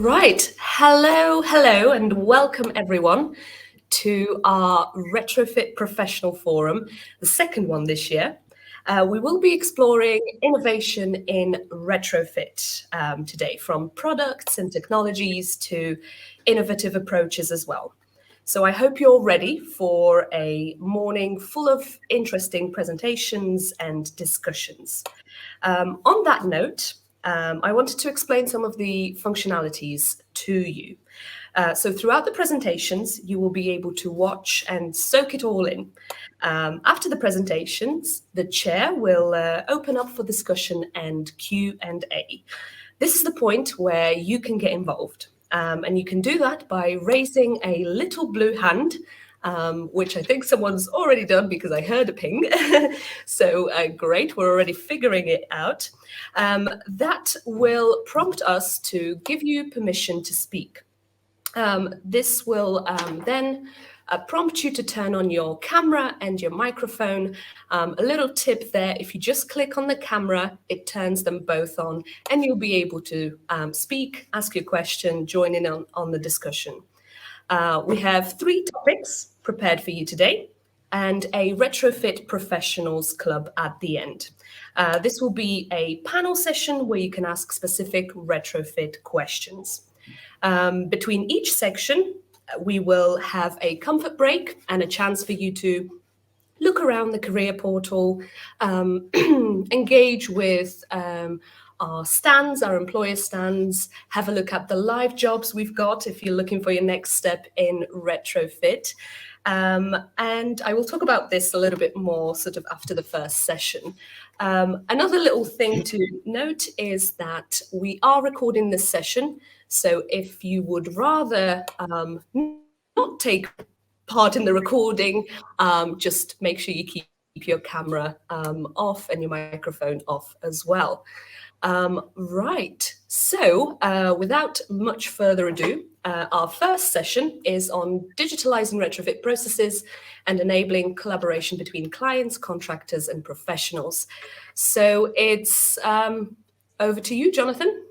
Right. Hello, and welcome everyone to our Retrofit Professional Forum, the second one this year. We will be exploring innovation in retrofit today, from products and technologies to innovative approaches as well. So I hope you're ready for a morning full of interesting presentations and discussions. On that note, I wanted to explain some of the functionalities to you. So throughout the presentations, you will be able to watch and soak it all in. After the presentations, the chair will open up for discussion and Q&A. This is the point where you can get involved. And you can do that by raising a little blue hand, which I think someone's already done because I heard a ping. So great, we're already figuring it out. That will prompt us to give you permission to speak. This will then prompt you to turn on your camera and your microphone. A little tip there, if you just click on the camera, it turns them both on and you'll be able to speak, ask your question, join in on the discussion. We have 3 topics prepared for you today and a Retrofit Professionals Club at the end. This will be a panel session where you can ask specific retrofit questions. Between each section, we will have a comfort break and a chance for you to look around the career portal, engage with our stands, our employer stands, have a look at the live jobs we've got if you're looking for your next step in retrofit. And I will talk about this a little bit more sort of after the first session. Another little thing to note is that we are recording this session. So if you would rather not take part in the recording, just make sure you keep your camera off and your microphone off as well. Right, so without much further ado, our first session is on digitalizing retrofit processes and enabling collaboration between clients, contractors, and professionals. So it's over to you, Jonathan.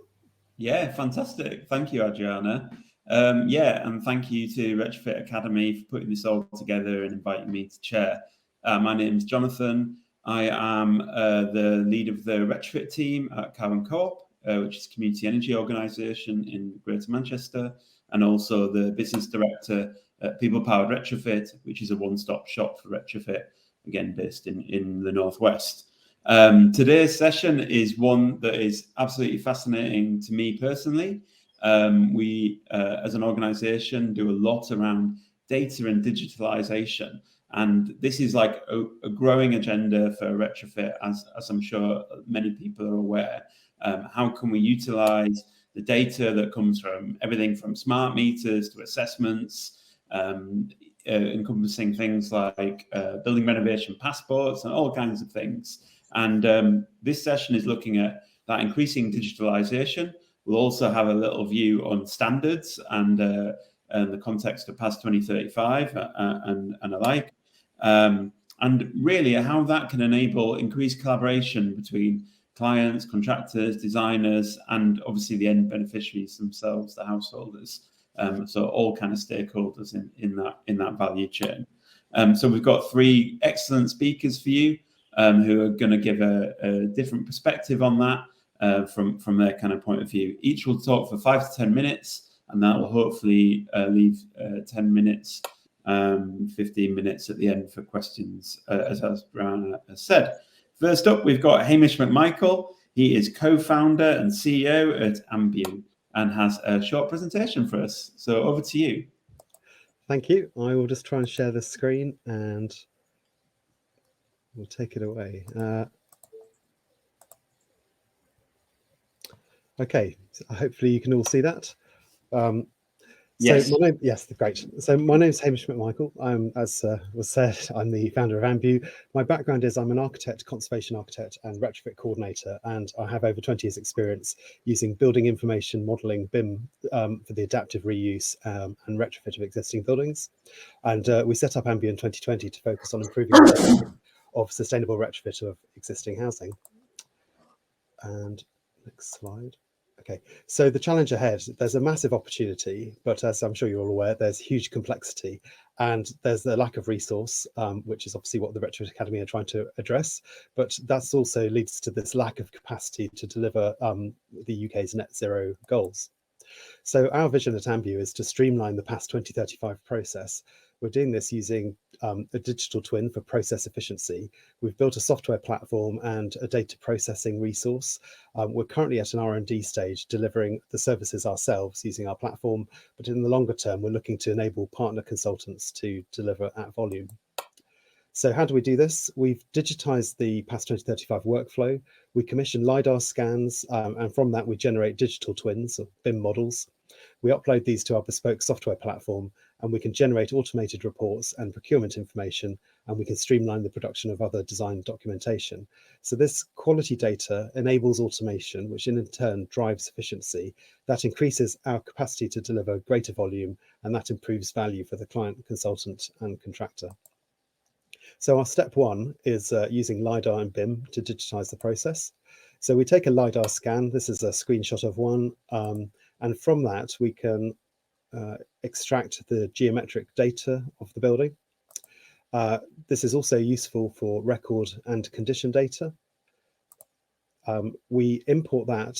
Yeah, fantastic. Thank you, Adriana. And thank you to Retrofit Academy for putting this all together and inviting me to chair. My name is Jonathan. I am the lead of the Retrofit team at Carbon Corp, which is a community energy organisation in Greater Manchester, and also the business director at People Powered Retrofit, which is a one-stop shop for retrofit, again, based in the Northwest. Today's session is one that is absolutely fascinating to me personally. We, as an organisation, do a lot around data and digitalisation. And this is like a growing agenda for retrofit, as I'm sure many people are aware. How can we utilise the data that comes from everything from smart meters to assessments, encompassing things like building renovation passports and all kinds of things. And this session is looking at that increasing digitalisation. We'll also have a little view on standards and the context of PAS 2035 and alike. And really how that can enable increased collaboration between clients, contractors, designers, and obviously the end beneficiaries themselves, the householders. So all kind of stakeholders in that value chain. So we've got 3 excellent speakers for you who are going to give a different perspective on that from their kind of point of view. Each will talk for 5 to 10 minutes, and that will hopefully leave 10 minutes, 15 minutes at the end for questions, as Adriana has said. First up, we've got Hamish McMichael. He is co-founder and CEO at Ambiu and has a short presentation for us. So over to you. Thank you. I will just try and share the screen and we'll take it away. Okay, so hopefully you can all see that. Yes. So yes, great. So my name is Hamish McMichael. As was said, I'm the founder of Ambiu. My background is I'm an architect, conservation architect and retrofit coordinator, and I have over 20 years experience using building information modelling, BIM, for the adaptive reuse and retrofit of existing buildings. And we set up Ambiu in 2020 to focus on improving the of sustainable retrofit of existing housing. And next slide. Okay, so the challenge ahead, there's a massive opportunity, but as I'm sure you're all aware, there's huge complexity and there's the lack of resource, which is obviously what the Retrofit Academy are trying to address. But that's also leads to this lack of capacity to deliver the UK's net zero goals. So our vision at Ambu is to streamline the past 2035 process. We're doing this using a digital twin for process efficiency. We've built a software platform and a data processing resource. We're currently at an R&D stage delivering the services ourselves using our platform, but in the longer term, we're looking to enable partner consultants to deliver at volume. So how do we do this? We've digitized the past 2035 workflow. We commission LiDAR scans, and from that we generate digital twins or BIM models. We upload these to our bespoke software platform, and we can generate automated reports and procurement information, and we can streamline the production of other design documentation. So this quality data enables automation, which in turn drives efficiency. That increases our capacity to deliver greater volume, and that improves value for the client, consultant, and contractor. So our step one is using LiDAR and BIM to digitize the process. So we take a LiDAR scan. This is a screenshot of one. And from that, we can extract the geometric data of the building. This is also useful for record and condition data. We import that,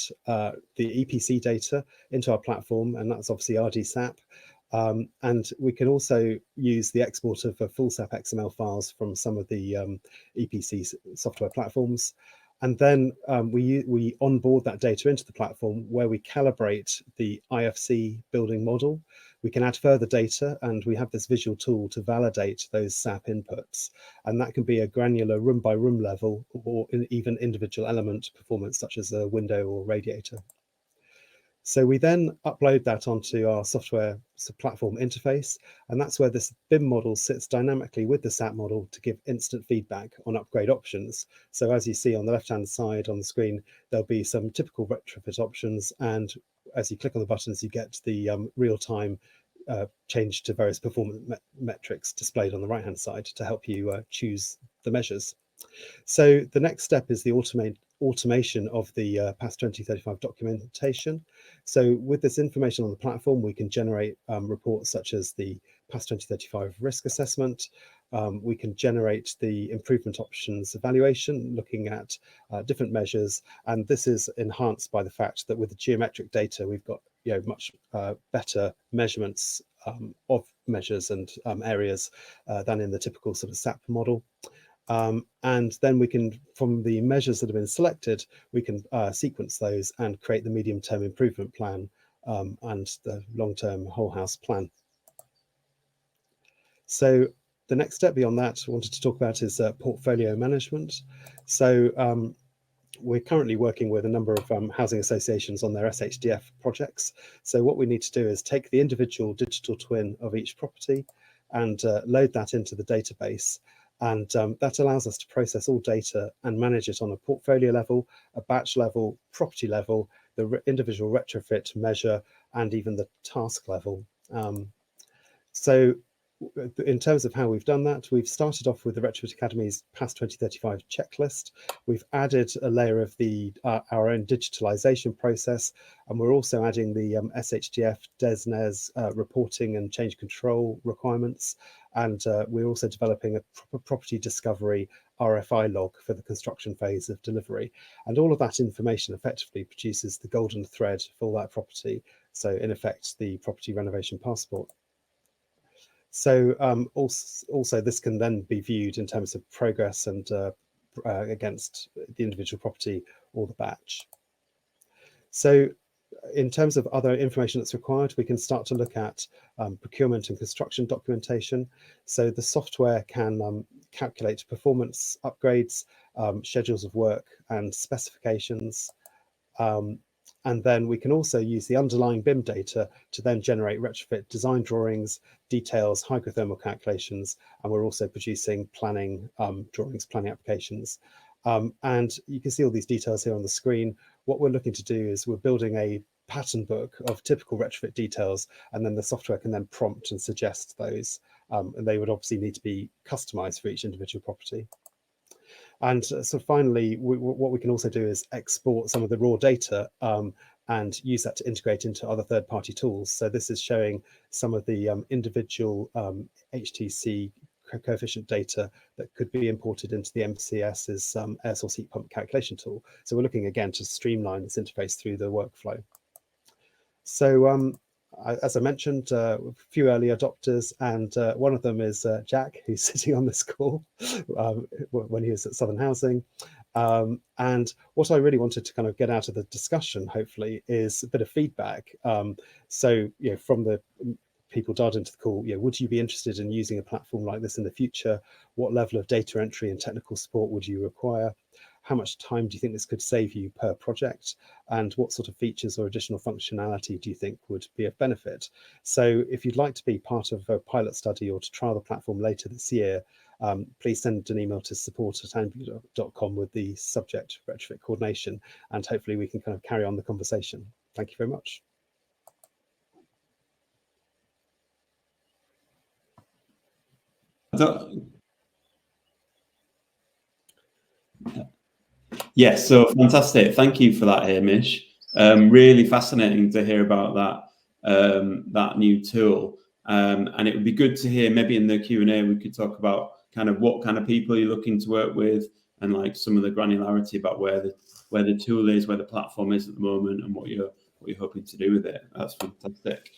the EPC data, into our platform, and that's obviously RDSAP. And we can also use the export of full SAP XML files from some of the EPC software platforms. And then we onboard that data into the platform where we calibrate the IFC building model. We can add further data, and we have this visual tool to validate those SAP inputs. And that can be a granular room by room level, or even individual element performance, such as a window or radiator. So we then upload that onto our software platform interface, and that's where this BIM model sits dynamically with the SAP model to give instant feedback on upgrade options. So as you see on the left-hand side on the screen, there'll be some typical retrofit options, and as you click on the buttons, you get the real-time change to various performance metrics displayed on the right-hand side to help you choose the measures. So the next step is the automation of the past 2035 documentation. So with this information on the platform, we can generate reports such as the past 2035 risk assessment. We can generate the improvement options evaluation, looking at different measures. And this is enhanced by the fact that with the geometric data, we've got much better measurements of measures and areas than in the typical sort of SAP model. And then we can, from the measures that have been selected, we can sequence those and create the medium-term improvement plan and the long-term whole house plan. So the next step beyond that I wanted to talk about is portfolio management. So we're currently working with a number of housing associations on their SHDF projects. So what we need to do is take the individual digital twin of each property and load that into the database. And that allows us to process all data and manage it on a portfolio level, a batch level, property level, the individual retrofit measure, and even the task level. So in terms of how we've done that, we've started off with the Retrofit Academy's past 2035 checklist. We've added a layer of our own digitalization process, and we're also adding the SHDF, DESNES reporting and change control requirements. And we're also developing a proper property discovery RFI log for the construction phase of delivery. And all of that information effectively produces the golden thread for that property. So in effect, the property renovation passport. So also this can then be viewed in terms of progress and against the individual property or the batch. So in terms of other information that's required, we can start to look at procurement and construction documentation. So the software can calculate performance upgrades, schedules of work and specifications. And then we can also use the underlying BIM data to then generate retrofit design drawings, details, hydrothermal calculations, and we're also producing planning drawings, planning applications. And you can see all these details here on the screen. What we're looking to do is we're building a pattern book of typical retrofit details, and then the software can then prompt and suggest those. And they would obviously need to be customized for each individual property. And so finally, what we can also do is export some of the raw data and use that to integrate into other third-party tools. So this is showing some of the individual HTC coefficient data that could be imported into the MCS's air source heat pump calculation tool. So we're looking again to streamline this interface through the workflow. So as I mentioned, a few early adopters, and one of them is Jack, who's sitting on this call when he was at Southern Housing. And what I really wanted to kind of get out of the discussion, hopefully, is a bit of feedback. So, from the people dialed into the call, would you be interested in using a platform like this in the future? What level of data entry and technical support would you require? How much time do you think this could save you per project? And what sort of features or additional functionality do you think would be of benefit? So if you'd like to be part of a pilot study or to trial the platform later this year, please send an email to support@ambu.com with the subject retrofit coordination, and hopefully we can kind of carry on the conversation. Thank you very much. Yes, so fantastic. Thank you for that, Hamish. Really fascinating to hear about that new tool. And it would be good to hear, maybe in the Q&A, we could talk about kind of what kind of people you're looking to work with, and like some of the granularity about where the tool is, where the platform is at the moment, and what you're hoping to do with it. That's fantastic.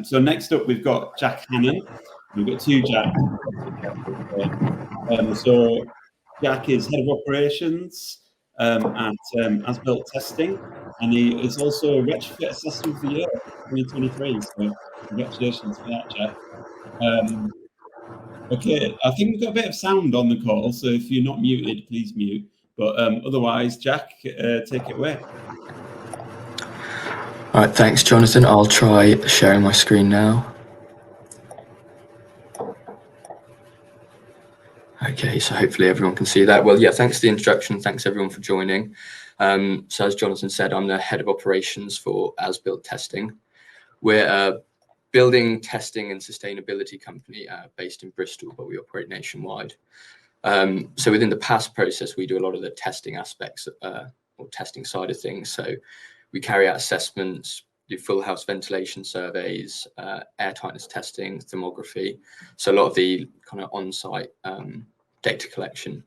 So next up, we've got Jack Hannon. We've got two Jacks. So Jack is head of operations at As-Built Testing, and he is also a retrofit assessor of the year 2023. So congratulations for that, Jack. Okay, I think we've got a bit of sound on the call, so if you're not muted, please mute. But otherwise, Jack, take it away. All right, thanks, Jonathan. I'll try sharing my screen now. Okay, so hopefully everyone can see that. Well, yeah, thanks for the introduction. Thanks everyone for joining. So as Jonathan said, I'm the head of operations for As-Built Testing. We're a building, testing and sustainability company based in Bristol, but we operate nationwide. So within the PAS process, we do a lot of the testing aspects or testing side of things. So we carry out assessments, do full house ventilation surveys, air tightness testing, thermography. So a lot of the kind of on-site data collection.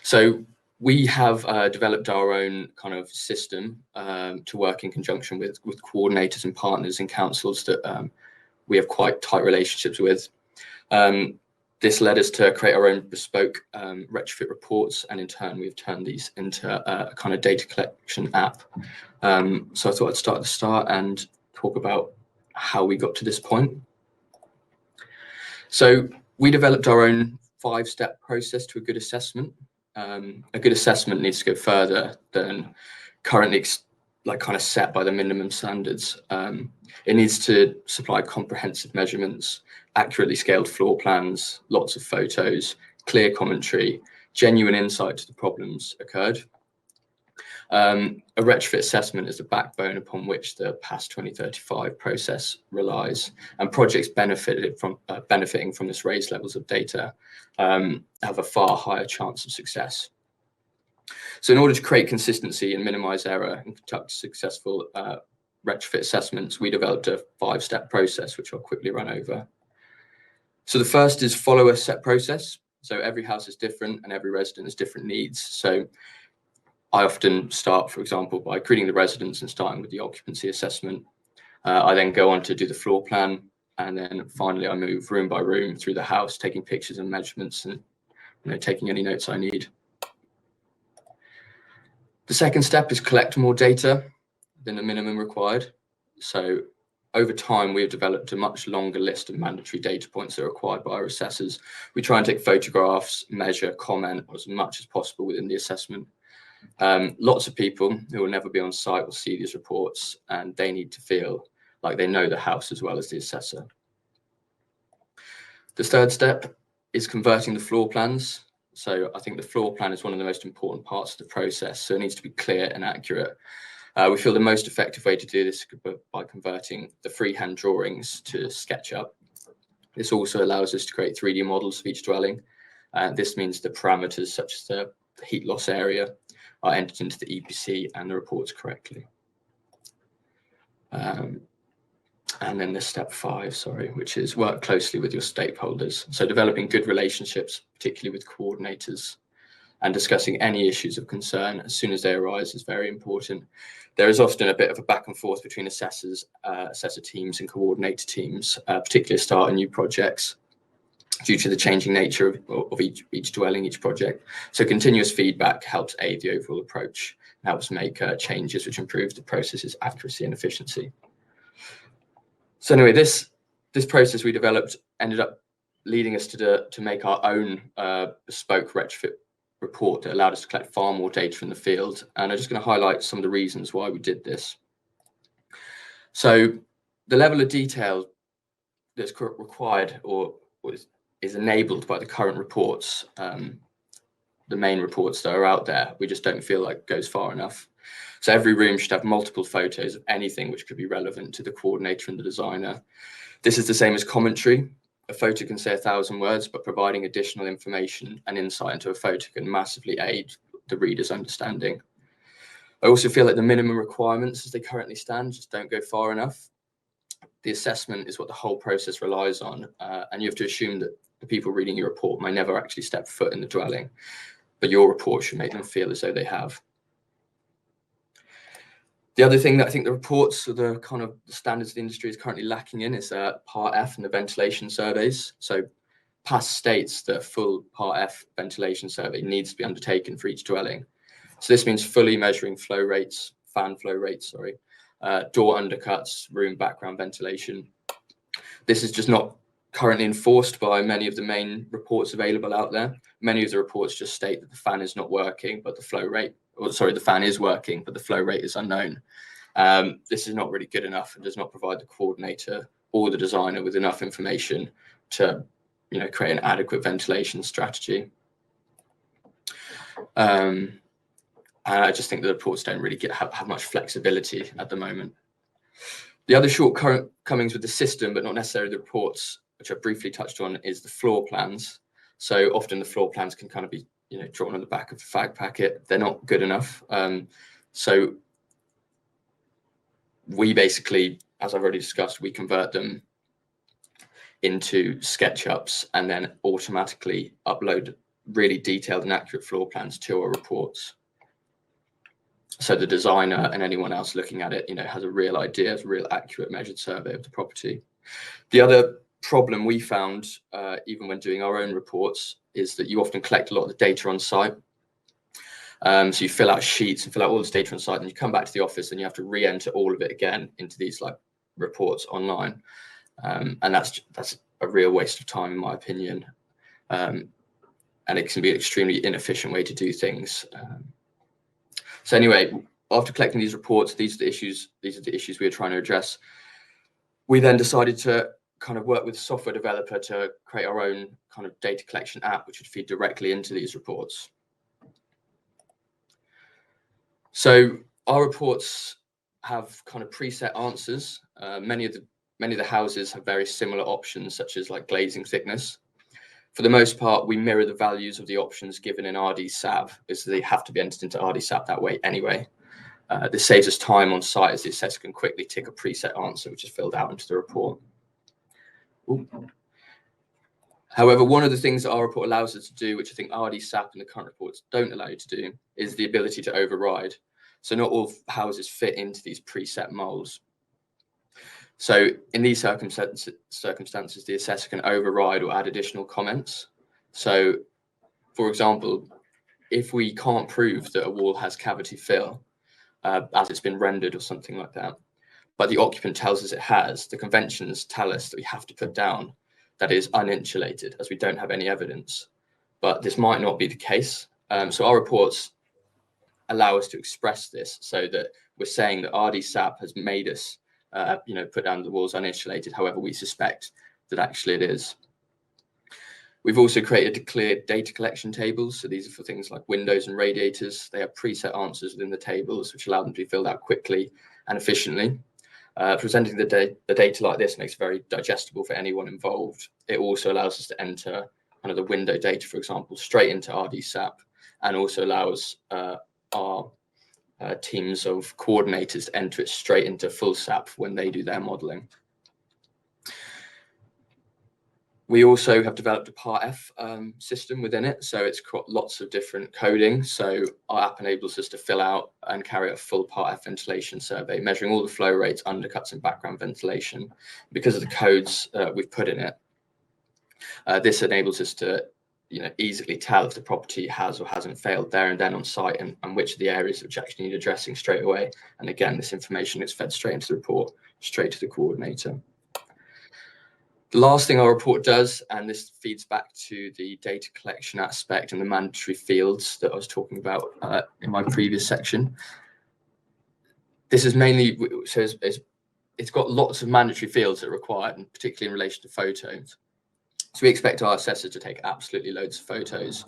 So we have developed our own kind of system to work in conjunction with coordinators and partners and councils that we have quite tight relationships with. This led us to create our own bespoke retrofit reports, and in turn, we've turned these into a kind of data collection app. So I thought I'd start at the start and talk about how we got to this point. So we developed our own 5-step process to a good assessment. A good assessment needs to go further than currently kind of set by the minimum standards. It needs to supply comprehensive measurements, accurately scaled floor plans, lots of photos, clear commentary, genuine insight to the problems occurred. A retrofit assessment is the backbone upon which the PAS 2035 process relies, and projects benefiting from this raised levels of data have a far higher chance of success. So in order to create consistency and minimize error and conduct successful retrofit assessments, we developed a 5-step process, which I'll quickly run over. So the first is follow a set process. So every house is different and every resident has different needs. So I often start, for example, by greeting the residents and starting with the occupancy assessment. I then go on to do the floor plan, and then finally I move room by room through the house, taking pictures and measurements and taking any notes I need. The second step is collect more data than the minimum required. So over time, we have developed a much longer list of mandatory data points that are required by our assessors. We try and take photographs, measure, comment as much as possible within the assessment. Lots of people who will never be on site will see these reports, and they need to feel like they know the house as well as the assessor. The third step is converting the floor plans. So I think the floor plan is one of the most important parts of the process, so it needs to be clear and accurate. We feel the most effective way to do this is by converting the freehand drawings to SketchUp. This also allows us to create 3D models of each dwelling. This means the parameters such as the heat loss area are entered into the EPC and the reports correctly. And then there's step 5, which is work closely with your stakeholders. So developing good relationships, particularly with coordinators, and discussing any issues of concern as soon as they arise is very important. There is often a bit of a back and forth between assessors, assessor teams and coordinator teams, particularly starting new projects due to the changing nature of each dwelling, each project. So continuous feedback helps aid the overall approach, helps make changes which improve the process's accuracy and efficiency. So anyway, this process we developed ended up leading us to make our own bespoke retrofit report that allowed us to collect far more data from the field. And I'm just going to highlight some of the reasons why we did this. So the level of detail that's required or is enabled by the current reports, the main reports that are out there, we just don't feel like goes far enough. So every room should have multiple photos of anything which could be relevant to the coordinator and the designer. This is the same as commentary. A photo can say 1,000 words, but providing additional information and insight into a photo can massively aid the reader's understanding. I also feel like the minimum requirements as they currently stand just don't go far enough. The assessment is what the whole process relies on, and you have to assume that the people reading your report may never actually step foot in the dwelling, but your report should make them feel as though they have. The other thing that I think the reports or the kind of standards of the industry is currently lacking in is Part F and the ventilation surveys. So PAS states that a full Part F ventilation survey needs to be undertaken for each dwelling. So this means fully measuring flow rates, fan flow rates, door undercuts, room background ventilation. This is just not currently enforced by many of the main reports available out there. Many of the reports just state that the fan is not working, but the flow rate, the fan is working, but the flow rate is unknown. This is not really good enough and does not provide the coordinator or the designer with enough information to, create an adequate ventilation strategy. And I just think the reports don't really have much flexibility at the moment. The other shortcomings with the system, but not necessarily the reports, which I briefly touched on, is the floor plans. So often the floor plans can kind of be, drawn on the back of the fag packet. They're not good enough. So we basically, as I've already discussed, we convert them into SketchUps and then automatically upload really detailed and accurate floor plans to our reports. So the designer and anyone else looking at it, has a real idea, has a real accurate measured survey of the property. The other problem we found, even when doing our own reports, is that you often collect a lot of the data on site. So you fill out sheets and fill out all this data on site, and you come back to the office and you have to re-enter all of it again into these reports online. And that's a real waste of time, in my opinion. And it can be an extremely inefficient way to do things. So anyway, after collecting these reports, these are the issues we were trying to address. We then decided to kind of work with a software developer to create our own kind of data collection app, which would feed directly into these reports. So our reports have kind of preset answers. Many of the houses have very similar options, such as glazing thickness. For the most part, we mirror the values of the options given in RDSAP, because they have to be entered into RDSAP that way anyway. This saves us time on site, as the assessor can quickly tick a preset answer, which is filled out into the report. Ooh. However, one of the things that our report allows us to do, which I think RDSAP and the current reports don't allow you to do, is the ability to override. So not all houses fit into these preset molds. So in these circumstances, the assessor can override or add additional comments. So, for example, if we can't prove that a wall has cavity fill, as it's been rendered or something like that, but the occupant tells us it has, the conventions tell us that we have to put down that it is uninsulated, as we don't have any evidence. But this might not be the case. So our reports allow us to express this, so that we're saying that RDSAP has made us put down the walls uninsulated. However, we suspect that actually it is. We've also created clear data collection tables. So these are for things like windows and radiators. They have preset answers within the tables, which allow them to be filled out quickly and efficiently. Presenting the data like this makes it very digestible for anyone involved. It also allows us to enter kind of the window data, for example, straight into RDSAP, and also allows our teams of coordinators to enter it straight into full SAP when they do their modeling. We also have developed a Part F system within it, so it's got lots of different coding. So our app enables us to fill out and carry out a full Part F ventilation survey, measuring all the flow rates, undercuts, and background ventilation. Because of the codes we've put in it, this enables us to easily tell if the property has or hasn't failed there and then on site, and which are the areas which actually need addressing straight away. And again, this information is fed straight into the report, straight to the coordinator. The last thing our report does, and this feeds back to the data collection aspect and the mandatory fields that I was talking about in my previous section. This is mainly, so it's got lots of mandatory fields that are required, and particularly in relation to photos. So we expect our assessors to take absolutely loads of photos,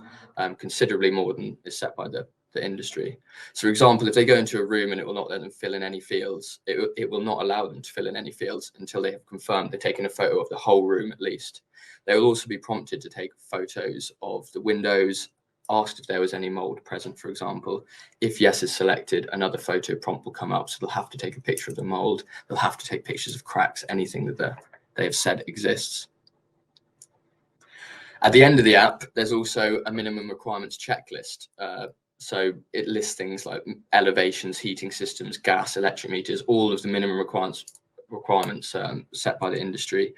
considerably more than is set by the industry. So for example, if they go into a room and it will not let them fill in any fields, it will not allow them to fill in any fields until they have confirmed they've taken a photo of the whole room at least. They will also be prompted to take photos of the windows, asked if there was any mold present, for example. If yes is selected, another photo prompt will come up, so they'll have to take a picture of the mold, they'll have to take pictures of cracks, anything that they have said exists. At the end of the app, there's also a minimum requirements checklist. So it lists things like elevations, heating systems, gas, electric meters, all of the minimum requirements set by the industry.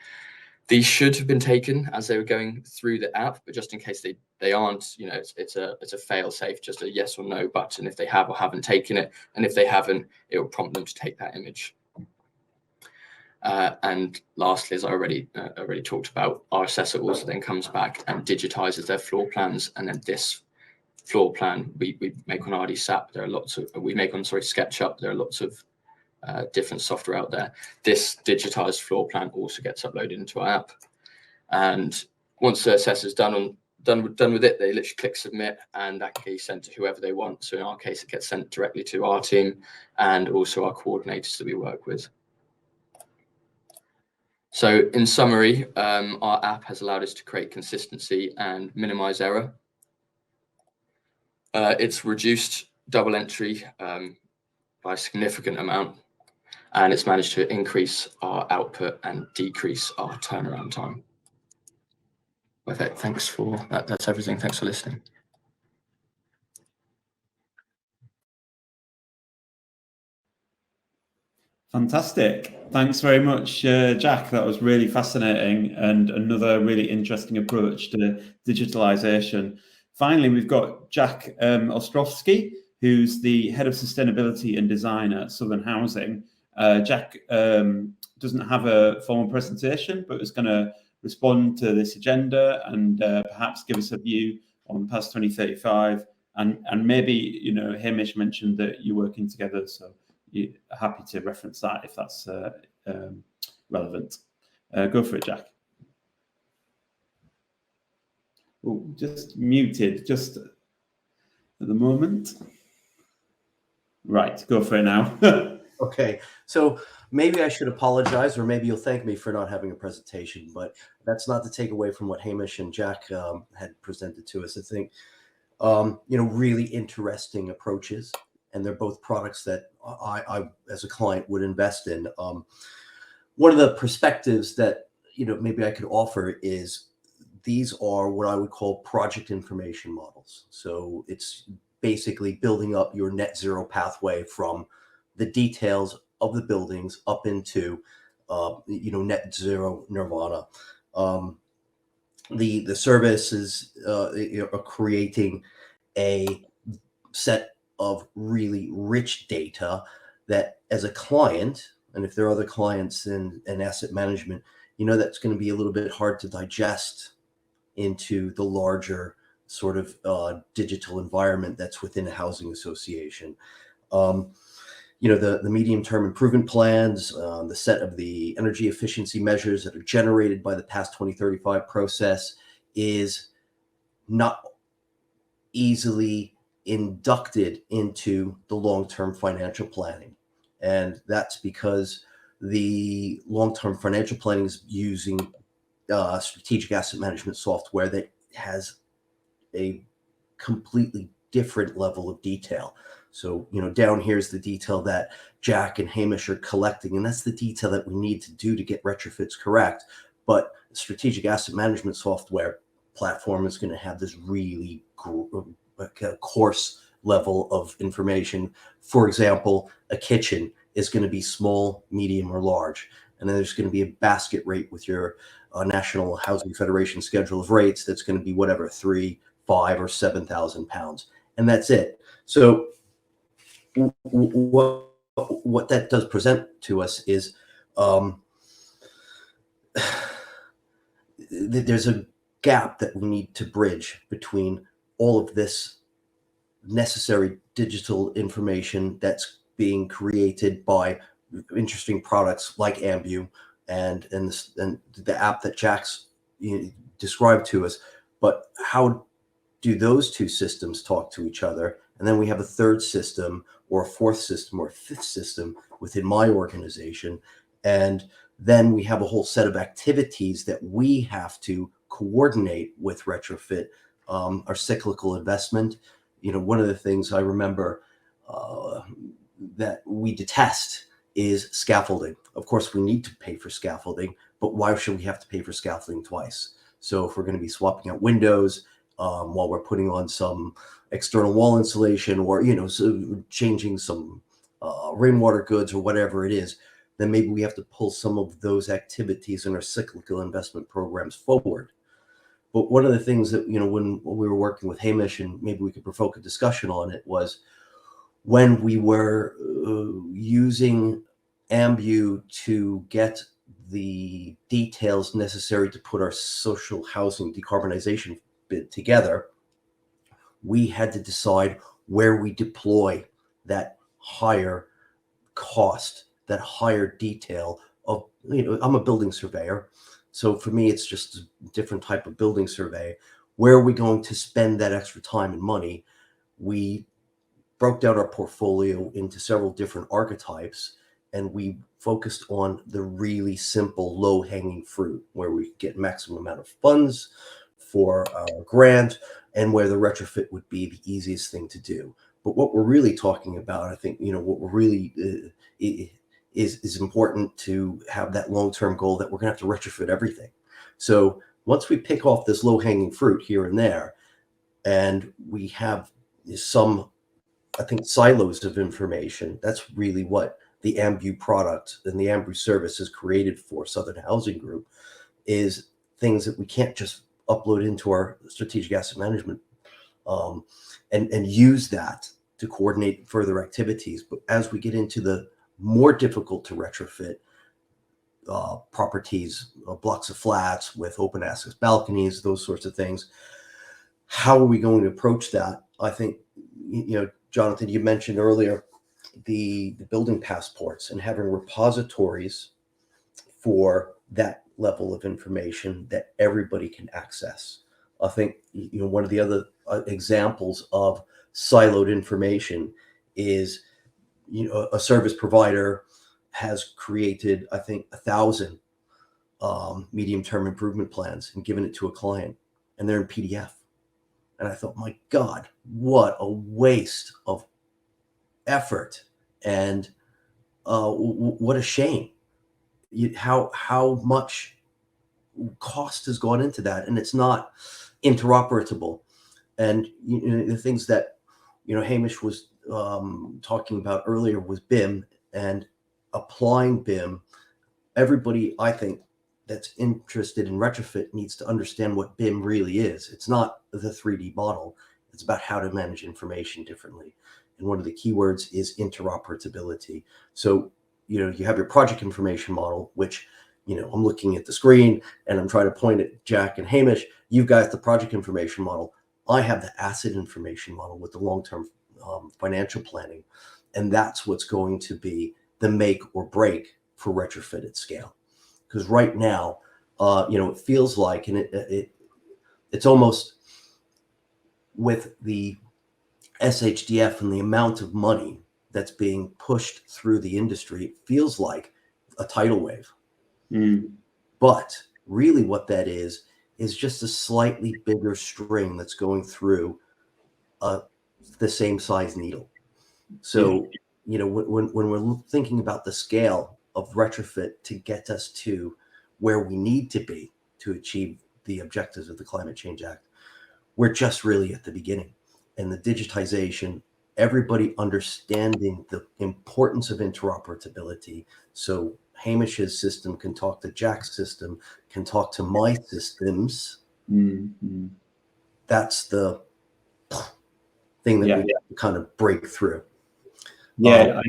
These should have been taken as they were going through the app, but just in case they aren't, it's a fail safe, just a yes or no button if they have or haven't taken it. And if they haven't, it will prompt them to take that image. And lastly, as I already talked about, our assessor also then comes back and digitizes their floor plans, and then this floor plan we make on RDSAP. There are lots of we make on SketchUp. There are lots of different software out there. This digitized floor plan also gets uploaded into our app, and once the assessor's done with it, they literally click submit, and that can be sent to whoever they want. So in our case, it gets sent directly to our team and also our coordinators that we work with. So in summary, our app has allowed us to create consistency and minimize error. It's reduced double entry by a significant amount, and it's managed to increase our output and decrease our turnaround time. Perfect. Thanks for that. That's everything. Thanks for listening. Fantastic. Thanks very much, Jack. That was really fascinating and another really interesting approach to digitalization. Finally, we've got Jack Ostrowski, who's the Head of Sustainability and Design at Southern Housing. Jack doesn't have a formal presentation, but is going to respond to this agenda and perhaps give us a view on past 2035. And maybe, Hamish mentioned that you're working together, so you're happy to reference that if that's relevant. Go for it, Jack. Oh, just muted, just at the moment. Right, go for it now. Okay, so maybe I should apologize, or maybe you'll thank me for not having a presentation, but that's not to take away from what Hamish and Jack had presented to us. I think, really interesting approaches, and they're both products that I as a client would invest in. One of the perspectives that, maybe I could offer is these are what I would call project information models. So it's basically building up your net zero pathway from the details of the buildings up into, net zero nirvana. The services are creating a set of really rich data that, as a client, and if there are other clients in asset management, that's going to be a little bit hard to digest into the larger sort of digital environment that's within a housing association. The medium-term improvement plans, the set of the energy efficiency measures that are generated by the past 2035 process is not easily inducted into the long-term financial planning. And that's because the long-term financial planning is using strategic asset management software that has a completely different level of detail. So, down here's the detail that Jack and Hamish are collecting, and that's the detail that we need to do to get retrofits correct. But strategic asset management software platform is going to have this really coarse level of information. For example, a kitchen is going to be small, medium, or large. And then there's going to be a basket rate with your National Housing Federation schedule of rates that's going to be whatever, 3, 5, or 7,000 pounds. And that's it. So what that does present to us is there's a gap that we need to bridge between all of this necessary digital information that's being created by interesting products like Ambu and the app that Jack's described to us. But how do those two systems talk to each other? And then we have a third system or a fourth system or a fifth system within my organization. And then we have a whole set of activities that we have to coordinate with Retrofit, our cyclical investment. One of the things I remember that we detest is scaffolding. Of course, we need to pay for scaffolding, but why should we have to pay for scaffolding twice? So if we're going to be swapping out windows while we're putting on some external wall insulation, or so changing some rainwater goods or whatever it is, then maybe we have to pull some of those activities in our cyclical investment programs forward. But one of the things that, when we were working with Hamish, and maybe we could provoke a discussion on it, was when we were using Ambu to get the details necessary to put our social housing decarbonization bid together, we had to decide where we deploy that higher cost, that higher detail of, I'm a building surveyor. So for me, it's just a different type of building survey. Where are we going to spend that extra time and money? We broke down our portfolio into several different archetypes, and we focused on the really simple, low-hanging fruit, where we get maximum amount of funds for our grant, and where the retrofit would be the easiest thing to do. But what we're really talking about, I think, what we're really is important to have that long-term goal that we're going to have to retrofit everything. So once we pick off this low-hanging fruit here and there, and we have some, I think, silos of information, that's really what the Ambu product and the Ambu service is created for Southern Housing Group, is things that we can't just upload into our strategic asset management and use that to coordinate further activities. But as we get into the more difficult to retrofit properties, blocks of flats with open access balconies, those sorts of things, how are we going to approach that? I think, Jonathan, you mentioned earlier the building passports and having repositories for that level of information that everybody can access. I think, one of the other examples of siloed information is, a service provider has created, I think, 1,000 medium-term improvement plans and given it to a client, and they're in PDF. And I thought, my God, what a waste of effort, and what a shame. How much cost has gone into that, and it's not interoperable. And the things that Hamish was talking about earlier was BIM and applying BIM. Everybody, I think, that's interested in retrofit needs to understand what BIM really is. It's not the 3D model. It's about how to manage information differently. And one of the keywords is interoperability. So, you have your project information model, which, I'm looking at the screen and I'm trying to point at Jack and Hamish. You've got the project information model. I have the asset information model with the long-term financial planning. And that's what's going to be the make or break for retrofit at scale. Because right now, it feels like, and it's almost, with the SHDF and the amount of money that's being pushed through the industry, it feels like a tidal wave. But really what that is just a slightly bigger string that's going through the same size needle. So, when we're thinking about the scale of retrofit to get us to where we need to be to achieve the objectives of the Climate Change Act, we're just really at the beginning. And the digitization, everybody understanding the importance of interoperability. So Hamish's system can talk to Jack's system, can talk to my systems. Mm-hmm. That's the thing that we have to kind of break through. Yeah.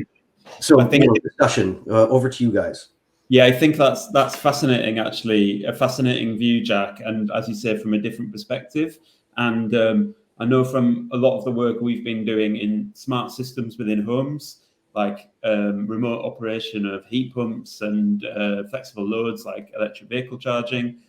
So I think discussion, over to you guys. Yeah, I think that's fascinating, actually, a fascinating view, Jack, and as you say, from a different perspective. And I know from a lot of the work we've been doing in smart systems within homes, like remote operation of heat pumps and flexible loads like electric vehicle charging,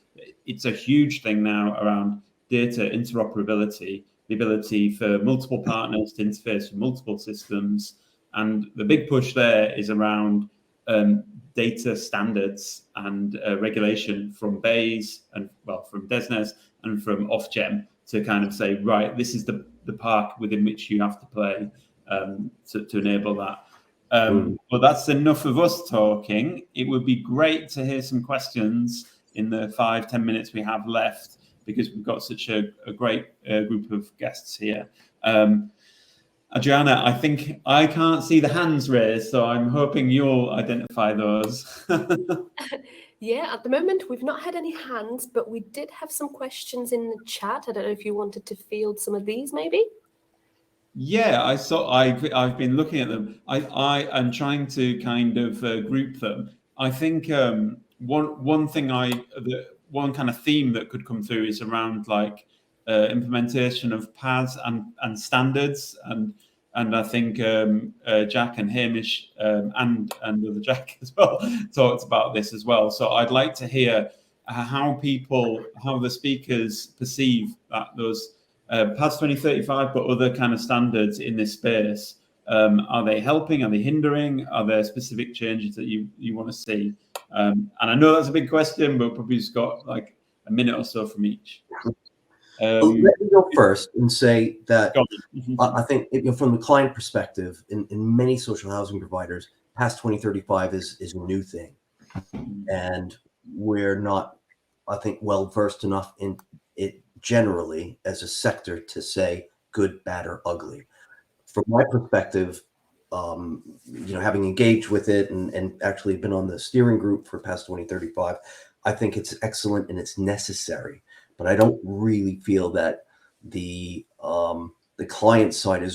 it's a huge thing now around data interoperability, the ability for multiple partners to interface with multiple systems. And the big push there is around data standards and regulation from BEIS and from DESNZ and from Ofgem to kind of say, right, this is the park within which you have to play to enable that. But that's enough of us talking. It would be great to hear some questions in the 5-10 minutes we have left, because we've got such a great group of guests here. Adriana, I think I can't see the hands raised, so I'm hoping you'll identify those. Yeah, at the moment, we've not had any hands, but we did have some questions in the chat. I don't know if you wanted to field some of these, maybe? Yeah, I've been looking at them. I am trying to kind of group them. I think one kind of theme that could come through is around like implementation of paths and standards, and I think Jack and Hamish and other Jack as well talked about this as well. So I'd like to hear how the speakers perceive that those PAS 2035, but other kind of standards in this space. Are they helping? Are they hindering? Are there specific changes that you want to see? And I know that's a big question, but probably just got like a minute or so from each. Let me go first and say that I think from the client perspective, in many social housing providers, PAS 2035 is a new thing. And we're not, I think, well versed enough in it generally as a sector to say good, bad, or ugly. From my perspective, having engaged with it and actually been on the steering group for PAS 2035, I think it's excellent and it's necessary. But I don't really feel that the client side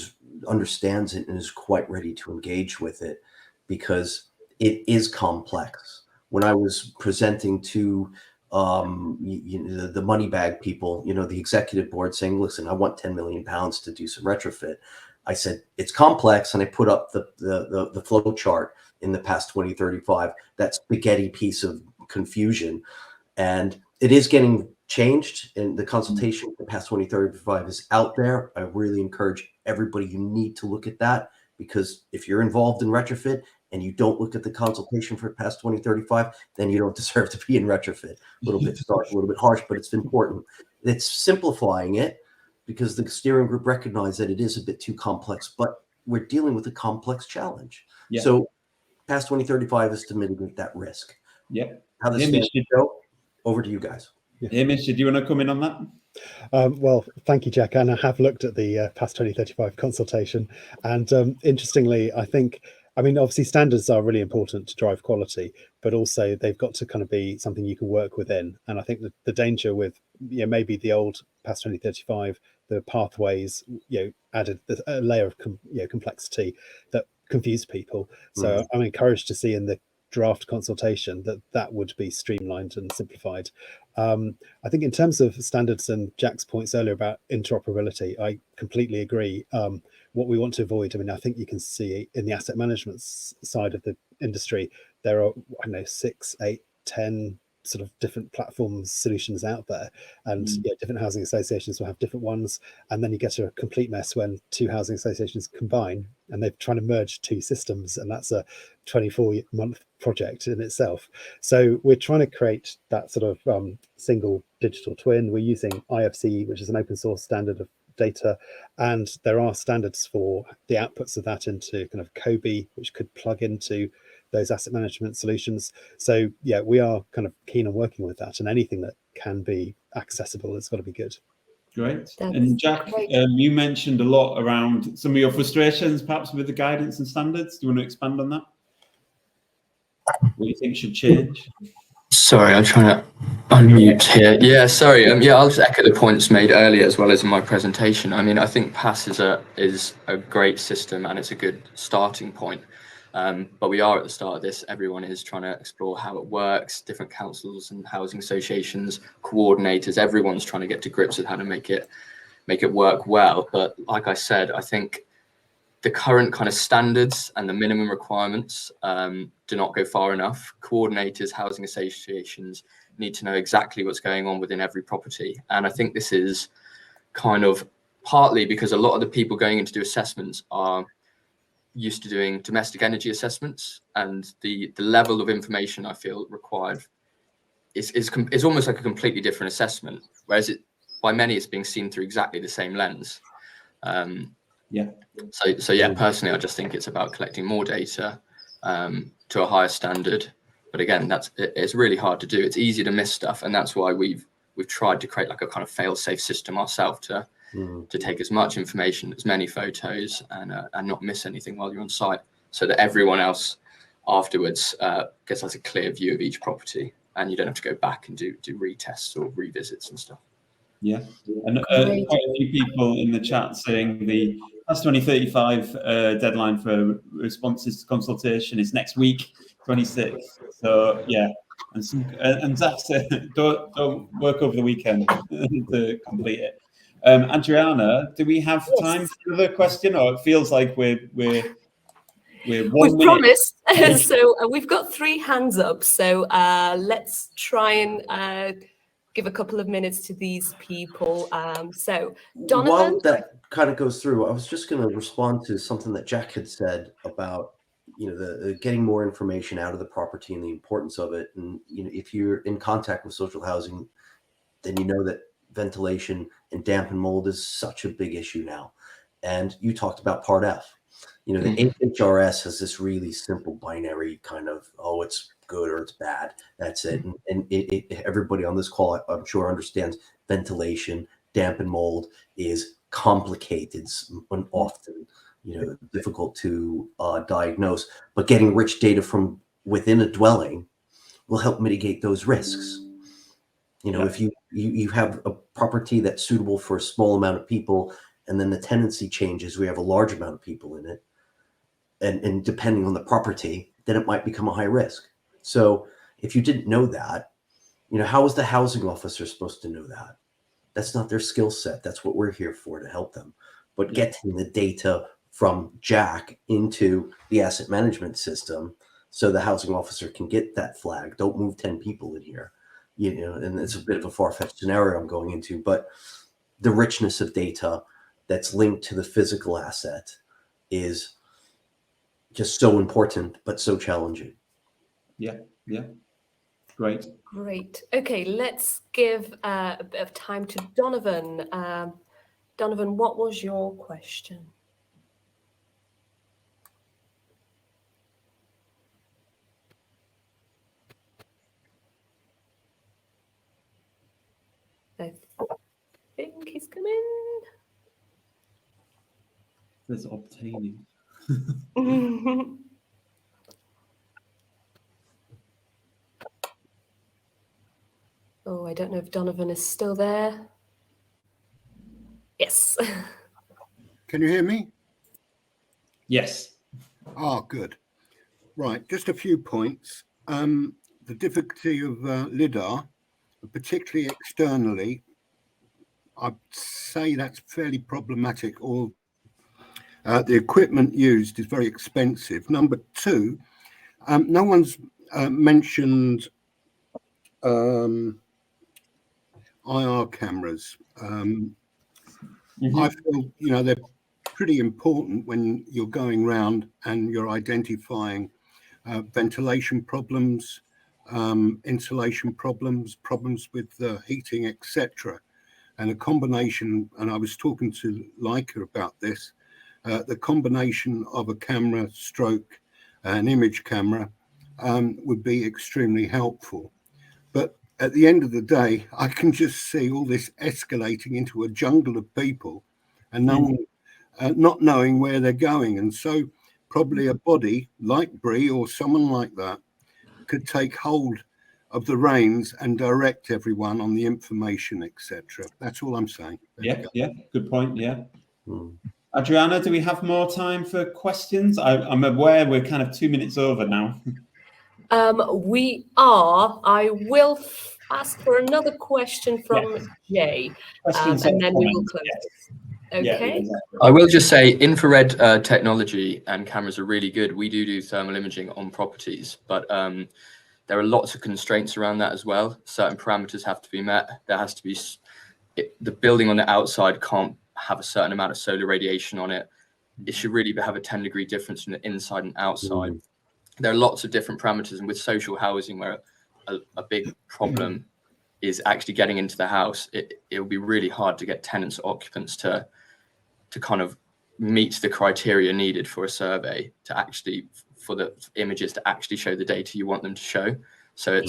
understands it and is quite ready to engage with it, because it is complex. When I was presenting to the money bag people, the executive board, saying, listen, I want 10 million pounds to do some retrofit, I said, it's complex. And I put up the flow chart in the PAS 2035, that spaghetti piece of confusion. And it is getting changed, and the consultation for PAS 2035 is out there. I really encourage everybody, you need to look at that, because if you're involved in retrofit and you don't look at the consultation for PAS 2035, then you don't deserve to be in retrofit. A little bit stark, a little bit harsh, but it's important. It's simplifying it, because the steering group recognized that it is a bit too complex, but we're dealing with a complex challenge. Yeah. So PAS 2035 is to mitigate that risk. Yeah. How this stands to go, over to you guys. Hamish, do you want to come in on that? Well, thank you, Jack. And I have looked at the PAS 2035 consultation. And interestingly, obviously standards are really important to drive quality, but also they've got to kind of be something you can work within. And I think that the danger with maybe the old PAS 2035, the pathways, added a layer of complexity that confused people. So I'm encouraged to see in the draft consultation that would be streamlined and simplified. I think in terms of standards and Jack's points earlier about interoperability, I completely agree. What we want to avoid, I think you can see in the asset management side of the industry, there are, 6, 8, 10 sort of different platforms, solutions out there, and different housing associations will have different ones, and then you get a complete mess when two housing associations combine and they're trying to merge two systems, and that's a 24-month project in itself. So we're trying to create that sort of single digital twin. We're using IFC, which is an open source standard of data, and there are standards for the outputs of that into kind of COBE, which could plug into those asset management solutions. So yeah, we are kind of keen on working with that, and anything that can be accessible has got to be good. Great. That's and Jack, great. You mentioned a lot around some of your frustrations, perhaps with the guidance and standards. Do you want to expand on that? What do you think should change? Sorry, I'm trying to unmute here. Yeah, sorry. Yeah, I'll just echo the points made earlier as well as in my presentation. I mean, I think PASS is a great system and it's a good starting point. But we are at the start of this. Everyone is trying to explore how it works. Different councils and housing associations, coordinators, everyone's trying to get to grips with how to make it work well. But like I said, I think the current kind of standards and the minimum requirements do not go far enough. Coordinators, housing associations need to know exactly what's going on within every property. And I think this is kind of partly because a lot of the people going in to do assessments are used to doing domestic energy assessments, and the level of information I feel required is almost like a completely different assessment, whereas by many it's being seen through exactly the same lens. So yeah, personally, I just think it's about collecting more data to a higher standard. But again, it's really hard to do. It's easy to miss stuff, and that's why we've tried to create like a kind of fail-safe system ourselves to take as much information, as many photos, and not miss anything while you're on site, so that everyone else afterwards gets like a clear view of each property, and you don't have to go back and do retests or revisits and stuff. Yeah, and quite a few people in the chat saying the PASS 2035 deadline for responses to consultation is next week, 26th. So yeah, and Zach said don't work over the weekend to complete it. Adriana, do we have time for another question, or it feels like we're 1 minute? Promised. So we've got 3 hands up. So let's try and give a couple of minutes to these people. So Donovan. While that kind of goes through, I was just going to respond to something that Jack had said about, you know, the getting more information out of the property and the importance of it. And, you know, if you're in contact with social housing, then you know that ventilation and damp and mold is such a big issue now. And you talked about Part F. You know, the HRS has this really simple binary kind of, oh, it's good or it's bad. That's it. And everybody on this call, I'm sure, understands ventilation, damp and mold is complicated and often, you know, difficult to diagnose. But getting rich data from within a dwelling will help mitigate those risks. You know, if you have a property that's suitable for a small amount of people, and then the tenancy changes, we have a large amount of people in it, and depending on the property, then it might become a high risk. So if you didn't know that, you know, how is the housing officer supposed to know that? That's not their skill set. That's what we're here for, to help them. But getting the data from Jack into the asset management system so the housing officer can get that flag. Don't move 10 people in here. You know, and it's a bit of a far-fetched scenario I'm going into, but the richness of data that's linked to the physical asset is just so important, but so challenging. Yeah. Great. Okay, let's give a bit of time to Donovan. Donovan, what was your question? I think he's coming. There's obtaining. Oh, I don't know if Donovan is still there. Yes. Can you hear me? Yes. Ah, good. Right, just a few points. The difficulty of LiDAR, particularly externally, I'd say that's fairly problematic, or the equipment used is very expensive. Number 2, no one's mentioned IR cameras. I feel, you know, they're pretty important when you're going around and you're identifying ventilation problems, insulation problems with heating, etc. And a combination, and I was talking to Leica about this, the combination of a camera stroke an image camera would be extremely helpful. But at the end of the day, I can just see all this escalating into a jungle of people and no one not knowing where they're going. And so probably a body like Bree or someone like that could take hold of the reins and direct everyone on the information, etc. That's all I'm saying. Yeah, good point. Yeah. Adriana, do we have more time for questions? I'm aware we're kind of 2 minutes over now. We are. I will ask for another question from Jay, and then we will close this. Okay. Yeah, exactly. I will just say infrared technology and cameras are really good. We do thermal imaging on properties, but there are lots of constraints around that as well. Certain parameters have to be met. There has to be the building on the outside can't have a certain amount of solar radiation on it. It should really have a 10-degree difference from the inside and outside. There are lots of different parameters, and with social housing, where a big problem is actually getting into the house, it will be really hard to get tenants or occupants to kind of meet the criteria needed for a survey to actually, for the images to actually show the data you want them to show. So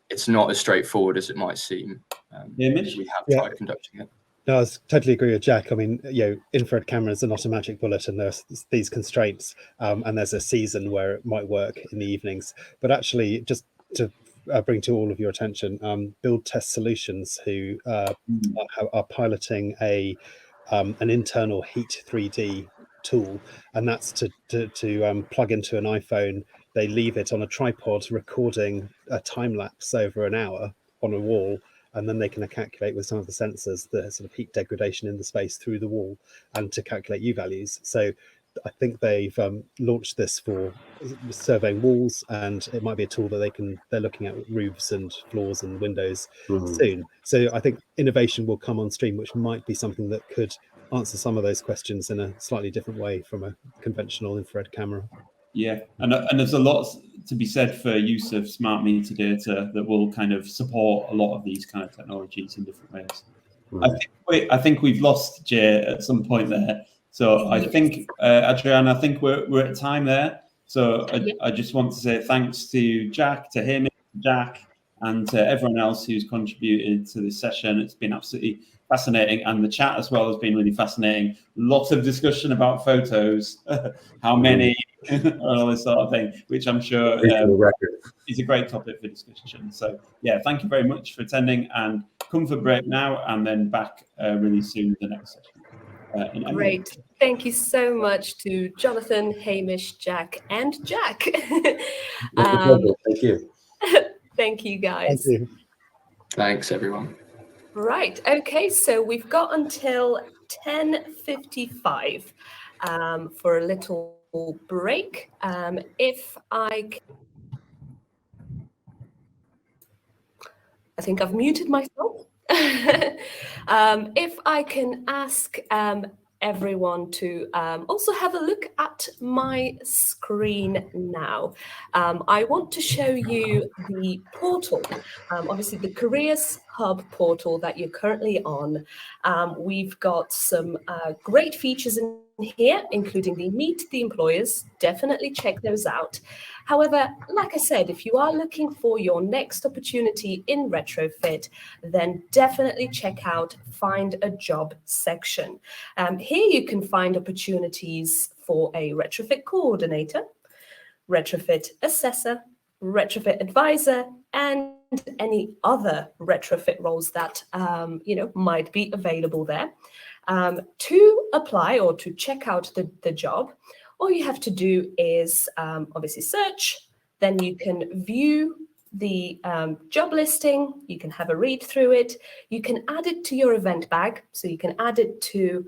it's not as straightforward as it might seem. We have tried conducting it. No, I totally agree with Jack. I mean, infrared cameras are not a magic bullet, and there's these constraints, and there's a season where it might work in the evenings. But actually, just to bring to all of your attention, Build Test Solutions, who are piloting an internal Heat 3D tool, and that's to plug into an iPhone. They leave it on a tripod, recording a time lapse over an hour on a wall. And then they can calculate with some of the sensors the sort of heat degradation in the space through the wall and to calculate U values. So I think they've launched this for surveying walls, and it might be a tool that they're looking at roofs and floors and windows soon. So I think innovation will come on stream, which might be something that could answer some of those questions in a slightly different way from a conventional infrared camera. Yeah, and there's a lot to be said for use of smart meter data that will kind of support a lot of these kind of technologies in different ways. I think we've lost Jay at some point there. So I think, Adriana, I think we're at time there. So I just want to say thanks to Jack, to him, Jack, and to everyone else who's contributed to this session. It's been absolutely fascinating, and the chat as well has been really fascinating. Lots of discussion about photos, how many, and all this sort of thing, which I'm sure is a great topic for discussion. So yeah, thank you very much for attending, and come for break now, and then back really soon with the next session. Great. Thank you so much to Jonathan, Hamish, Jack, and Jack. Thank you. Thank you, guys. Thank you. Thanks, everyone. Right. Okay. So we've got until 10:55 for a little break. If I think I've muted myself. If I can ask everyone to also have a look at my screen now. I want to show you the portal, obviously the Careers Hub portal that you're currently on. We've got some great features in here, including the Meet the Employers. Definitely check those out. However, like I said, if you are looking for your next opportunity in retrofit, then definitely check out Find a Job section. Here you can find opportunities for a retrofit coordinator, retrofit assessor, retrofit advisor, and any other retrofit roles that might be available there. To apply or to check out the job, all you have to do is obviously search, then you can view the job listing, you can have a read through it, you can add it to your event bag, so you can add it to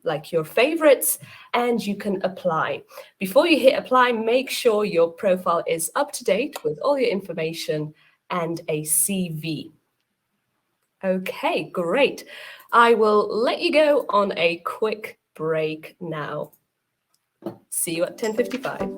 like your favorites, and you can apply. Before you hit apply, make sure your profile is up to date with all your information and a CV. Okay, great. I will let you go on a quick break now. See you at 10:55.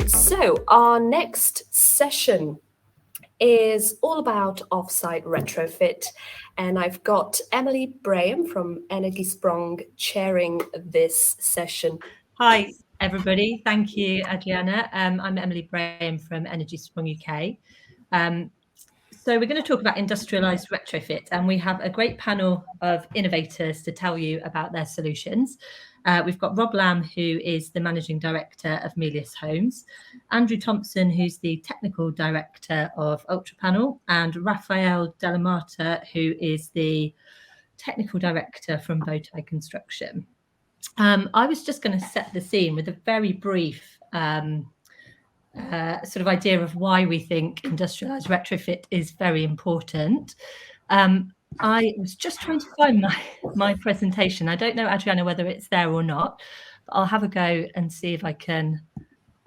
So our next session is all about offsite retrofit, and I've got Emily Braham from Energiesprong chairing this session. Hi everybody, thank you Adriana. I'm Emily Braham from Energiesprong UK. So we're going to talk about industrialised retrofit, and we have a great panel of innovators to tell you about their solutions. We've got Rob Lamb, who is the Managing Director of Melius Homes, Andrew Thompson, who's the Technical Director of UltraPanel, and Raphael Delamata, who is the Technical Director from Bowtie Construction. I was just going to set the scene with a very brief sort of idea of why we think industrialised retrofit is very important. I was just trying to find my presentation. I don't know, Adriana, whether it's there or not, but I'll have a go and see if I can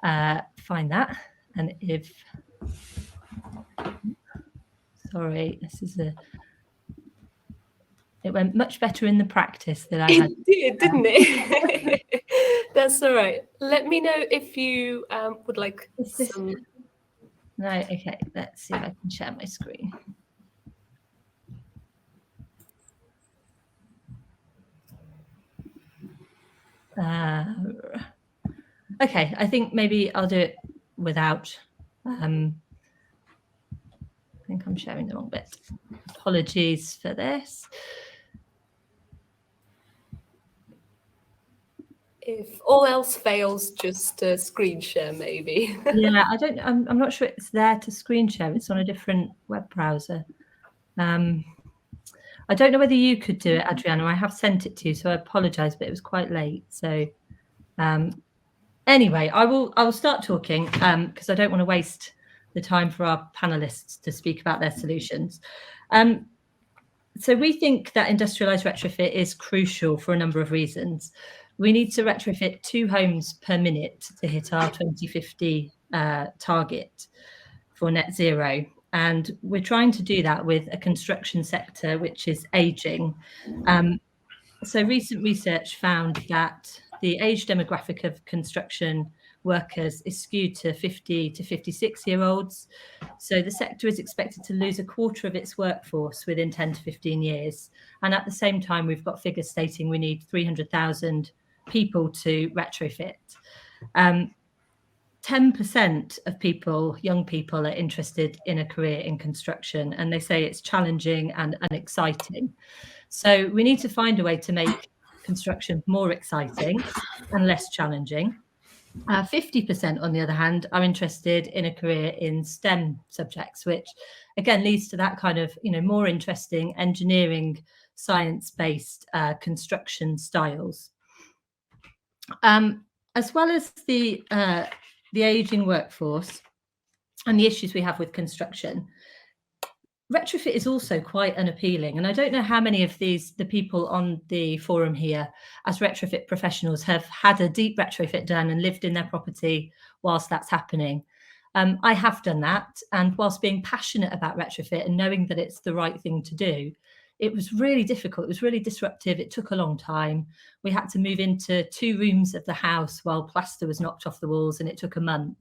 find that. And if, sorry, this is it went much better in the practice that I had. It did, didn't it? That's all right. Let me know if you would like some... No, okay, let's see if I can share my screen. Okay, I think maybe I'll do it without. I think I'm sharing the wrong bit. Apologies for this. If all else fails, just screen share maybe. Yeah, I'm not sure it's there to screen share. It's on a different web browser. I don't know whether you could do it, Adriana. I have sent it to you, so I apologise, but it was quite late. So anyway, I will start talking because I don't want to waste the time for our panelists to speak about their solutions. So we think that industrialised retrofit is crucial for a number of reasons. We need to retrofit 2 homes per minute to hit our 2050 target for net zero. And we're trying to do that with a construction sector which is ageing. So recent research found that the age demographic of construction workers is skewed to 50 to 56-year-olds. So the sector is expected to lose a quarter of its workforce within 10 to 15 years. And at the same time, we've got figures stating we need 300,000 people to retrofit. 10% of people, young people, are interested in a career in construction, and they say it's challenging and exciting. So we need to find a way to make construction more exciting and less challenging. 50%, on the other hand, are interested in a career in STEM subjects, which again leads to that kind of, more interesting engineering, science-based construction styles. As well as the ageing workforce and the issues we have with construction, retrofit is also quite unappealing. And I don't know how many of the people on the forum here as retrofit professionals have had a deep retrofit done and lived in their property whilst that's happening. I have done that. And whilst being passionate about retrofit and knowing that it's the right thing to do, it was really difficult. It was really disruptive. It took a long time. We had to move into 2 rooms of the house while plaster was knocked off the walls, and it took a month.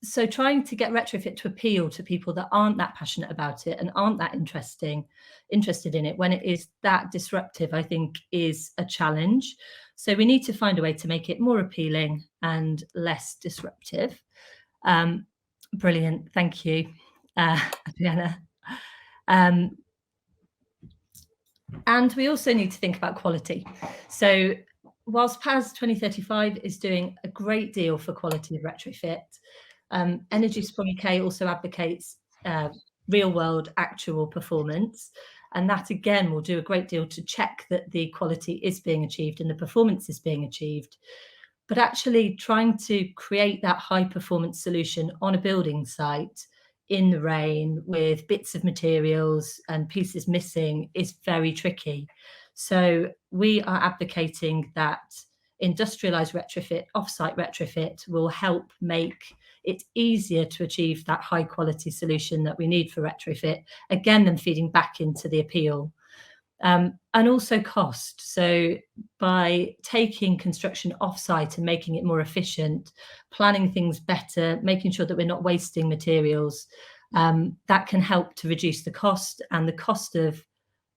So trying to get retrofit to appeal to people that aren't that passionate about it and aren't that interested in it when it is that disruptive, I think is a challenge. So we need to find a way to make it more appealing and less disruptive. Brilliant. Thank you, Adriana. And we also need to think about quality. So whilst PAS 2035 is doing a great deal for quality of retrofit, Energiesprong UK also advocates real world actual performance. And that again will do a great deal to check that the quality is being achieved and the performance is being achieved. But actually trying to create that high performance solution on a building site in the rain with bits of materials and pieces missing is very tricky. So we are advocating that industrialised retrofit, offsite retrofit will help make it easier to achieve that high quality solution that we need for retrofit, again, then feeding back into the appeal. and also cost. So by taking construction offsite and making it more efficient, planning things better, making sure that we're not wasting materials, that can help to reduce the cost. And the cost of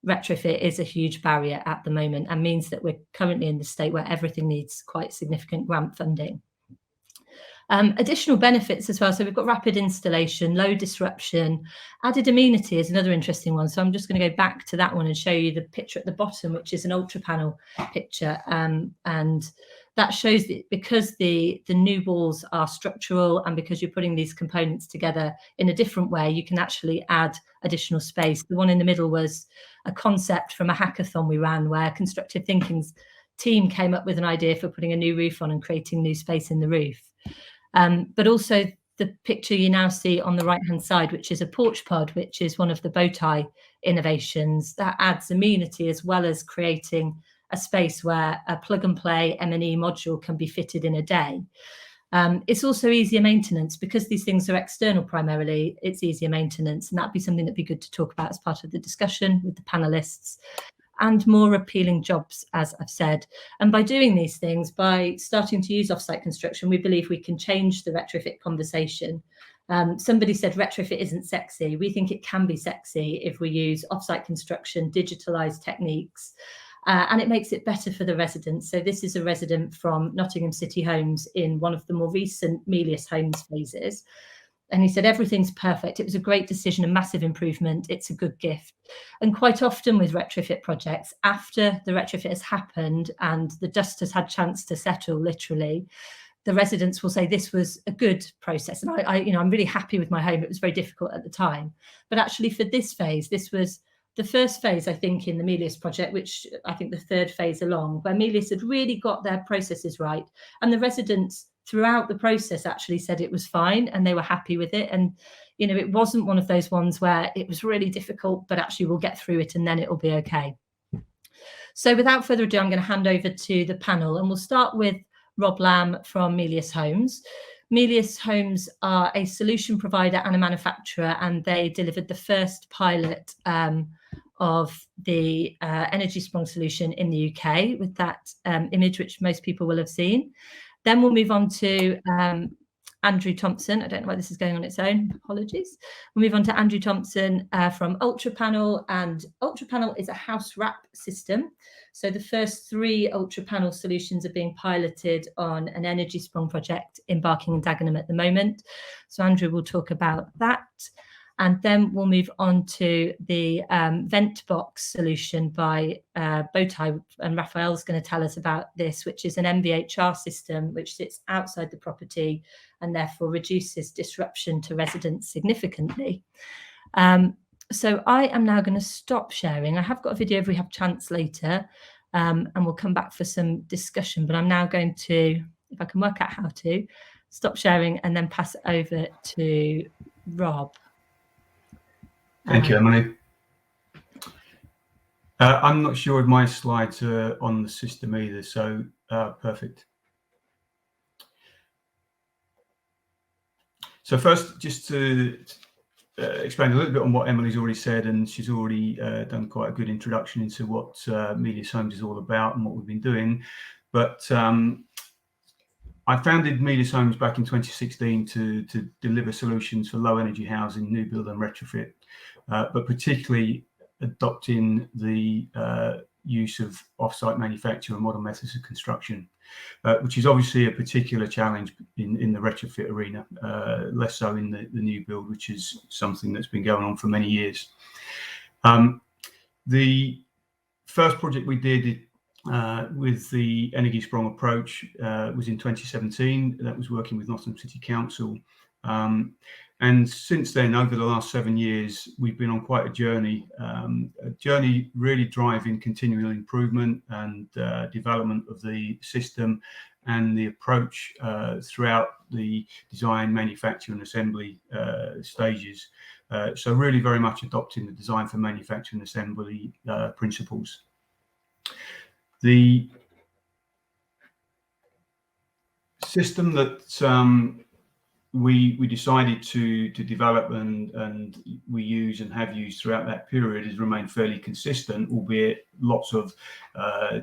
retrofit is a huge barrier at the moment and means that we're currently in the state where everything needs quite significant grant funding. Additional benefits as well. So we've got rapid installation, low disruption. Added amenity is another interesting one. So I'm just going to go back to that one and show you the picture at the bottom, which is an ultra panel picture. And that shows that because the new walls are structural and because you're putting these components together in a different way, you can actually add additional space. The one in the middle was a concept from a hackathon we ran where Constructive Thinking's team came up with an idea for putting a new roof on and creating new space in the roof. But also the picture you now see on the right-hand side, which is a porch pod, which is one of the Bowtie innovations that adds amenity as well as creating a space where a plug-and-play M&E module can be fitted in a day. It's also easier maintenance because these things are external primarily. It's easier maintenance, and that'd be something that'd be good to talk about as part of the discussion with the panelists. And more appealing jobs, as I've said. And by doing these things, by starting to use offsite construction, we believe we can change the retrofit conversation. Somebody said retrofit isn't sexy. We think it can be sexy if we use offsite construction, digitalized techniques, and it makes it better for the residents. So this is a resident from Nottingham City Homes in one of the more recent Melius Homes phases. And he said, everything's perfect. It was a great decision, a massive improvement. It's a good gift. And quite often with retrofit projects, after the retrofit has happened and the dust has had chance to settle, literally, the residents will say this was a good process. And I'm really happy with my home. It was very difficult at the time. But actually for this phase, this was the first phase, I think, in the Melius project, which I think the third phase along, where Melius had really got their processes right. And the residents throughout the process actually said it was fine and they were happy with it. And, it wasn't one of those ones where it was really difficult, but actually we'll get through it and then it'll be okay. So without further ado, I'm going to hand over to the panel and we'll start with Rob Lamb from Melius Homes. Melius Homes are a solution provider and a manufacturer, and they delivered the first pilot of the energy sprung solution in the UK with that image, which most people will have seen. Then we'll move on to Andrew Thompson. I don't know why this is going on its own. Apologies. We'll move on to Andrew Thompson from UltraPanel. And UltraPanel is a house wrap system. So the first 3 UltraPanel solutions are being piloted on an energy sprung project in Barking and Dagenham at the moment. So Andrew will talk about that. And then we'll move on to the vent box solution by Bowtie, and Raphael's going to tell us about this, which is an MVHR system which sits outside the property and therefore reduces disruption to residents significantly. So I am now going to stop sharing. I have got a video if we have chance later, and we'll come back for some discussion, but I'm now going to, if I can work out how to, stop sharing and then pass it over to Rob. Thank you, Emily. I'm not sure if my slides are on the system either, so perfect. So first, just to explain a little bit on what Emily's already said, and she's already done quite a good introduction into what Melius Homes is all about and what we've been doing. But I founded Melius Homes back in 2016 to deliver solutions for low energy housing, new build and retrofit, but particularly adopting the use of off-site manufacture and modern methods of construction, which is obviously a particular challenge in the retrofit arena, less so in the new build, which is something that's been going on for many years. The first project we did with the energy sprung approach was in 2017. That was working with Nottingham City Council. And since then, over the last 7 years, we've been on quite a journey really driving continual improvement and development of the system and the approach throughout the design, manufacture and assembly stages. So really very much adopting the design for manufacture and assembly principles. The system that we decided to develop, and we use and have used throughout that period, has remained fairly consistent, albeit lots of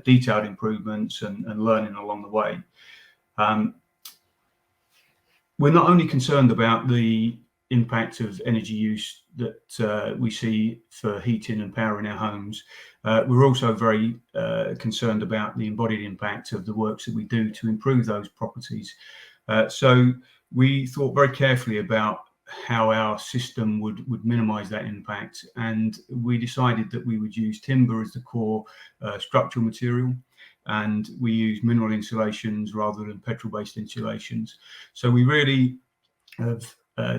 detailed improvements and learning along the way. We're not only concerned about the impact of energy use that we see for heating and power in our homes, we're also very concerned about the embodied impact of the works that we do to improve those properties. So we thought very carefully about how our system would minimise that impact, and we decided that we would use timber as the core structural material, and we use mineral insulations rather than petrol-based insulations. So we really have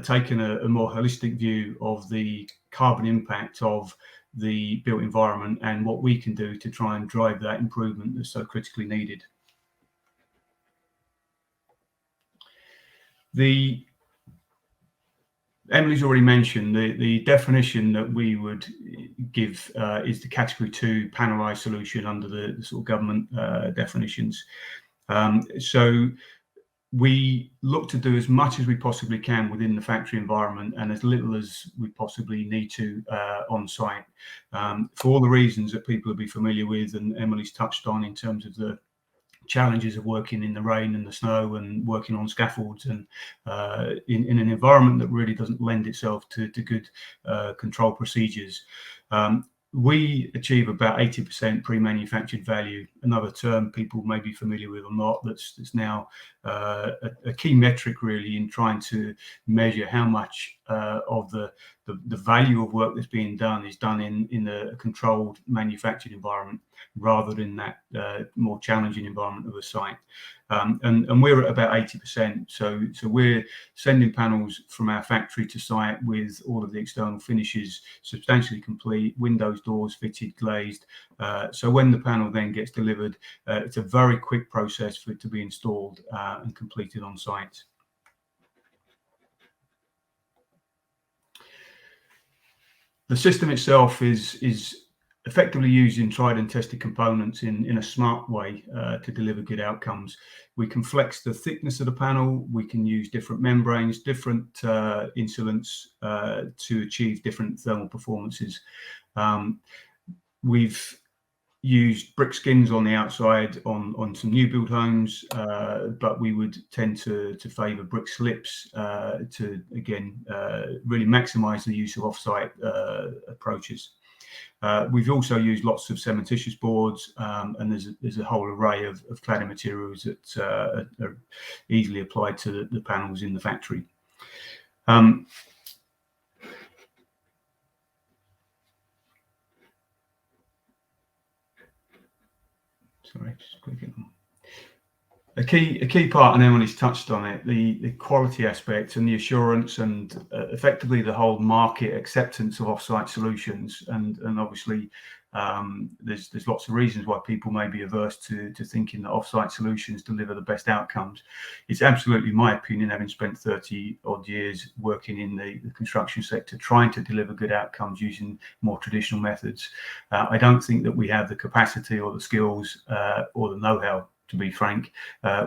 taken a more holistic view of the carbon impact of the built environment and what we can do to try and drive that improvement that's so critically needed. Emily's already mentioned the definition that we would give is the category 2 panelised solution under the sort of government definitions. So we look to do as much as we possibly can within the factory environment and as little as we possibly need to on site, for all the reasons that people will be familiar with and Emily's touched on in terms of the challenges of working in the rain and the snow and working on scaffolds and in an environment that really doesn't lend itself to good control procedures. We achieve about 80% pre-manufactured value, another term people may be familiar with or not, that's now a key metric really in trying to measure how much of the value of work that's being done is done in a controlled manufactured environment rather than that more challenging environment of a site. And we're at about 80%. So we're sending panels from our factory to site with all of the external finishes substantially complete, windows, doors fitted, glazed. So when the panel then gets delivered, it's a very quick process for it to be installed and completed on site. The system itself is effectively using tried and tested components in a smart way to deliver good outcomes. We can flex the thickness of the panel, we can use different membranes, different insulants to achieve different thermal performances. We've used brick skins on the outside on some new build homes, but we would tend to favour brick slips to again really maximise the use of off-site approaches. We've also used lots of cementitious boards, and there's a whole array of cladding materials that are easily applied to the panels in the factory. Sorry, just clicking on. A key part, and Emily's touched on it, the quality aspect and the assurance and effectively the whole market acceptance of off-site solutions. And obviously there's lots of reasons why people may be averse to thinking that off-site solutions deliver the best outcomes. It's absolutely my opinion, having spent 30 odd years working in the construction sector, trying to deliver good outcomes using more traditional methods. I don't think that we have the capacity or the skills or the know-how, to be frank,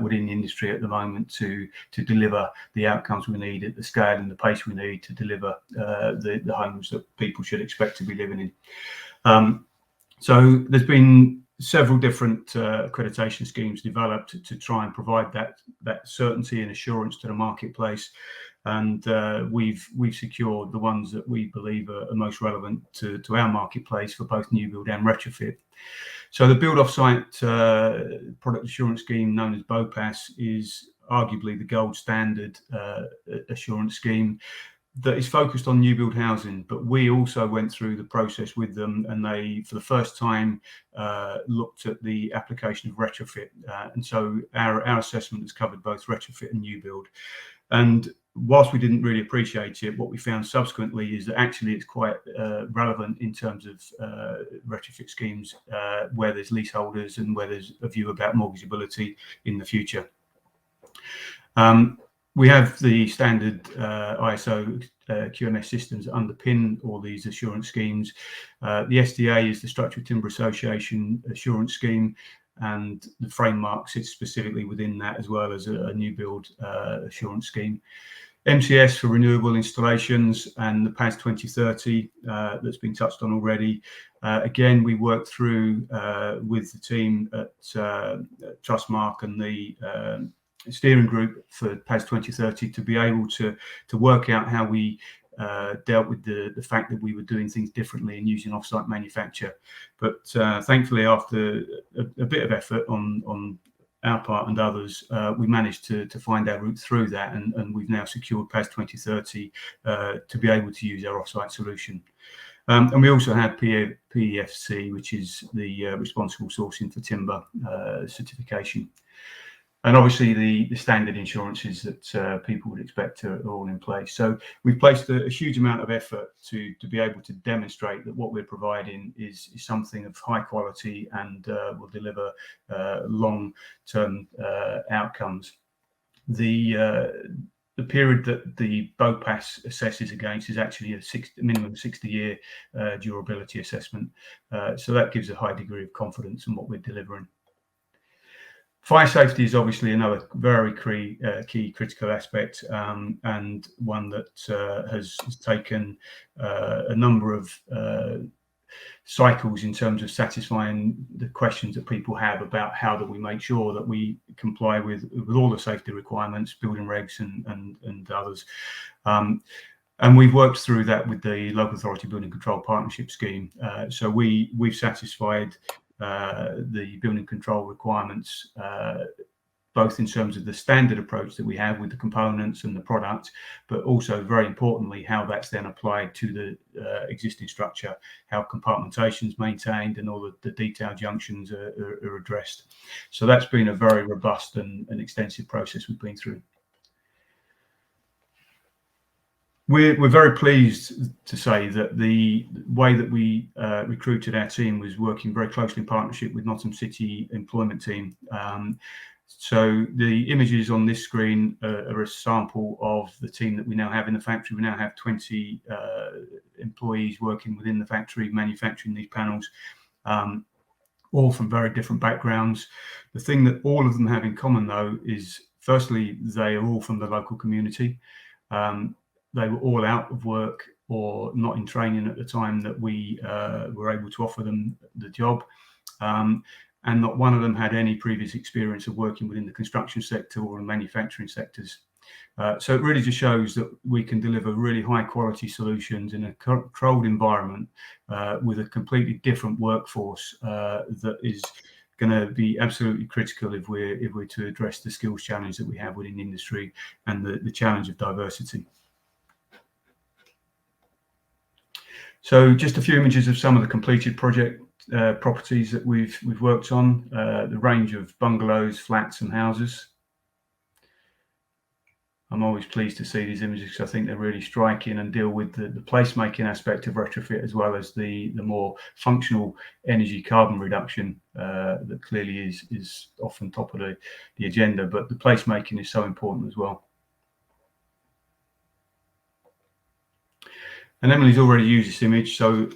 within the industry at the moment to deliver the outcomes we need at the scale and the pace we need to deliver the homes that people should expect to be living in. So there's been several different accreditation schemes developed to try and provide that certainty and assurance to the marketplace, and we've secured the ones that we believe are most relevant to our marketplace for both new build and retrofit. So the Build Offsite Product Assurance Scheme, known as BOPAS, is arguably the gold standard assurance scheme that is focused on new build housing, but we also went through the process with them, and they, for the first time, looked at the application of retrofit. And so our assessment has covered both retrofit and new build. And whilst we didn't really appreciate it, what we found subsequently is that actually it's quite relevant in terms of retrofit schemes where there's leaseholders and where there's a view about mortgageability in the future. We have the standard ISO QMS systems that underpin all these assurance schemes. The SDA is the Structural Timber Association assurance scheme, and the framework sits specifically within that, as well as a new build assurance scheme. MCS for renewable installations and the PAS 2030 that's been touched on already. Again, we worked through with the team at Trustmark and the steering group for PAS 2030 to be able to work out how we dealt with the fact that we were doing things differently and using off-site manufacture. But thankfully, after a bit of effort on our part and others, we managed to find our route through that, and we've now secured PAS 2030 to be able to use our off-site solution. And we also had PEFC, which is the responsible sourcing for timber certification. And obviously the standard insurances that people would expect are all in place. So we've placed a huge amount of effort to be able to demonstrate that what we're providing is something of high quality and will deliver long-term outcomes. The period that the BOPAS assesses against is actually a minimum 60-year durability assessment. So that gives a high degree of confidence in what we're delivering. Fire safety is obviously another very key critical aspect, and one that has taken a number of cycles in terms of satisfying the questions that people have about how do we make sure that we comply with all the safety requirements, building regs and others. And we've worked through that with the Local Authority Building Control Partnership Scheme. So we've satisfied the building control requirements, both in terms of the standard approach that we have with the components and the product, but also very importantly, how that's then applied to the existing structure, how compartmentation is maintained and all the detailed junctions are addressed. So that's been a very robust and extensive process we've been through. We're very pleased to say that the way that we recruited our team was working very closely in partnership with Nottingham City Employment Team. So the images on this screen are a sample of the team that we now have in the factory. We now have 20 employees working within the factory manufacturing these panels, all from very different backgrounds. The thing that all of them have in common, though, is firstly, they are all from the local community. They were all out of work or not in training at the time that we were able to offer them the job. And not one of them had any previous experience of working within the construction sector or in manufacturing sectors. So it really just shows that we can deliver really high quality solutions in a controlled environment with a completely different workforce that is going to be absolutely critical if we're to address the skills challenge that we have within the industry and the challenge of diversity. So just a few images of some of the completed project properties that we've worked on, the range of bungalows, flats and houses. I'm always pleased to see these images because I think they're really striking and deal with the placemaking aspect of retrofit, as well as the more functional energy carbon reduction that clearly is often top of the agenda, but the placemaking is so important as well. And Emily's already used this image, so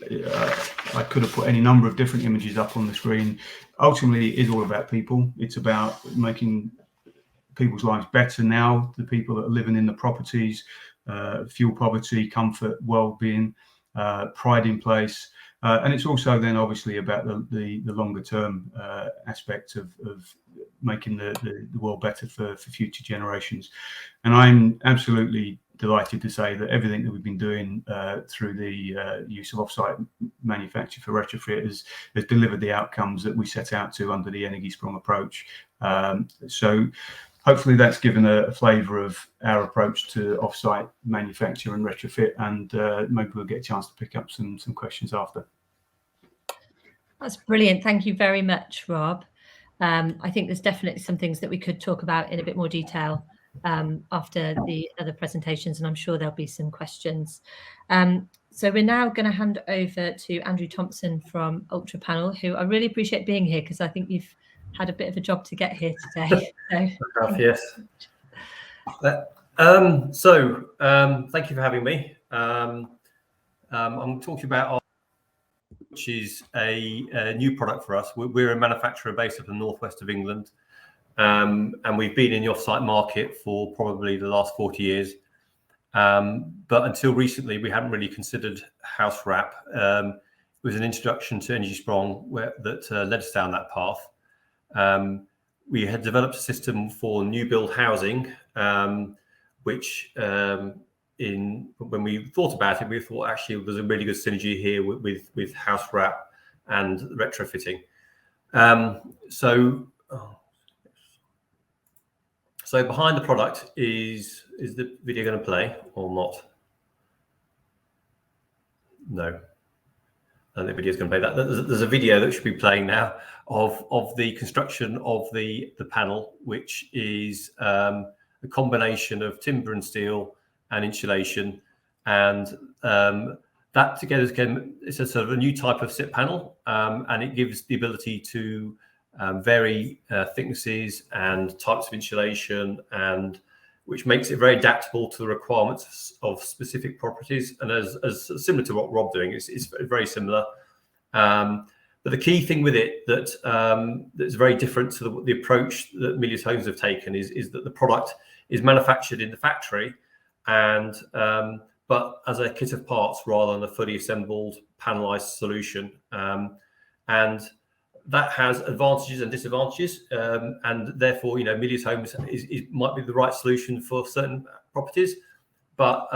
I could have put any number of different images up on the screen. Ultimately, it is all about people. It's about making people's lives better now, the people that are living in the properties, fuel poverty, comfort, well-being, pride in place. And it's also then obviously about the longer term aspect of making the world better for future generations. And I'm absolutely delighted to say that everything that we've been doing through the use of offsite manufacture for retrofit has delivered the outcomes that we set out to under the Energy Sprong approach. So hopefully that's given a flavour of our approach to offsite manufacture and retrofit, and maybe we'll get a chance to pick up some questions after. That's brilliant. Thank you very much, Rob. I think there's definitely some things that we could talk about in a bit more detail after the other presentations, and I'm sure there'll be some questions. So we're now going to hand over to Andrew Thompson from Ultra Panel, who I really appreciate being here because I think you've had a bit of a job to get here today. So. Yes. Thank you for having me. I'm talking about which is a new product for us. We're a manufacturer based up in the northwest of England, and we've been in the off-site market for probably the last 40 years. But until recently, we hadn't really considered house wrap. It was an introduction to Energy Strong that led us down that path. We had developed a system for new build housing, which when we thought about it, we thought actually there's a really good synergy here with house wrap and retrofitting. So behind the product is the video going to play or not? No, I don't think the video is going to play that. There's a video that should be playing now of the construction of the panel, which is a combination of timber and steel and insulation, and that together it's a sort of a new type of SIP panel, and it gives the ability to vary thicknesses and types of insulation, and which makes it very adaptable to the requirements of specific properties. And as similar to what Rob's doing, it's very similar. But the key thing with it that's very different to the approach that Milius Homes have taken is that the product is manufactured in the factory, and but as a kit of parts rather than a fully assembled panelized solution. And that has advantages and disadvantages, and therefore, Milius Homes might be the right solution for certain properties, but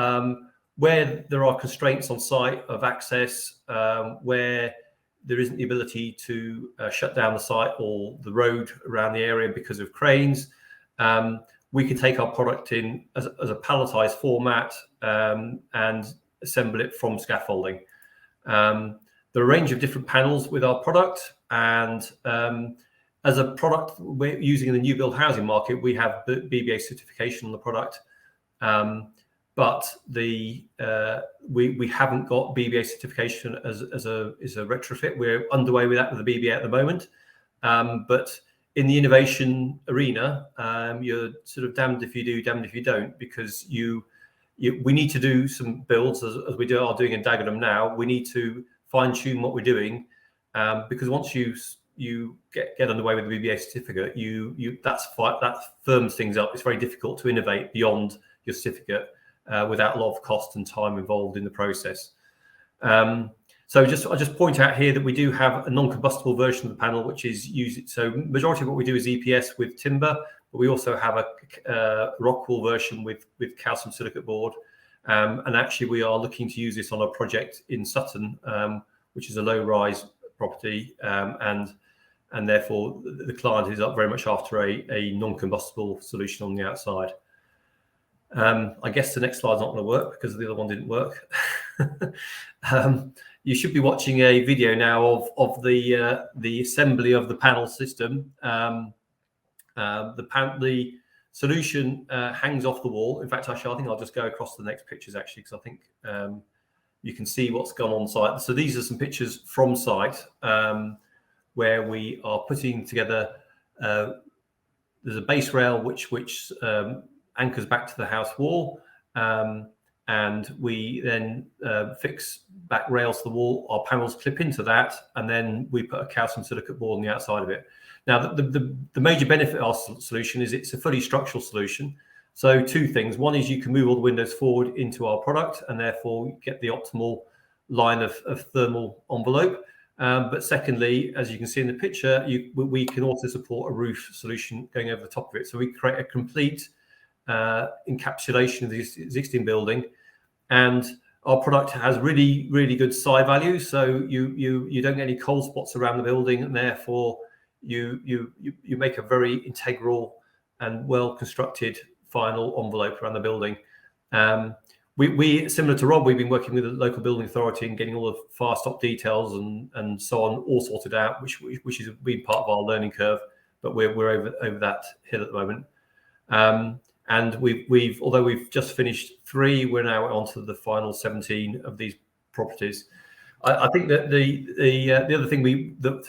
where there are constraints on site of access, where there isn't the ability to shut down the site or the road around the area because of cranes, we can take our product in as a palletized format and assemble it from scaffolding. There are a range of different panels with our product, and as a product we're using in the new build housing market, we have the BBA certification on the product, but we haven't got BBA certification as a retrofit. We're underway with that with the BBA at the moment, but in the innovation arena, you're sort of damned if you do, damned if you don't, because we need to do some builds as we are doing in Dagenham now. We need to fine tune what we're doing, because once you get underway with the BBA certificate, that firms things up. It's very difficult to innovate beyond your certificate without a lot of cost and time involved in the process. So I'll just point out here that we do have a non-combustible version of the panel, which is used. So majority of what we do is EPS with timber, but we also have a rock wool version with calcium silicate board. And actually, we are looking to use this on a project in Sutton, which is a low-rise property, and therefore the client is very much after a non-combustible solution on the outside. I guess the next slide's not going to work because the other one didn't work. You should be watching a video now of the assembly of the panel system. The solution hangs off the wall. In fact, actually, I think I'll just go across the next pictures actually, because I think you can see what's gone on site. So these are some pictures from site where we are putting together. There's a base rail which anchors back to the house wall, and we then fix back rails to the wall. Our panels clip into that, and then we put a calcium silicate board on the outside of it. Now, the major benefit of our solution is it's a fully structural solution. So two things. One is you can move all the windows forward into our product and therefore get the optimal line of thermal envelope. But secondly, as you can see in the picture, we can also support a roof solution going over the top of it. So we create a complete encapsulation of the existing building, and our product has really, really good side value. So you don't get any cold spots around the building, and therefore you make a very integral and well constructed final envelope around the building. We similar to Rob, we've been working with the local building authority and getting all the fire stop details and so on all sorted out, which has been part of our learning curve. But we're over that hill at the moment. And although we've just finished 3, we're now on to the final 17 of these properties. I think that the other thing that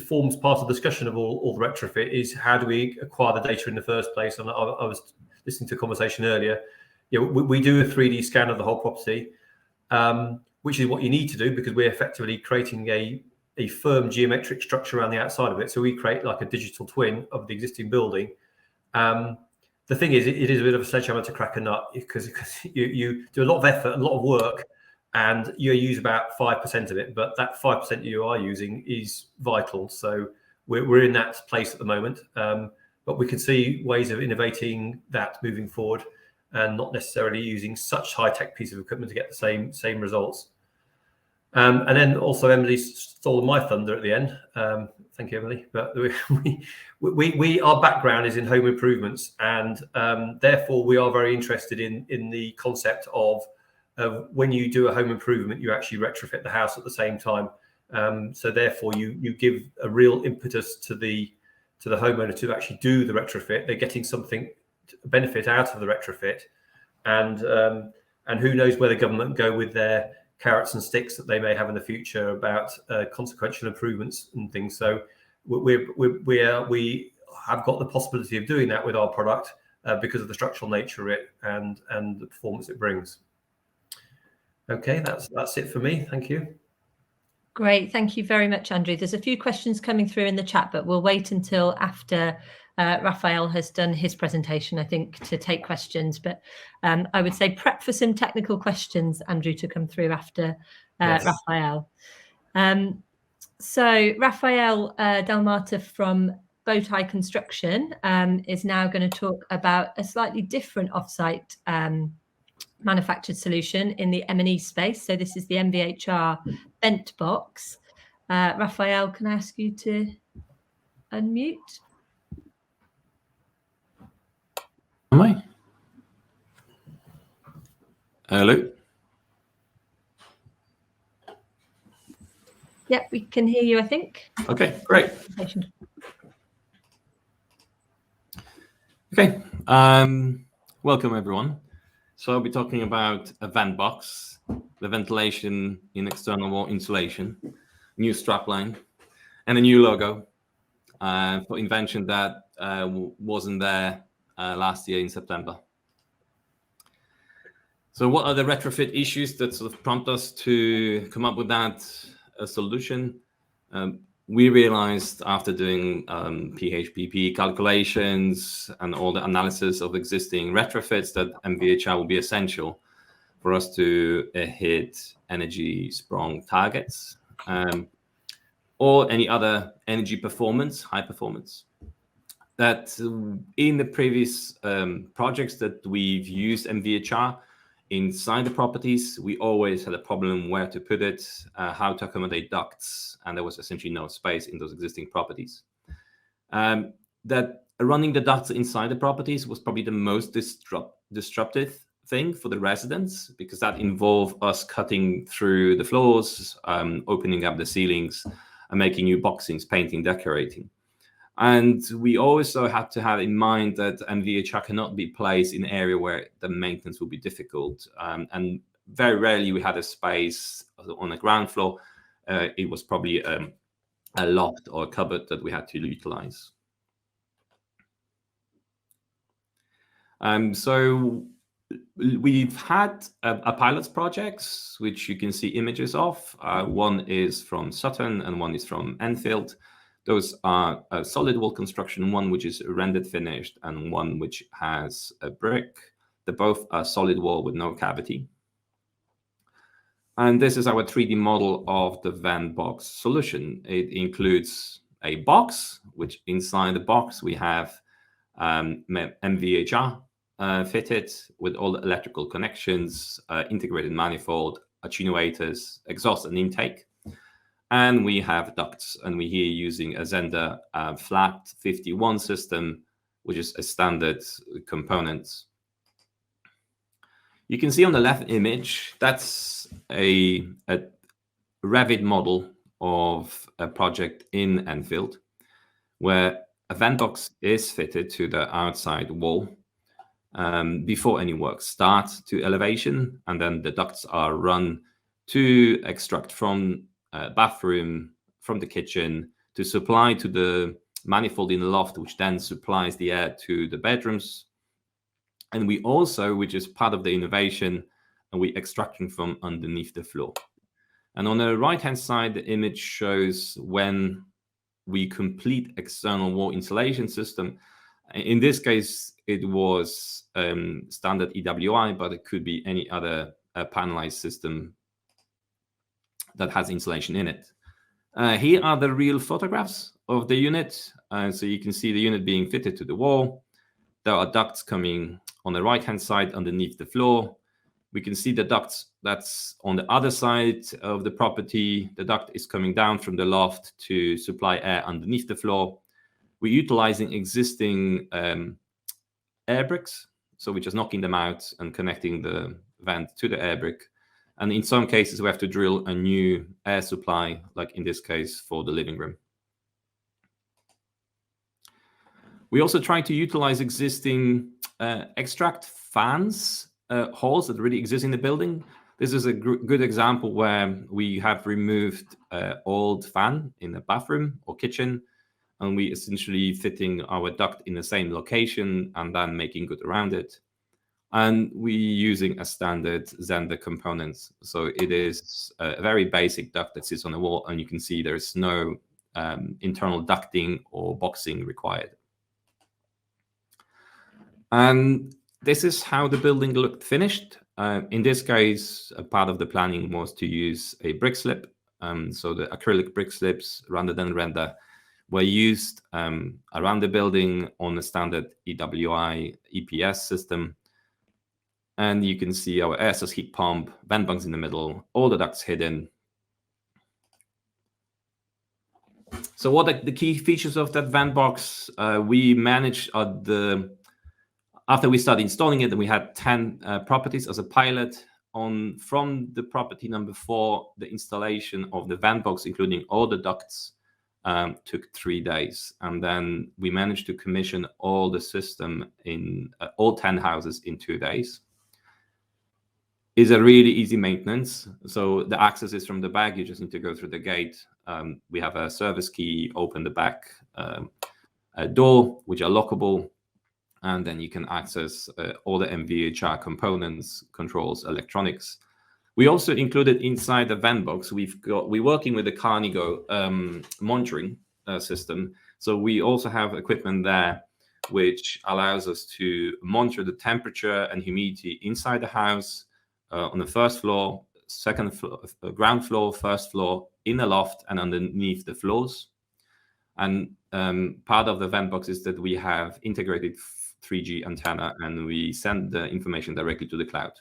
forms part of the discussion of all the retrofit is how do we acquire the data in the first place? And I was listening to a conversation earlier. We do a 3D scan of the whole property, which is what you need to do because we're effectively creating a firm geometric structure around the outside of it. So we create like a digital twin of the existing building. the thing is, it is a bit of a sledgehammer to crack a nut, because you do a lot of effort, a lot of work, and you use about 5% of it. But that 5% you are using is vital. So we're in that place at the moment. But we can see ways of innovating that moving forward, and not necessarily using such high-tech piece of equipment to get the same results. And then also Emily stole my thunder at the end. Thank you, Emily. But our background is in home improvements, and therefore we are very interested in the concept of when you do a home improvement, you actually retrofit the house at the same time. So therefore you give a real impetus to the homeowner to actually do the retrofit. They're getting something benefit out of the retrofit, and who knows where the government go with their carrots and sticks that they may have in the future about consequential improvements and things. So we have got the possibility of doing that with our product because of the structural nature of it and the performance it brings. Okay, that's it for me. Thank you. Great, thank you very much, Andrew. There's a few questions coming through in the chat, but we'll wait until after Raphael has done his presentation, I think, to take questions. But I would say prep for some technical questions, Andrew, to come through after Yes. Raphael. So Raphael Delmata from Bowtie Construction is now going to talk about a slightly different offsite manufactured solution in the M&E space. So this is the MVHR bent box. Raphael, can I ask you to unmute? Am I? Hello? Yep, we can hear you, I think. Okay, great. Okay, welcome everyone. So I'll be talking about a vent box, the ventilation in external wall insulation, new strapline, and a new logo for invention that wasn't there last year in September. So what are the retrofit issues that sort of prompt us to come up with that solution? We realized after doing PHPP calculations and all the analysis of existing retrofits that MVHR will be essential for us to hit energy sprung targets or any other energy performance, high performance. That in the previous projects that we've used MVHR inside the properties, we always had a problem where to put it, how to accommodate ducts, and there was essentially no space in those existing properties. That running the ducts inside the properties was probably the most disruptive thing for the residents, because that involved us cutting through the floors, opening up the ceilings, and making new boxings, painting, decorating. And we also had to have in mind that MVHR cannot be placed in an area where the maintenance will be difficult. And very rarely we had a space on the ground floor. It was probably a loft or a cupboard that we had to utilize. So we've had a pilot projects, which you can see images of. One is from Sutton and one is from Enfield. Those are a solid wall construction, one which is rendered finished and one which has a brick. They're both a solid wall with no cavity. And this is our 3D model of the vent box solution. It includes a box, which inside the box we have MVHR fitted with all the electrical connections, integrated manifold, attenuators, exhaust and intake. And we have ducts, and we're here using a Zender flat 51 system, which is a standard component. You can see on the left image, that's a Revit model of a project in Enfield, where a vent box is fitted to the outside wall before any work starts to elevation, and then the ducts are run to extract from bathroom, from the kitchen, to supply to the manifold in the loft, which then supplies the air to the bedrooms. And we also, which is part of the innovation, and we extracting from underneath the floor. And on the right hand side, the image shows when we complete external wall insulation system, In this case, it was standard EWI, but it could be any other panelized system that has insulation in it. Here are the real photographs of the unit. So you can see the unit being fitted to the wall. There are ducts coming on the right-hand side underneath the floor. We can see the ducts that's on the other side of the property. The duct is coming down from the loft to supply air underneath the floor. We're utilizing existing air bricks. So we're just knocking them out and connecting the vent to the air brick. And in some cases, we have to drill a new air supply, like in this case for the living room. We also try to utilize existing extract fans, holes that already exist in the building. This is a good example where we have removed old fan in the bathroom or kitchen, and we essentially fitting our duct in the same location and then making good around it. And we're using a standard Zender components. So it is a very basic duct that sits on the wall, and you can see there's no internal ducting or boxing required. And this is how the building looked finished. In this case, a part of the planning was to use a brick slip. So the acrylic brick slips, rather than render, were used around the building on the standard EWI EPS system. And you can see our air source heat pump, vent bunks in the middle, all the ducts hidden. So what are the key features of that vent box? We managed after we started installing it, and we had 10 properties as a pilot. From the property number 4, the installation of the vent box, including all the ducts, took 3 days. And then we managed to commission all the system in all 10 houses in 2 days. It's a really easy maintenance. So the access is from the back. You just need to go through the gate. We have a service key, open the back door, which are lockable. And then you can access all the MVHR components, controls, electronics. We also included inside the vent box, we're working with the Carnigo monitoring system. So we also have equipment there which allows us to monitor the temperature and humidity inside the house, on the first floor, second floor, ground floor, first floor, in the loft, and underneath the floors. And part of the vent box is that we have integrated 3G antenna, and we send the information directly to the cloud.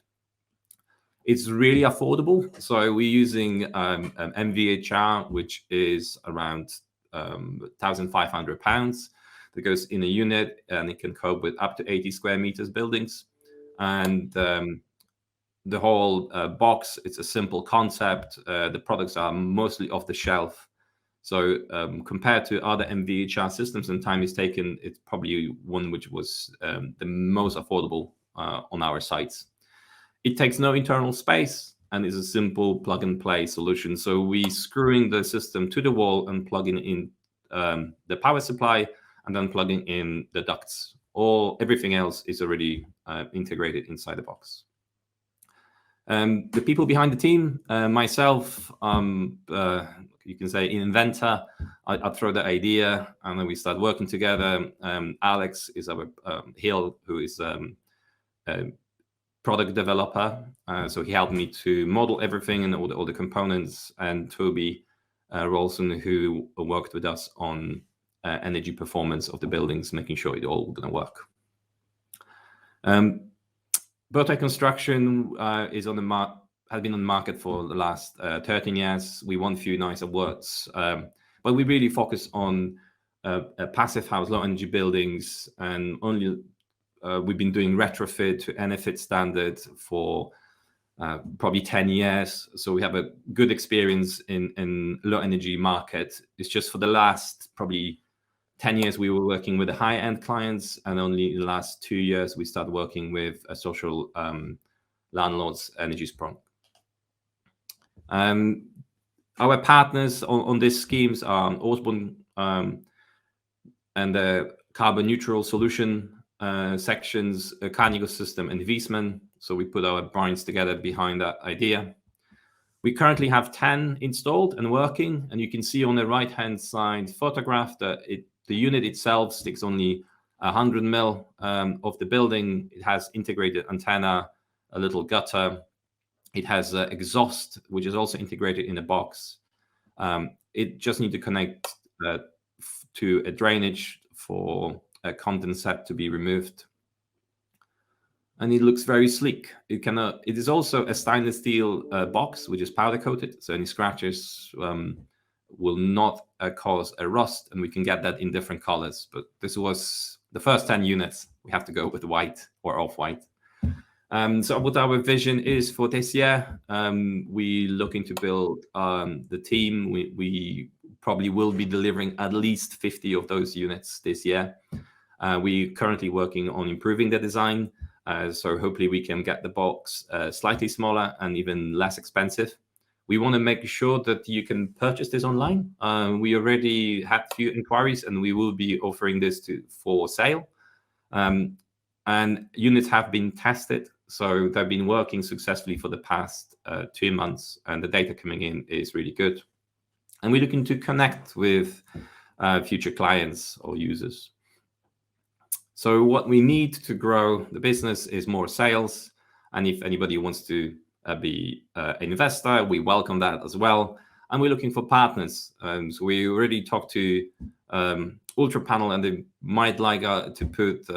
It's really affordable. So we're using MVHR, which is around £1,500 that goes in a unit, and it can cope with up to 80 square meters buildings. And the whole box, it's a simple concept. The products are mostly off the shelf. So compared to other MVHR systems and time is taken, it's probably one which was the most affordable on our sites. It takes no internal space and is a simple plug and play solution. So we screwing the system to the wall and plugging in the power supply and then plugging in the ducts. Everything else is already integrated inside the box. The people behind the team, myself, you can say an inventor. I throw the idea and then we start working together. Alex is our Hill, who is a product developer. So he helped me to model everything and all the components. And Toby Rolson, who worked with us on energy performance of the buildings, making sure it all going to work. Bertay Construction is on the has been on the market for the last 13 years. We won a few nice awards, but we really focus on a passive house, low energy buildings, and only we've been doing retrofit to NFIT standard for probably 10 years. So we have a good experience in low energy market. It's just for the last probably 10 years, we were working with the high-end clients, and only in the last 2 years, we started working with a social landlords, energy sprung. Our partners on these schemes are Osborne and the carbon neutral solution sections, Carnigo system, and Wiesmann. So we put our brains together behind that idea. We currently have 10 installed and working, and you can see on the right-hand side photograph that the unit itself takes only 100 mil of the building. It has integrated antenna, a little gutter. It has exhaust, which is also integrated in a box. It just needs to connect to a drainage for a condensate to be removed. And it looks very sleek. It is also a stainless steel box, which is powder coated, so any scratches will not cause a rust, and we can get that in different colors. But this was the first 10 units. We have to go with white or off-white. So what our vision is for this year, we're looking to build the team. We probably will be delivering at least 50 of those units this year. We're currently working on improving the design. So hopefully we can get the box slightly smaller and even less expensive. We want to make sure that you can purchase this online. We already had a few inquiries, and we will be offering this for sale. And units have been tested, so they've been working successfully for the past 2 months, and the data coming in is really good. And we're looking to connect with future clients or users. So what we need to grow the business is more sales. And if anybody wants to be an investor, we welcome that as well. And we're looking for partners. So we already talked to Ultra Panel, and they might like to put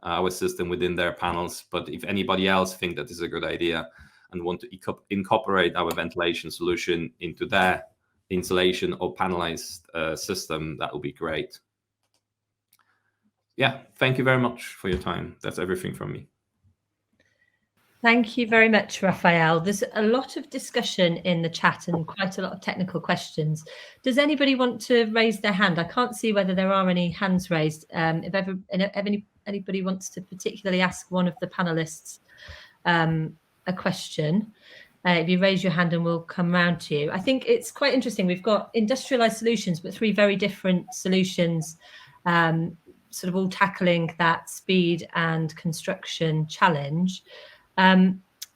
our system within their panels. But if anybody else think that is a good idea and want to incorporate our ventilation solution into their insulation or panelized system, that would be great. Yeah, thank you very much for your time. That's everything from me. Thank you very much, Raphael. There's a lot of discussion in the chat and quite a lot of technical questions. Does anybody want to raise their hand? I can't see whether there are any hands raised. If anybody wants to particularly ask one of the panelists a question, if you raise your hand and we'll come round to you. I think it's quite interesting. We've got industrialized solutions, but 3 very different solutions, sort of all tackling that speed and construction challenge.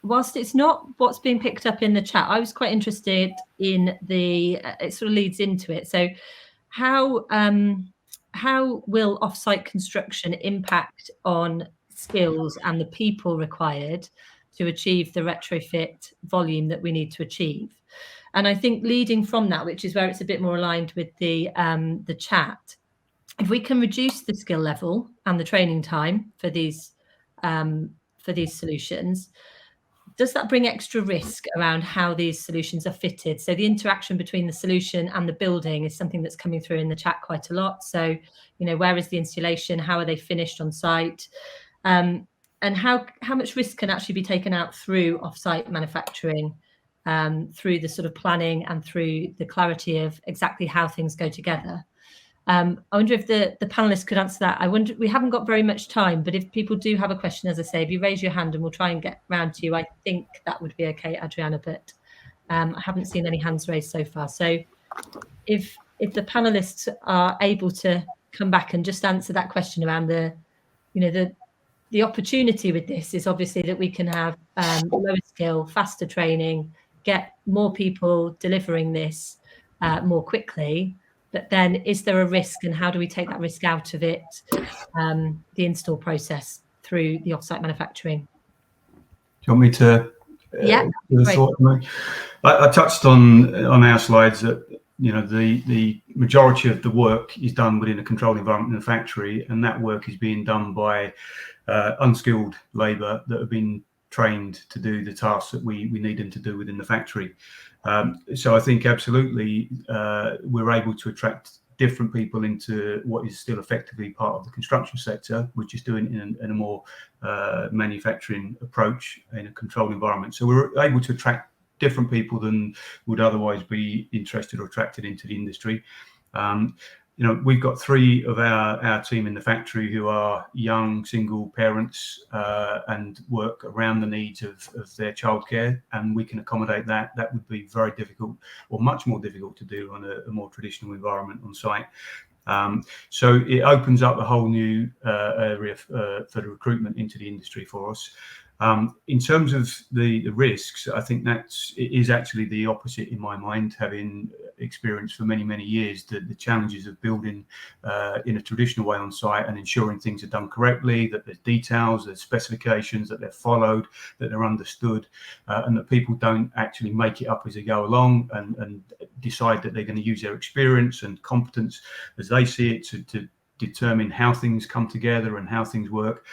Whilst it's not what's being picked up in the chat, I was quite interested in it sort of leads into it. So how will offsite construction impact on skills and the people required to achieve the retrofit volume that we need to achieve? And I think leading from that, which is where it's a bit more aligned with the chat, if we can reduce the skill level and the training time for these solutions, does that bring extra risk around how these solutions are fitted? So the interaction between the solution and the building is something that's coming through in the chat quite a lot. So, where is the installation? How are they finished on site? And how much risk can actually be taken out through offsite manufacturing, through the sort of planning and through the clarity of exactly how things go together? I wonder if the panelists could answer that. We haven't got very much time, but if people do have a question, as I say, if you raise your hand and we'll try and get round to you, I think that would be okay, Adriana, but I haven't seen any hands raised so far. So if the panelists are able to come back and just answer that question around the opportunity with this is obviously that we can have lower skill, faster training, get more people delivering this more quickly. But then is there a risk, and how do we take that risk out of it, the install process through the offsite manufacturing? Do you want me to? Yeah. I touched on our slides that the majority of the work is done within a controlled environment in the factory, and that work is being done by unskilled labour that have been trained to do the tasks that we need them to do within the factory. So I think absolutely we're able to attract different people into what is still effectively part of the construction sector, which is doing it in a more manufacturing approach in a controlled environment. So we're able to attract different people than would otherwise be interested or attracted into the industry. We've got 3 of our team in the factory who are young single parents and work around the needs of their childcare, and we can accommodate that. That would be very difficult, or much more difficult to do on a more traditional environment on site. So it opens up a whole new area for the recruitment into the industry for us. In terms of the risks, I think it is actually the opposite in my mind, having experience for many, many years, the challenges of building in a traditional way on site and ensuring things are done correctly, that there's details, there's specifications, that they're followed, that they're understood, and that people don't actually make it up as they go along and decide that they're going to use their experience and competence as they see it to determine how things come together and how things work.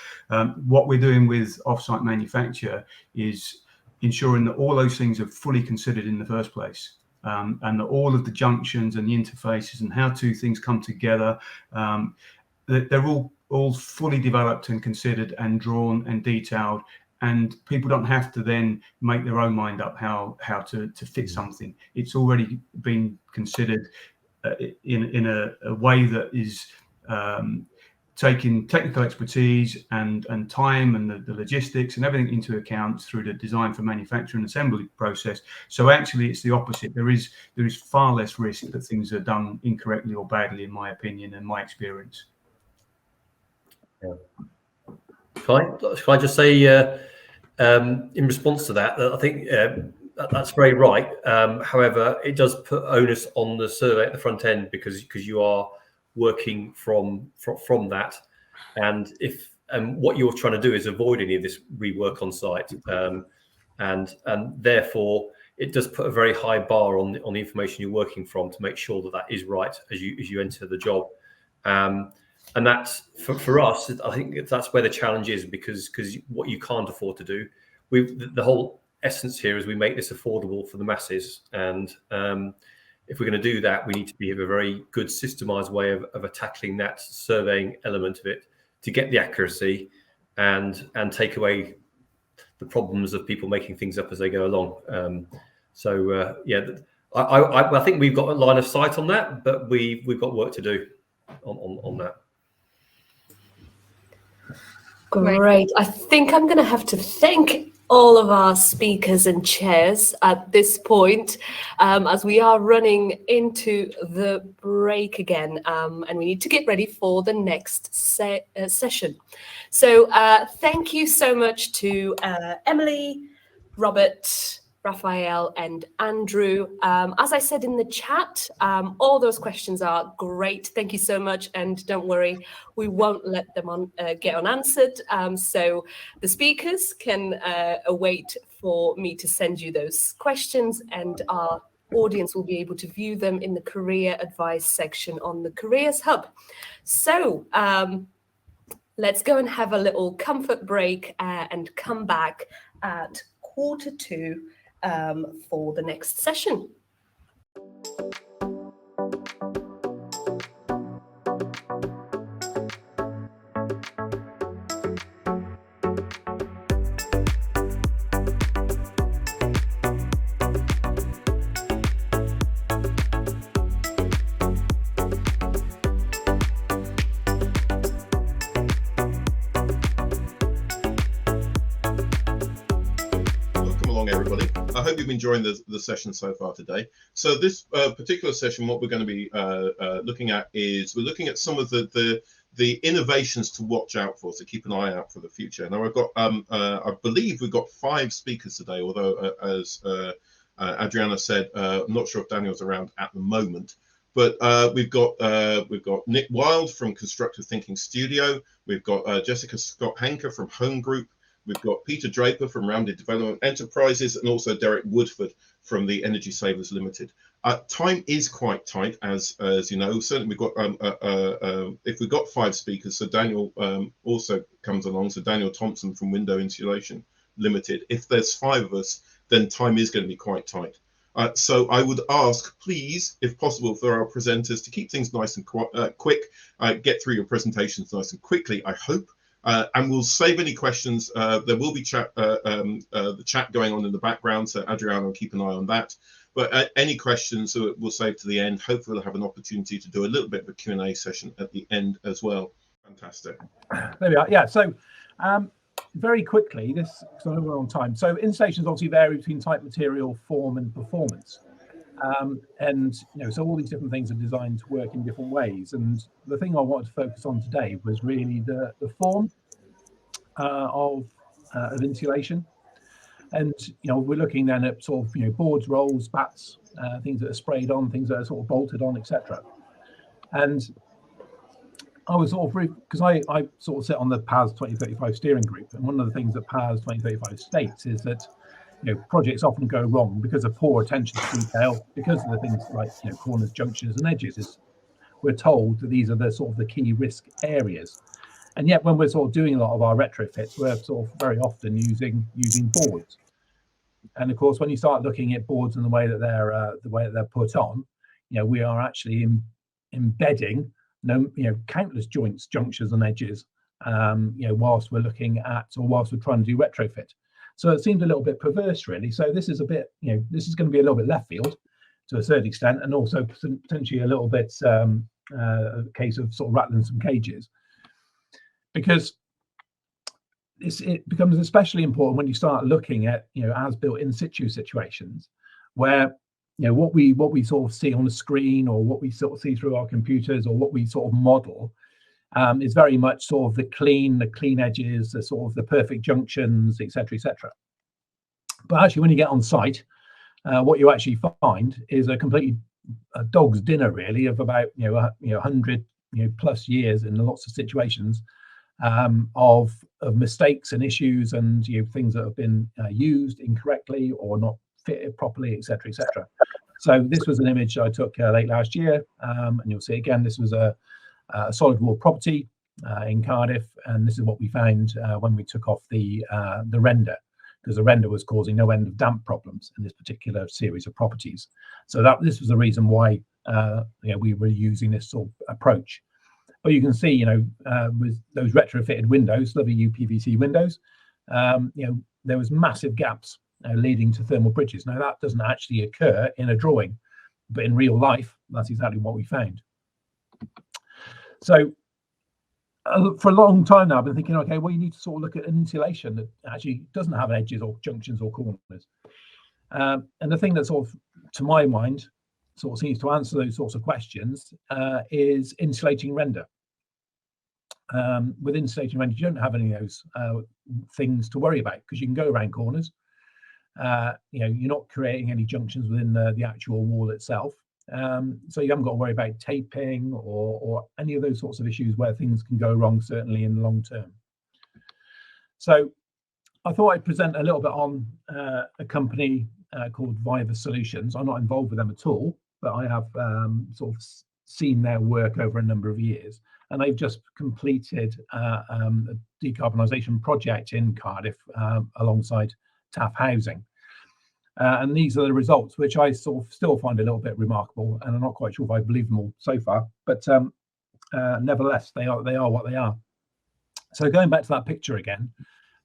What we're doing with offsite manufacture is ensuring that all those things are fully considered in the first place, and that all of the junctions and the interfaces and how things come together, that they're all fully developed and considered and drawn and detailed, and people don't have to then make their own mind up how to fit something. It's already been considered in a way that is taking technical expertise and time and the logistics and everything into account through the design for manufacture and assembly process. So actually it's the opposite. There is far less risk that things are done incorrectly or badly, in my opinion and my experience. Yeah. Can I just say in response to that, I think that's very right. However, it does put onus on the survey at the front end because you are working from that, and what you're trying to do is avoid any of this rework on site, and therefore it does put a very high bar on the information you're working from to make sure that is right as you enter the job. And that's for us, I think that's where the challenge is, because what you can't afford to do, the whole essence here is we make this affordable for the masses, and if we're going to do that, we need to have a very good systemized way of tackling that surveying element of it to get the accuracy and take away the problems of people making things up as they go along. I think we've got a line of sight on that, but we've got work to do on that. Great. I think I'm going to have to thank all of our speakers and chairs at this point, as we are running into the break again, and we need to get ready for the next session. So thank you so much to Emily, Robert, Raphael and Andrew. As I said in the chat, all those questions are great. Thank you so much. And don't worry, we won't let them get unanswered. So the speakers can await for me to send you those questions, and our audience will be able to view them in the career advice section on the Careers Hub. So let's go and have a little comfort break and come back at 1:45 for the next session. Everybody, I hope you've been enjoying the session so far today. So this particular session, what we're going to be looking at is we're looking at some of the innovations to watch out for, so keep an eye out for the future. Now I've got I believe we've got 5 speakers today, although as Adriana said, I'm not sure if Daniel's around at the moment, but we've got Nick Wild from Constructive Thinking Studio, we've got Jessica Scott Henker from Home Group, we've got Peter Draper from Rounded Development Enterprises, and also Derek Woodford from the Energy Savers Limited. Time is quite tight, as you know. Certainly, we've got if we've got 5 speakers, so Daniel also comes along. So Daniel Thompson from Window Insulation Limited. If there's 5 of us, then time is going to be quite tight. So I would ask, please, if possible, for our presenters to keep things nice and quick. Get through your presentations nice and quickly, I hope. And we'll save any questions. There will be the chat going on in the background, so Adriana will keep an eye on that. But any questions we'll save to the end. Hopefully we'll have an opportunity to do a little bit of a Q&A session at the end as well. Fantastic. There we are. Yeah, so very quickly, because I know we're on time. So installations obviously vary between type, material, form and performance. And so all these different things are designed to work in different ways, and the thing I wanted to focus on today was really the form of of insulation. And we're looking then at sort of boards, rolls, bats, things that are sprayed on, things that are sort of bolted on, etc. And I was sort of, because I sort of sit on the PAS 2035 steering group, and one of the things that PAS 2035 states is that projects often go wrong because of poor attention to detail, because of the things like corners, junctions, and edges. We're told that these are the sort of the key risk areas, and yet when we're sort of doing a lot of our retrofits, we're sort of very often using boards. And of course, when you start looking at boards and the way that they're put on, we are actually embedding countless joints, junctions, and edges, whilst we're looking at, or whilst we're trying to do retrofit. So it seemed a little bit perverse, really. So this is a bit, this is going to be a little bit left field to a certain extent, and also potentially a little bit a case of sort of rattling some cages, because it becomes especially important when you start looking at as built in situ situations where what we sort of see on the screen, or what we sort of see through our computers, or what we sort of model is very much sort of the clean edges, the sort of the perfect junctions, etc., etc. But actually, when you get on site, what you actually find is a completely dog's dinner, really, of about 100 plus years in lots of situations of mistakes and issues, and things that have been used incorrectly or not fitted properly, etc., etc. So this was an image I took late last year, and you'll see again, this was a solid wall property in Cardiff, and this is what we found when we took off the render, because the render was causing no end of damp problems in this particular series of properties. So this was the reason why we were using this sort of approach. But you can see, with those retrofitted windows, lovely UPVC windows, there was massive gaps leading to thermal bridges. Now, that doesn't actually occur in a drawing, but in real life, that's exactly what we found. So for a long time now, I've been thinking, okay, well, you need to sort of look at an insulation that actually doesn't have edges or junctions or corners. And the thing that sort of, to my mind, sort of seems to answer those sorts of questions is insulating render. With insulating render, you don't have any of those things to worry about, because you can go around corners. You're not creating any junctions within the actual wall itself. So you haven't got to worry about taping or any of those sorts of issues where things can go wrong, certainly in the long term. So I thought I'd present a little bit on a company called Viva Solutions. I'm not involved with them at all, but I have sort of seen their work over a number of years. And they've just completed a decarbonisation project in Cardiff alongside TAF Housing. And these are the results, which I sort of still find a little bit remarkable, and I'm not quite sure if I believe them all so far, but nevertheless, they are what they are. So going back to that picture again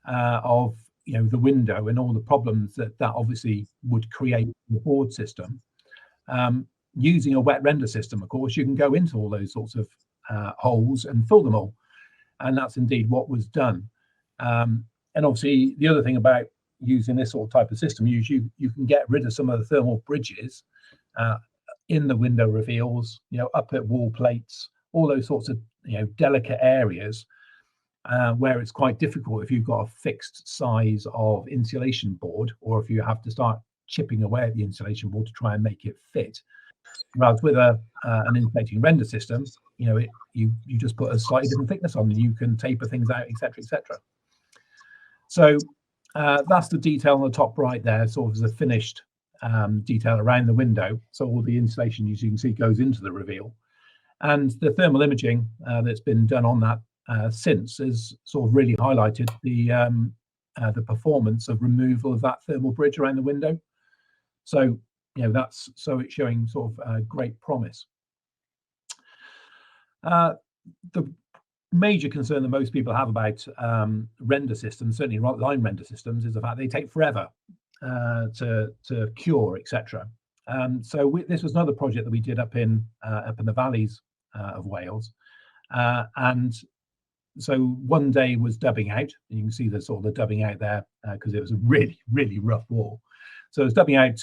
of the window and all the problems that obviously would create in the board system, using a wet render system, of course, you can go into all those sorts of holes and fill them all, and that's indeed what was done. And obviously, the other thing about using this sort of type of system, you can get rid of some of the thermal bridges in the window reveals, up at wall plates, all those sorts of delicate areas where it's quite difficult if you've got a fixed size of insulation board, or if you have to start chipping away at the insulation board to try and make it fit. Whereas with an insulating render system, you just put a slightly different thickness on, and you can taper things out, etc., etc. So that's the detail on the top right there, sort of the finished detail around the window. So all the insulation, as you can see, goes into the reveal, and the thermal imaging that's been done on that since has sort of really highlighted the performance of removal of that thermal bridge around the window. So it's showing sort of great promise. The major concern that most people have about render systems, certainly line render systems, is the fact they take forever to cure, etc. So this was another project that we did up in the valleys of Wales, and so one day was dubbing out, and you can see the sort of the dubbing out there because it was a really rough wall. So it was dubbing out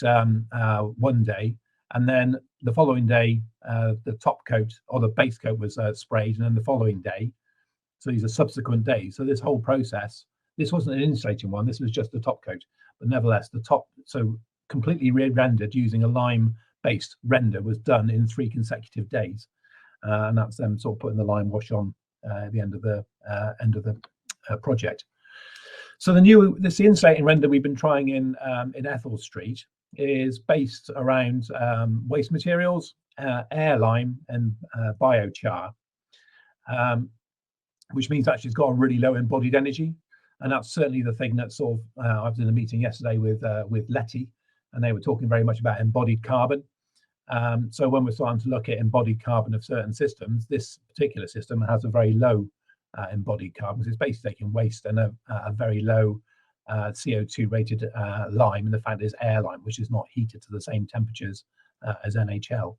one day, and then the following day the top coat or the base coat was sprayed, and then the following day. So these are subsequent days. So this whole process This wasn't an insulating one. This was just the top coat, but nevertheless, the top, so completely rendered using a lime-based render, was done in 3 consecutive days, and that's them sort of putting the lime wash on at the end of the project. So this insulating render we've been trying in Ethel Street is based around waste materials, air lime, and biochar, which means actually it's got a really low embodied energy, and that's certainly the thing that sort of I was in a meeting yesterday with Letty, and they were talking very much about embodied carbon. So when we're starting to look at embodied carbon of certain systems, this particular system has a very low embodied carbon. So it's basically taking waste and a very low CO2 rated lime, and the fact is air lime, which is not heated to the same temperatures as NHL.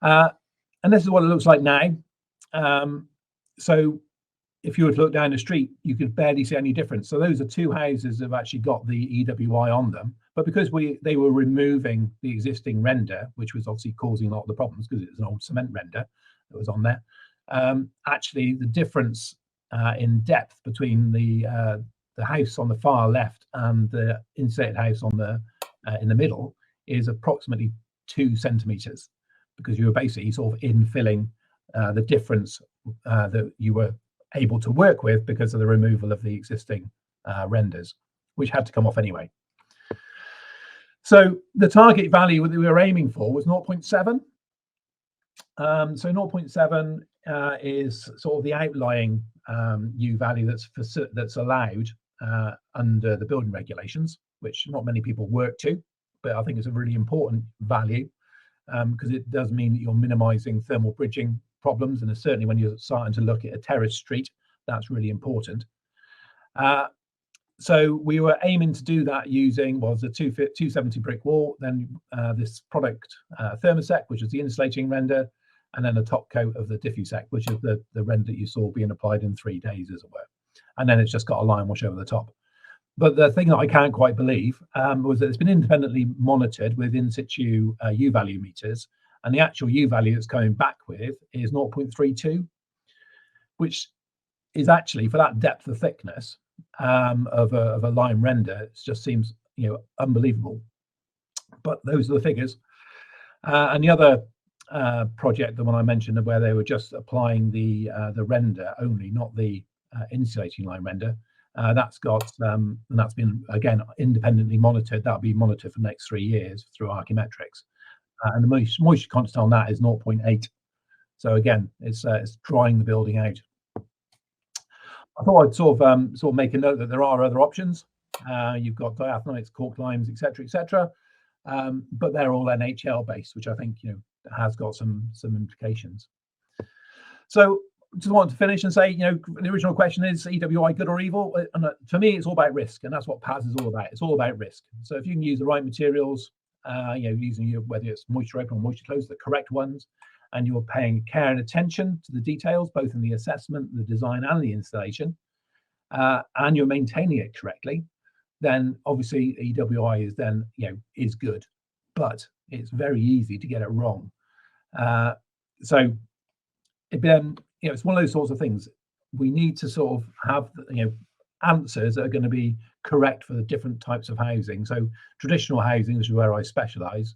And this is what it looks like now. So if you were to look down the street, you could barely see any difference. So those are 2 houses that have actually got the EWI on them, but because they were removing the existing render, which was obviously causing a lot of the problems because it was an old cement render that was on there, actually the difference in depth between the house on the far left and the insulated house on the in the middle is approximately 2 centimeters, because you were basically sort of infilling the difference that you were able to work with because of the removal of the existing renders, which had to come off anyway. So the target value that we were aiming for was 0.7. So 0.7 is sort of the outlying U value that's allowed under the building regulations, which not many people work to, but I think it's a really important value because it does mean that you're minimizing thermal bridging problems, and certainly when you're starting to look at a terrace street, that's really important. So we were aiming to do that using a 270 brick wall, then this product thermosec, which is the insulating render, and then a top coat of the diffusec, which is the render that you saw being applied in 3 days, as it were. And then it's just got a lime wash over the top. But the thing that I can't quite believe was that it's been independently monitored with in situ U value meters, and the actual U value it's coming back with is 0.32, which is actually, for that depth of thickness of a lime render, it just seems unbelievable. But those are the figures. And the other project, the one I mentioned, where they were just applying the render only, not the insulating lime render, that's got and that's been again independently monitored. That'll be monitored for the next 3 years through Archimetrics, and the moisture content on that is 0.8. So again, it's drying the building out. I thought I'd sort of make a note that there are other options. You've got diathanites, cork limes, etc., but they're all NHL based, which I think has got some implications. So just wanted to finish and say, the original question is EWI good or evil? And for me, it's all about risk, and that's what PAS is all about. It's all about risk. So if you can use the right materials, using whether it's moisture open or moisture closed, the correct ones, and you're paying care and attention to the details, both in the assessment, the design, and the installation, and you're maintaining it correctly, then obviously EWI is then is good, but it's very easy to get it wrong. So it's one of those sorts of things. We need to sort of have answers that are going to be correct for the different types of housing. So traditional housing, which is where I specialize,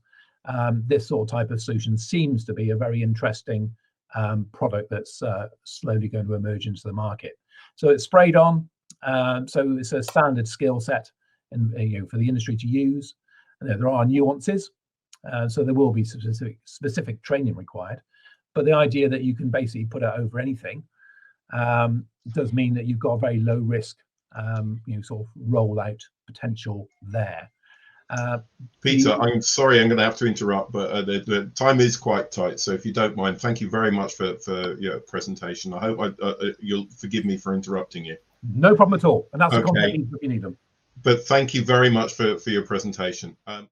this sort of type of solution seems to be a very interesting product that's slowly going to emerge into the market. So it's sprayed on, so it's a standard skill set and for the industry to use. And there are nuances, so there will be specific training required, but the idea that you can basically put it over anything does mean that you've got a very low risk sort of rollout potential there. Peter, I'm sorry, I'm going to have to interrupt, but the time is quite tight. So if you don't mind, thank you very much for your presentation. I hope you'll forgive me for interrupting you. No problem at all. And that's the content if you need them. But thank you very much for your presentation. I'm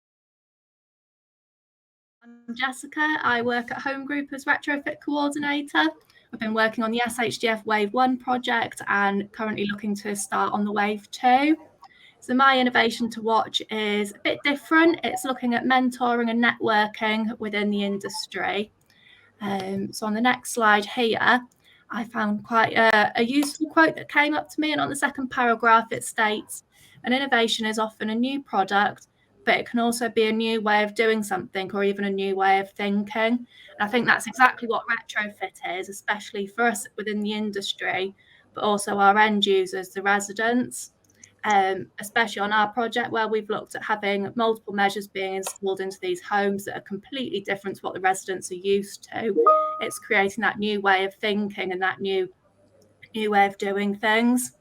Jessica. I work at Home Group as Retrofit Coordinator. I've been working on the SHDF Wave 1 project and currently looking to start on the Wave 2. So my innovation to watch is a bit different. It's looking at mentoring and networking within the industry. So on the next slide here, I found quite a useful quote that came up to me. And on the second paragraph, it states, an innovation is often a new product, but it can also be a new way of doing something or even a new way of thinking. And I think that's exactly what retrofit is, especially for us within the industry, but also our end users, the residents. Especially on our project where we've looked at having multiple measures being installed into these homes that are completely different to what the residents are used to. It's creating that new way of thinking and that new way of doing things.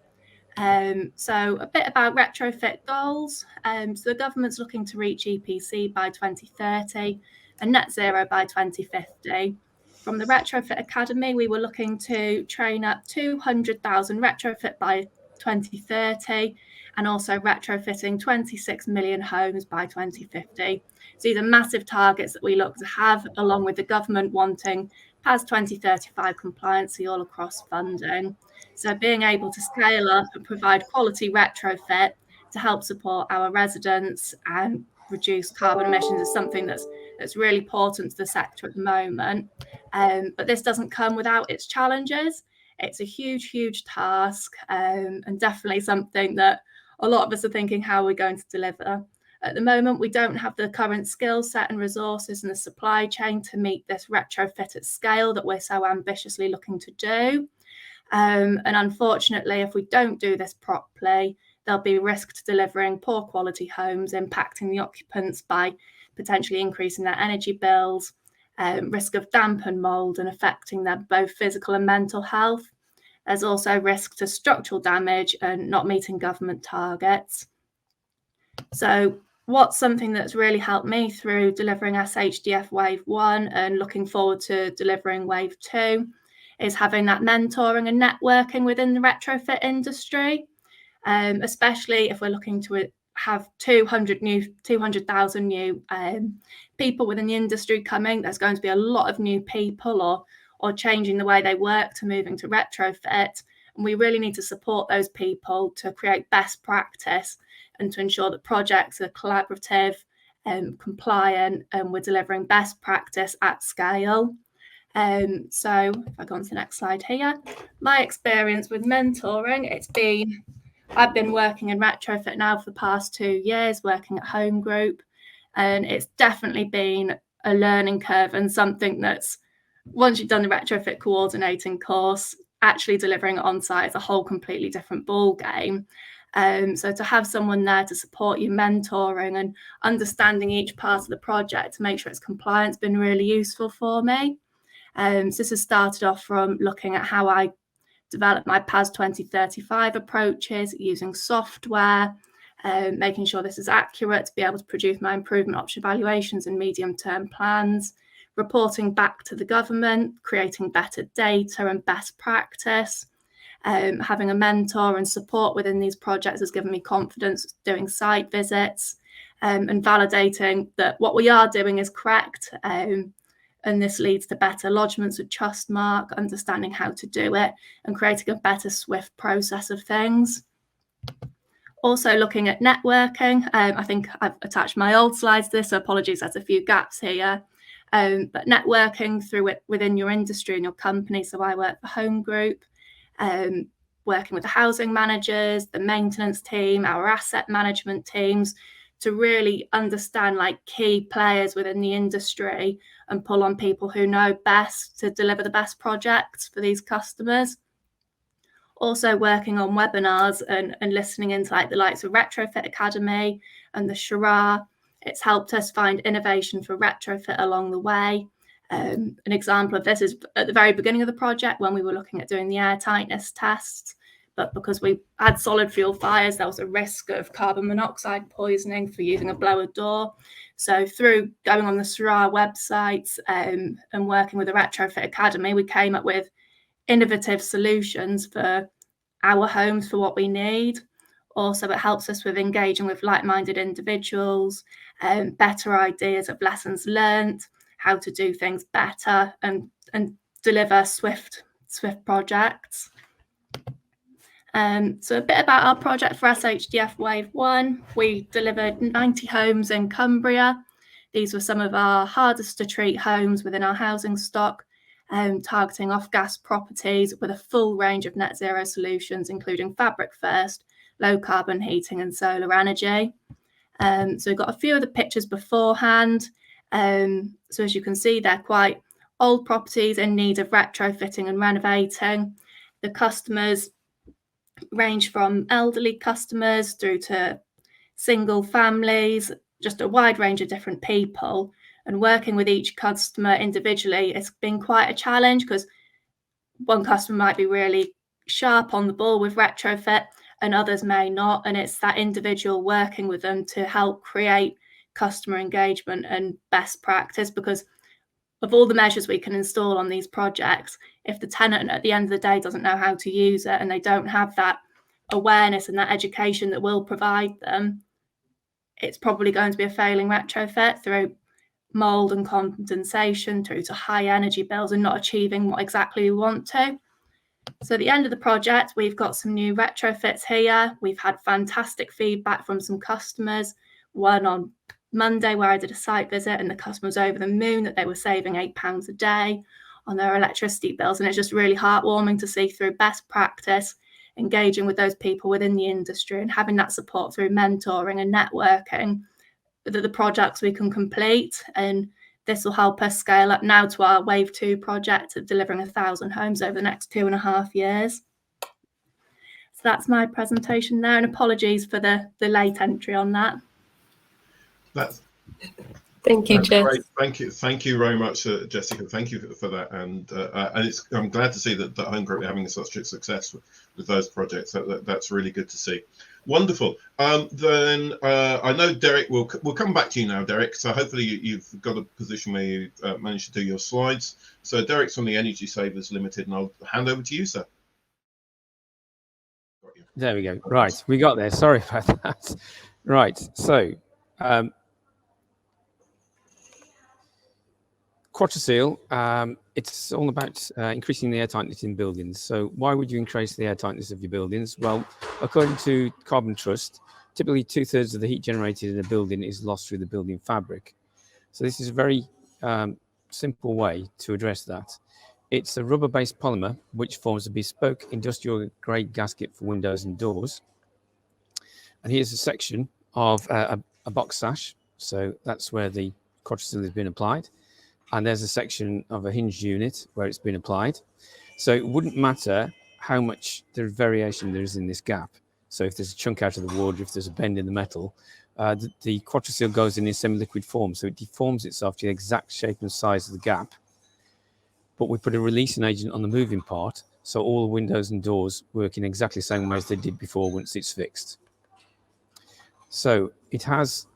So a bit about retrofit goals. So the government's looking to reach EPC by 2030 and net zero by 2050. From the Retrofit Academy, we were looking to train up 200,000 retrofit by 2030 and also retrofitting 26 million homes by 2050. So these are massive targets that we look to have, along with the government wanting PAS 2035 compliancy all across funding. So being able to scale up and provide quality retrofit to help support our residents and reduce carbon emissions is something that's really important to the sector at the moment. But this doesn't come without its challenges. It's a huge task, and definitely something that a lot of us are thinking, how are we going to deliver? At the moment, we don't have the current skill set and resources in the supply chain to meet this retrofit at scale that we're so ambitiously looking to do. And unfortunately, if we don't do this properly, there'll be risk to delivering poor quality homes, impacting the occupants by potentially increasing their energy bills, risk of damp and mould and affecting their both physical and mental health. There's also risk to structural damage and not meeting government targets. So what's something that's really helped me through delivering SHDF Wave 1 and looking forward to delivering Wave 2 is having that mentoring and networking within the retrofit industry, especially if we're looking to have 200,000 new people within the industry coming. There's going to be a lot of new people or changing the way they work to moving to retrofit. And we really need to support those people to create best practice and to ensure that projects are collaborative and compliant, and we're delivering best practice at scale. So if I go on to the next slide here, my experience with mentoring, I've been working in retrofit now for the past 2 years, working at Home Group, and it's definitely been a learning curve and something that's, once you've done the retrofit coordinating course, actually delivering it on site is a whole completely different ball game. So to have someone there to support you mentoring and understanding each part of the project to make sure it's compliant has been really useful for me. So this has started off from looking at how I developed my PAS 2035 approaches using software, making sure this is accurate to be able to produce my improvement option evaluations and medium-term plans, reporting back to the government, creating better data and best practice. Having a mentor and support within these projects has given me confidence doing site visits and validating that what we are doing is correct. And this leads to better lodgements with Trustmark, understanding how to do it and creating a better, swift process of things. Also looking at networking. I think I've attached my old slides to this, so apologies, there's a few gaps here. But networking through it within your industry and your company. So I work for Home Group, working with the housing managers, the maintenance team, our asset management teams, to really understand like key players within the industry and pull on people who know best to deliver the best projects for these customers. Also working on webinars and listening into like the likes of Retrofit Academy and the Shara. It's helped us find innovation for retrofit along the way. An example of this is at the very beginning of the project when we were looking at doing the air tightness tests, but because we had solid fuel fires, there was a risk of carbon monoxide poisoning for using a blower door. So through going on the Shara websites and working with the Retrofit Academy, we came up with innovative solutions for our homes for what we need. Also, it helps us with engaging with like-minded individuals, better ideas of lessons learned, how to do things better and deliver swift projects. So a bit about our project for SHDF Wave 1. We delivered 90 homes in Cumbria. These were some of our hardest to treat homes within our housing stock. targeting off-gas properties with a full range of net zero solutions, including fabric first, low carbon heating and solar energy. So we've got a few of the pictures beforehand. So as you can see, they're quite old properties in need of retrofitting and renovating. The customers range from elderly customers through to single families, just a wide range of different people. And working with each customer individually, it's been quite a challenge because one customer might be really sharp on the ball with retrofit and others may not. And it's that individual working with them to help create customer engagement and best practice, because of all the measures we can install on these projects, if the tenant at the end of the day doesn't know how to use it and they don't have that awareness and that education that we'll provide them, it's probably going to be a failing retrofit through mold and condensation through to high energy bills and not achieving what exactly we want to. So at the end of the project, we've got some new retrofits here. We've had fantastic feedback from some customers. One on Monday where I did a site visit and the customer was over the moon that they were saving £8 a day on their electricity bills. And it's just really heartwarming to see through best practice, engaging with those people within the industry and having that support through mentoring and networking, that the projects we can complete. And this will help us scale up now to our Wave 2 project of delivering 1,000 homes over the next 2.5 years. So that's my presentation there, and apologies for the late entry on that. Thank you, Jess. Great. Thank you very much, Jessica. Thank you for that, and I'm glad to see that Home Group are having such a success with those projects. That's really good to see. Wonderful. Then I know Derek will come back to you now, Derek. So hopefully you've got a position where you managed to do your slides. So Derek's from the Energy Savers Limited, and I'll hand over to you, sir. There we go. Right, we got there. Sorry about that. Right, so Quatraseal, it's all about increasing the air tightness in buildings. So why would you increase the air tightness of your buildings? Well, according to Carbon Trust, typically 2/3 of the heat generated in a building is lost through the building fabric. So this is a very simple way to address that. It's a rubber-based polymer which forms a bespoke industrial-grade gasket for windows and doors. And here's a section of a box sash. So that's where the Quatraseal has been applied. And there's a section of a hinged unit where it's been applied. So it wouldn't matter how much variation there is in this gap. So if there's a chunk out of the wood, if there's a bend in the metal, the Quatraseal goes in semi-liquid form. So it deforms itself to the exact shape and size of the gap. But we put a releasing agent on the moving part, so all the windows and doors work in exactly the same way as they did before once it's fixed. So it has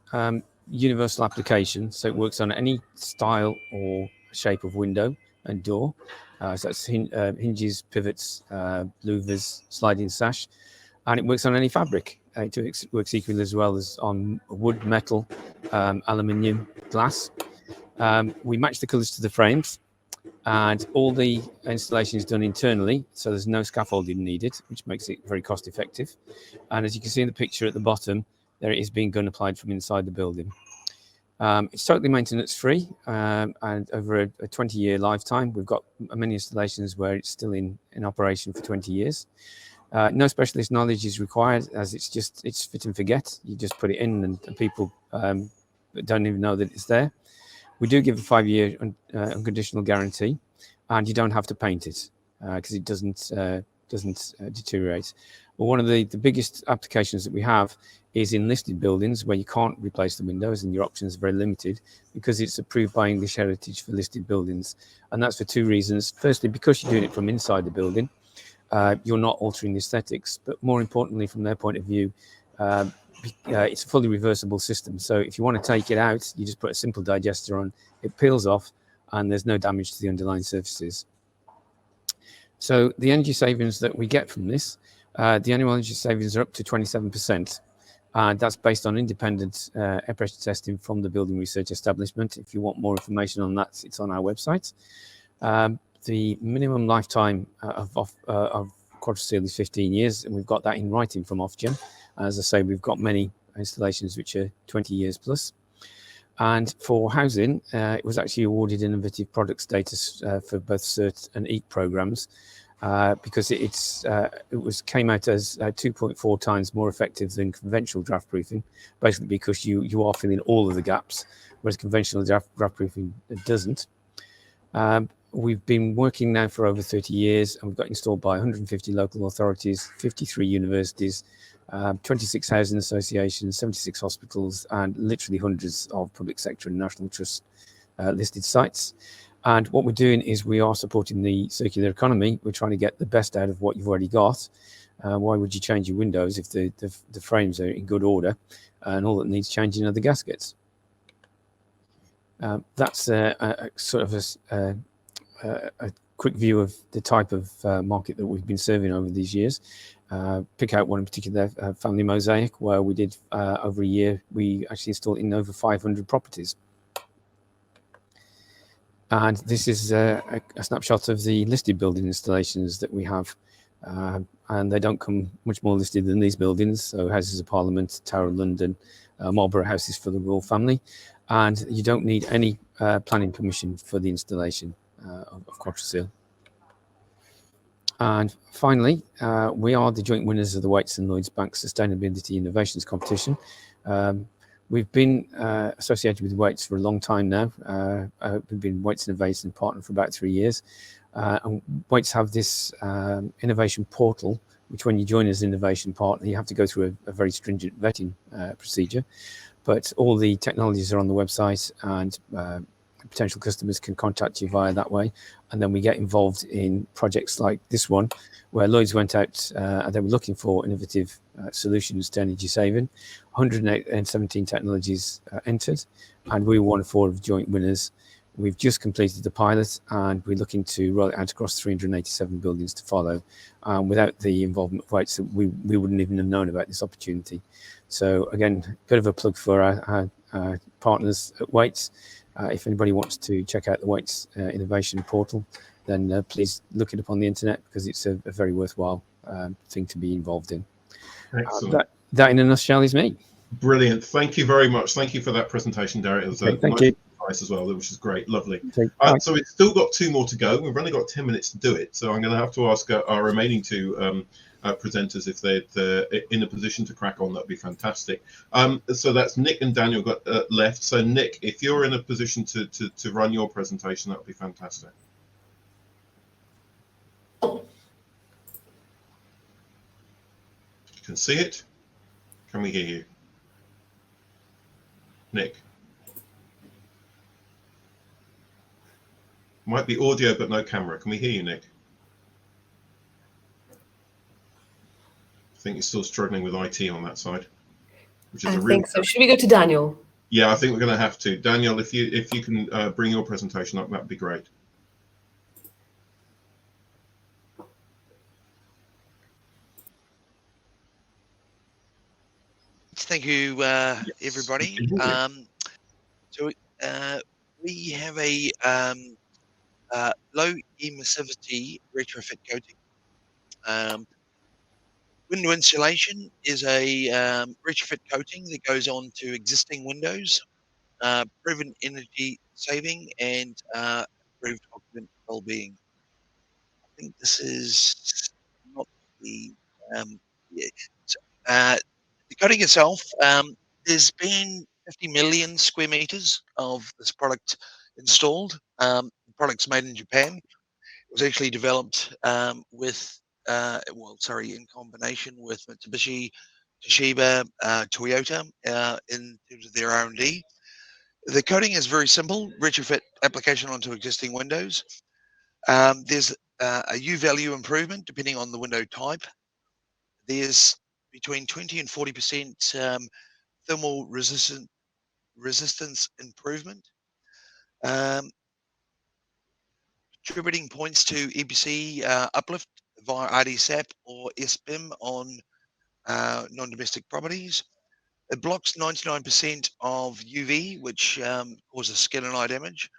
universal application, so it works on any style or shape of window and door. So that's hinges, pivots, louvers, sliding sash, and it works on any fabric. It works equally as well as on wood, metal, aluminium, glass. We match the colours to the frames, and all the installation is done internally, so there's no scaffolding needed, which makes it very cost effective. And as you can see in the picture at the bottom, there it is being gun applied from inside the building. It's totally maintenance free, and over a 20-year lifetime. We've got many installations where it's still in operation for 20 years. No specialist knowledge is required, as it's fit and forget. You just put it in and people don't even know that it's there. We do give a 5-year unconditional guarantee, and you don't have to paint it because it doesn't deteriorate. But one of the biggest applications that we have is in listed buildings where you can't replace the windows and your options are very limited, because it's approved by English Heritage for listed buildings. And that's for two reasons. Firstly, because you're doing it from inside the building, you're not altering the aesthetics, but more importantly, from their point of view, it's a fully reversible system. So if you want to take it out, you just put a simple digester on, it peels off, and there's no damage to the underlying surfaces. So the energy savings that we get from this, the annual energy savings are up to 27%. And that's based on independent air pressure testing from the Building Research Establishment. If you want more information on that, it's on our website. The minimum lifetime of Quatraseal is 15 years, and we've got that in writing from Ofgem. As I say, we've got many installations which are 20 years plus. And for housing, it was actually awarded innovative product status for both CERT and EAT programs because it came out as 2.4 times more effective than conventional draft proofing, basically because you are filling all of the gaps, whereas conventional draft proofing doesn't. We've been working now for over 30 years, and we've got installed by 150 local authorities, 53 universities, 26 housing associations, 76 hospitals, and literally hundreds of public sector and national trust listed sites. And what we're doing is we are supporting the circular economy. We're trying to get the best out of what you've already got. Why would you change your windows if the frames are in good order and all that needs changing are the gaskets? That's a sort of a quick view of the type of market that we've been serving over these years. Pick out one in particular, Family Mosaic, where we did over a year, we actually installed in over 500 properties. And this is a snapshot of the listed building installations that we have. And they don't come much more listed than these buildings. So Houses of Parliament, Tower of London, Marlborough Houses for the royal family. And you don't need any planning permission for the installation of Quadrasil. And finally, we are the joint winners of the Wates and Lloyds Bank Sustainability Innovations Competition. We've been associated with Wates for a long time now. We've been Wates Innovation Partner for about 3 years. And Wates have this innovation portal, which when you join as innovation partner, you have to go through a very stringent vetting procedure. But all the technologies are on the website, and potential customers can contact you via that way. And then we get involved in projects like this one, where Lloyds went out and they were looking for innovative solutions to energy saving. 117 technologies entered, and we were one of 4 of the joint winners. We've just completed the pilot, and we're looking to roll it out across 387 buildings to follow. Without the involvement of Wates, we wouldn't even have known about this opportunity. So again, a bit of a plug for our partners at Wates. If anybody wants to check out the Wates Innovation Portal, then please look it up on the internet, because it's a very worthwhile thing to be involved in. Excellent. That in a nutshell is me. Brilliant. Thank you very much. Thank you for that presentation, Derek. It was thank nice you. advice as well, which is great. Lovely. Okay, so we've still got 2 more to go. We've only got 10 minutes to do it. So I'm going to have to ask our remaining 2 presenters if they're in a position to crack on. That'd be fantastic. So that's Nick and Daniel got left. So Nick, if you're in a position to run your presentation, that would be fantastic. You can see it. Can we hear you? Nick? Might be audio, but no camera. Can we hear you, Nick? I think you're still struggling with IT on that side, which is I think so. Should we go to Daniel? Yeah, I think we're going to have to. Daniel, if you can bring your presentation up, that'd be great. Thank you, everybody. So we have a low emissivity retrofit coating. Window insulation is a retrofit coating that goes on to existing windows, proven energy saving and improved occupant well-being. I think this is not the the coating itself. There's been 50 million square meters of this product installed. The product's made in Japan. It was actually developed in combination with Mitsubishi, Toshiba, Toyota in terms of their R&D. The coating is very simple, retrofit application onto existing windows. There's a U value improvement depending on the window type. There's between 20 and 40% thermal resistance improvement. Contributing points to EPC uplift via RDSAP or SBIM on non-domestic properties. It blocks 99% of UV, which causes skin and eye damage.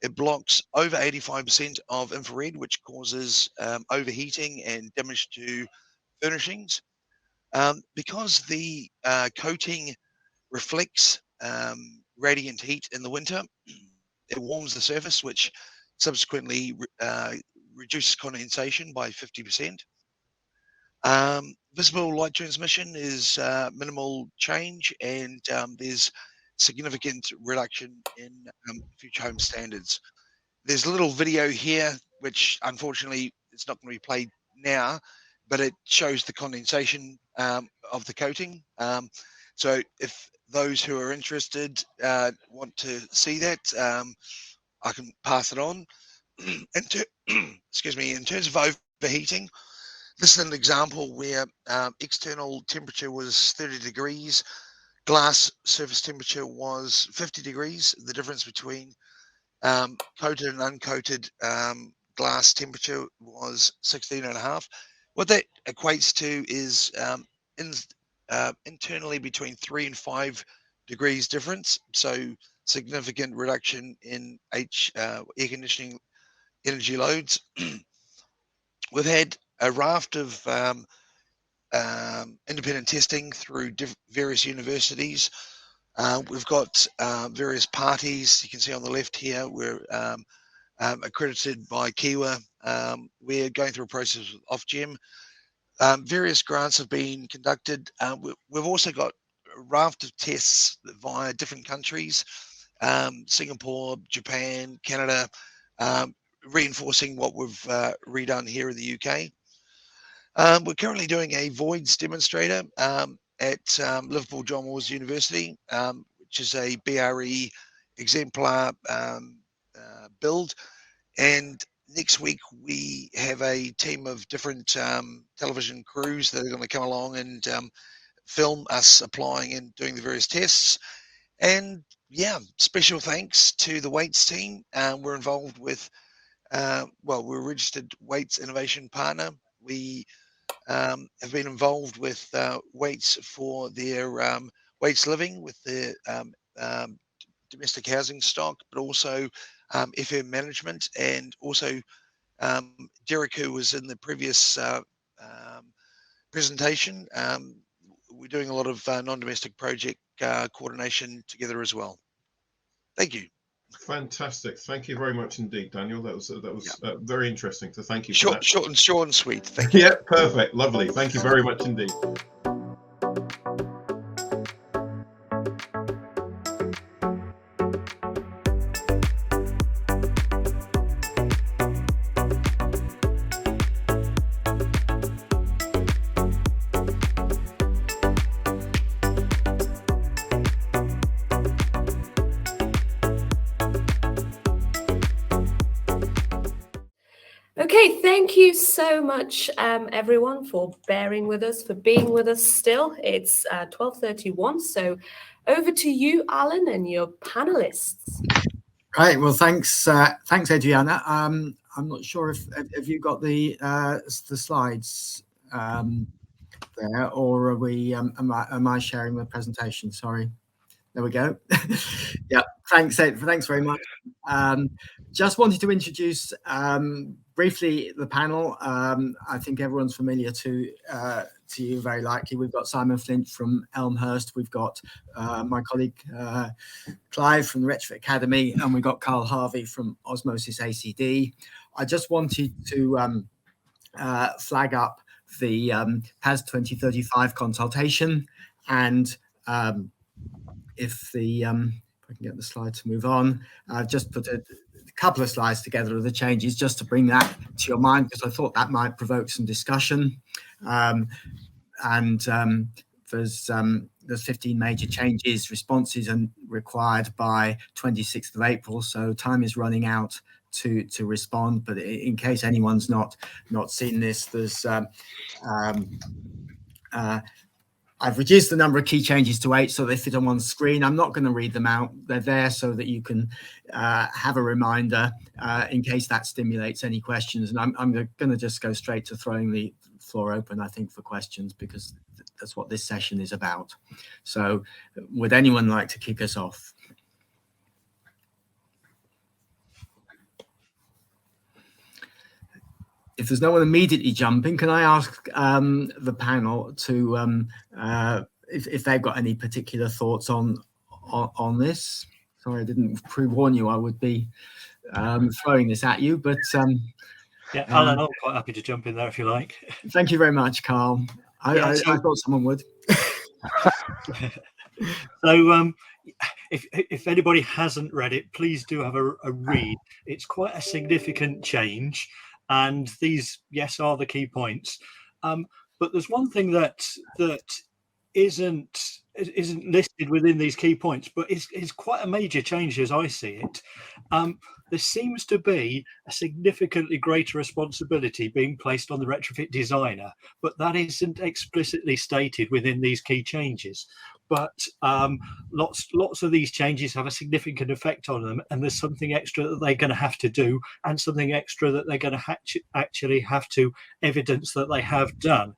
It blocks over 85% of infrared, which causes overheating and damage to furnishings. Because the coating reflects radiant heat in the winter. It warms the surface, which subsequently reduces condensation by 50%. Visible light transmission is minimal change, and there's significant reduction in future home standards. There's a little video here, which unfortunately it's not going to be played now, but it shows the condensation of the coating. So if those who are interested want to see that, I can pass it on. Excuse me, in terms of overheating, this is an example where external temperature was 30 degrees, glass surface temperature was 50 degrees. The difference between coated and uncoated glass temperature was 16.5. What that equates to is internally between 3 and 5 degrees difference. So significant reduction in air conditioning energy loads. We've had a raft of independent testing through various universities. We've got various parties. You can see on the left here, we're accredited by Kiwa. We're going through a process with Ofgem. Various grants have been conducted. We've also got a raft of tests via different countries, Singapore, Japan, Canada, reinforcing what we've redone here in the UK. We're currently doing a voids demonstrator at Liverpool John Moores University, which is a BRE exemplar build. And next week we have a team of different television crews that are going to come along and film us applying and doing the various tests. And yeah, special thanks to the weights team. We're involved with, we're a registered weights innovation partner. We have been involved with weights for their weights living with their domestic housing stock, but also FM management, and also Derek, who was in the previous presentation. We're doing a lot of non-domestic project coordination together as well. Thank you. Fantastic. Thank you very much indeed, Daniel. That was very interesting. So thank you. Short and sweet. Thank you. Yeah, perfect. Lovely. Thank you very much indeed. Okay, thank you so much, everyone, for bearing with us, for being with us still. It's 12:31, so over to you, Alan, and your panelists. Right, well, thanks, Adriana. I'm not sure if you got the slides there, or are we? Am I sharing the presentation? Sorry. There we go. Yeah, thanks very much. Just wanted to introduce briefly the panel. I think everyone's familiar to you, very likely. We've got Simon Flint from Elmhurst. We've got my colleague Clive from the Retrofit Academy, and we've got Carl Harvey from Osmosis ACD. I just wanted to flag up the PAS 2035 consultation, and if I can get the slide to move on, I've just put a couple of slides together of the changes just to bring that to your mind, because I thought that might provoke some discussion. There's 15 major changes, responses and required by 26th of April, so time is running out to respond. But in case anyone's not seen this, there's I've reduced the number of key changes to 8 so they fit on one screen. I'm not going to read them out. They're there so that you can have a reminder in case that stimulates any questions. And I'm going to just go straight to throwing the floor open, I think, for questions, because that's what this session is about. So would anyone like to kick us off? If there's no one immediately jumping, can I ask the panel to if they've got any particular thoughts on on this. Sorry, I didn't pre-warn you I would be throwing this at you, but yeah, Alan, I'm quite happy to jump in there if you like. Thank you very much, Carl. I thought someone would. So if anybody hasn't read it, please do have a read. It's quite a significant change, and these, yes, are the key points. But there's one thing that isn't listed within these key points, but is quite a major change as I see it. There seems to be a significantly greater responsibility being placed on the retrofit designer, but that isn't explicitly stated within these key changes. But lots of these changes have a significant effect on them, and there's something extra that they're going to have to do, and something extra that they're going to actually have to evidence that they have done.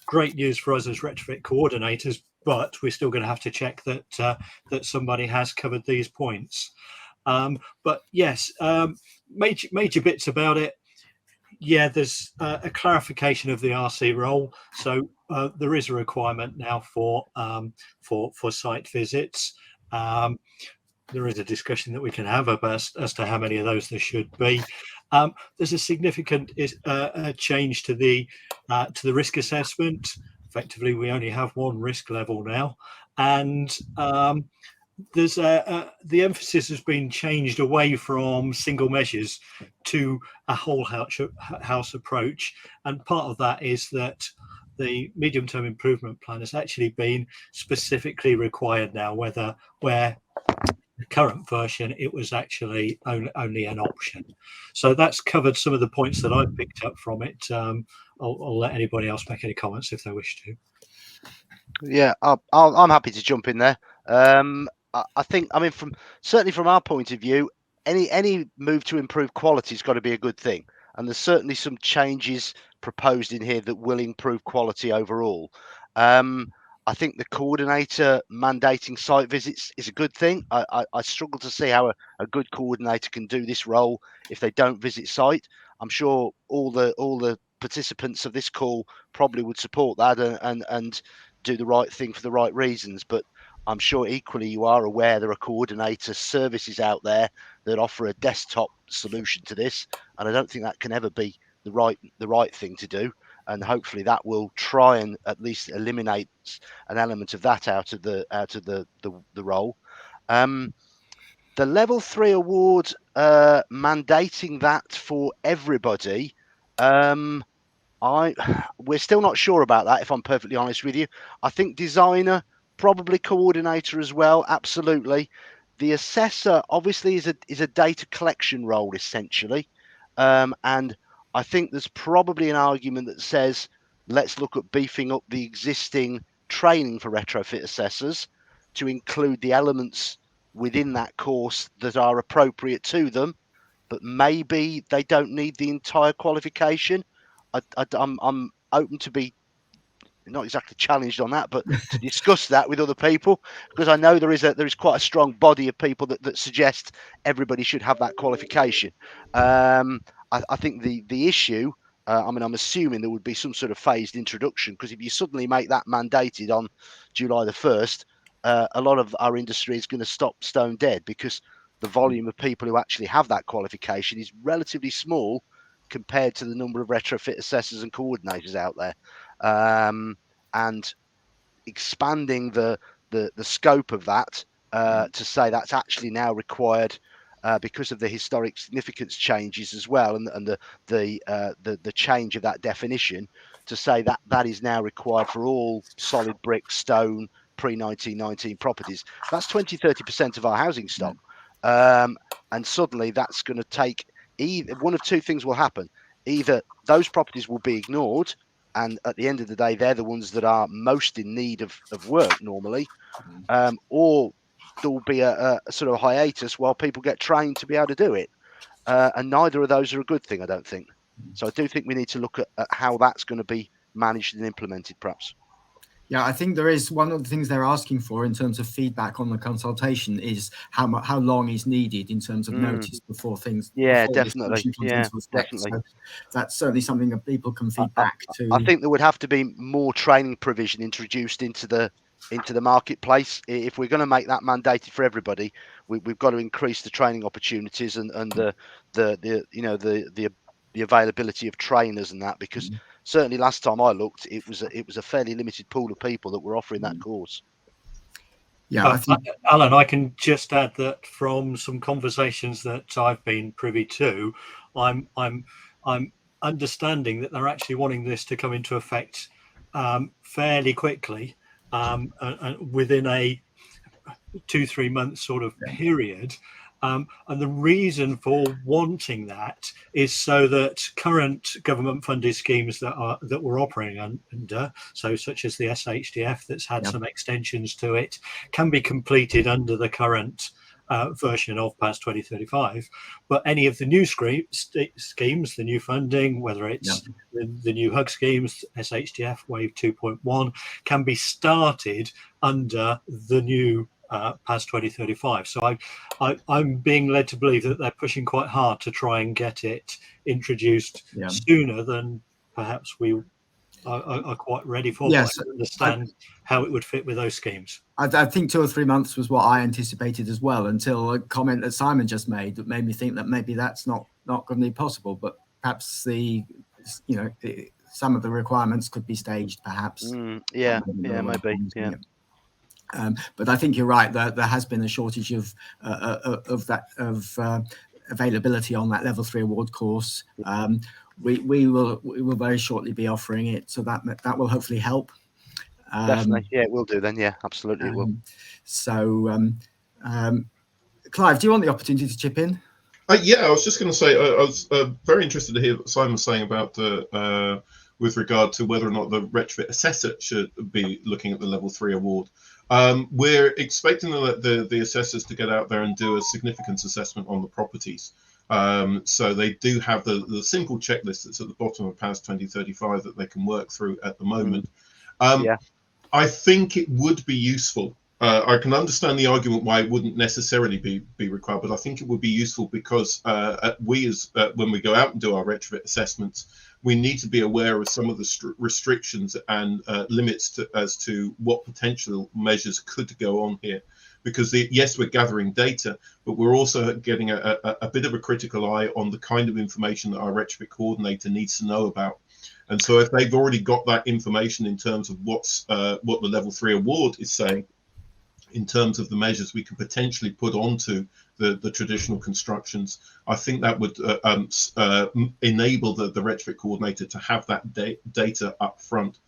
Great news for us as retrofit coordinators, but we're still going to have to check that that somebody has covered these points. But yes, major bits about it. Yeah, there's a clarification of the RC role. So there is a requirement now for site visits. There is a discussion that we can have about as to how many of those there should be. There's a significant change to the risk assessment. Effectively, we only have one risk level now, and there's the emphasis has been changed away from single measures to a whole house approach, and part of that is that the medium-term improvement plan has actually been specifically required now, where the current version it was actually only an option. So that's covered some of the points that I've picked up from it. I'll let anybody else make any comments if they wish to. Yeah, I'm happy to jump in there. I think, I mean, certainly from our point of view, any move to improve quality has got to be a good thing, and there's certainly some changes proposed in here that will improve quality overall. I think the coordinator mandating site visits is a good thing. I struggle to see how a good coordinator can do this role if they don't visit site. I'm sure all the participants of this call probably would support that and do the right thing for the right reasons, but I'm sure equally you are aware there are coordinator services out there that offer a desktop solution to this, and I don't think that can ever be the right thing to do. And hopefully that will try and at least eliminate an element of that out of the role. The level 3 award mandating that for everybody. We're still not sure about that, if I'm perfectly honest with you. I think designer, probably coordinator as well, absolutely. The assessor obviously is a data collection role essentially, and I think there's probably an argument that says let's look at beefing up the existing training for retrofit assessors to include the elements within that course that are appropriate to them, but maybe they don't need the entire qualification. I'm open to be not exactly challenged on that, but to discuss that with other people, because I know there is quite a strong body of people that suggest everybody should have that qualification. I think the issue, I mean, I'm assuming there would be some sort of phased introduction, because if you suddenly make that mandated on July the 1st, a lot of our industry is going to stop stone dead, because the volume of people who actually have that qualification is relatively small compared to the number of retrofit assessors and coordinators out there. And expanding the scope of that to say that's actually now required because of the historic significance changes as well, and the change of that definition, to say that is now required for all solid brick, stone, pre-1919 properties. That's 20-30% of our housing stock, and suddenly that's going to take one of two things will happen. Either those properties will be ignored, and at the end of the day, they're the ones that are most in need of work normally, or there will be a sort of hiatus while people get trained to be able to do it. And neither of those are a good thing, I don't think. So I do think we need to look at how that's going to be managed and implemented, perhaps. Yeah, I think there is one of the things they're asking for in terms of feedback on the consultation is how long is needed in terms of notice before things. Yeah, before definitely. Yeah, definitely. So that's certainly something that people can feed back to. I think there would have to be more training provision introduced into the into the marketplace. If we're going to make that mandated for everybody, we've got to increase the training opportunities and the availability of trainers and that, because certainly last time I looked, it was a fairly limited pool of people that were offering that course. Yeah, I think... Alan, I can just add that from some conversations that I've been privy to, I'm understanding that they're actually wanting this to come into effect fairly quickly, and within a 2-3 month sort of period. And the reason for wanting that is so that current government funded schemes that we're operating under, so such as the SHDF that's had some extensions to it, can be completed under the current version of PAS 2035. But any of the new schemes, the new funding, whether it's the new HUG schemes, SHDF Wave 2.1, can be started under the new PAS 2035. So I'm being led to believe that they're pushing quite hard to try and get it introduced sooner than perhaps we are quite ready for. Yes, but I understand how it would fit with those schemes. I think 2 or 3 months was what I anticipated as well, until a comment that Simon just made that made me think that maybe that's not going to be possible. But perhaps some of the requirements could be staged, perhaps. Maybe. But I think you're right that there has been a shortage of availability on that level 3 award course. We will very shortly be offering it, so that will hopefully help. Definitely, it will do then. Yeah, absolutely, it will. So, Clive, do you want the opportunity to chip in? I was just going to say I was very interested to hear what Simon was saying about with regard to whether or not the retrofit assessor should be looking at the level 3 award. We're expecting the assessors to get out there and do a significance assessment on the properties. So they do have the simple checklist that's at the bottom of PAS 2035 that they can work through at the moment. I think it would be useful. I can understand the argument why it wouldn't necessarily be required, but I think it would be useful because when we go out and do our retrofit assessments, we need to be aware of some of the restrictions and limits as to what potential measures could go on here. Because yes, we're gathering data, but we're also getting a bit of a critical eye on the kind of information that our retrofit coordinator needs to know about. And so if they've already got that information in terms of what the level 3 award is saying, in terms of the measures we could potentially put onto the traditional constructions, I think that would enable the retrofit coordinator to have that data up front.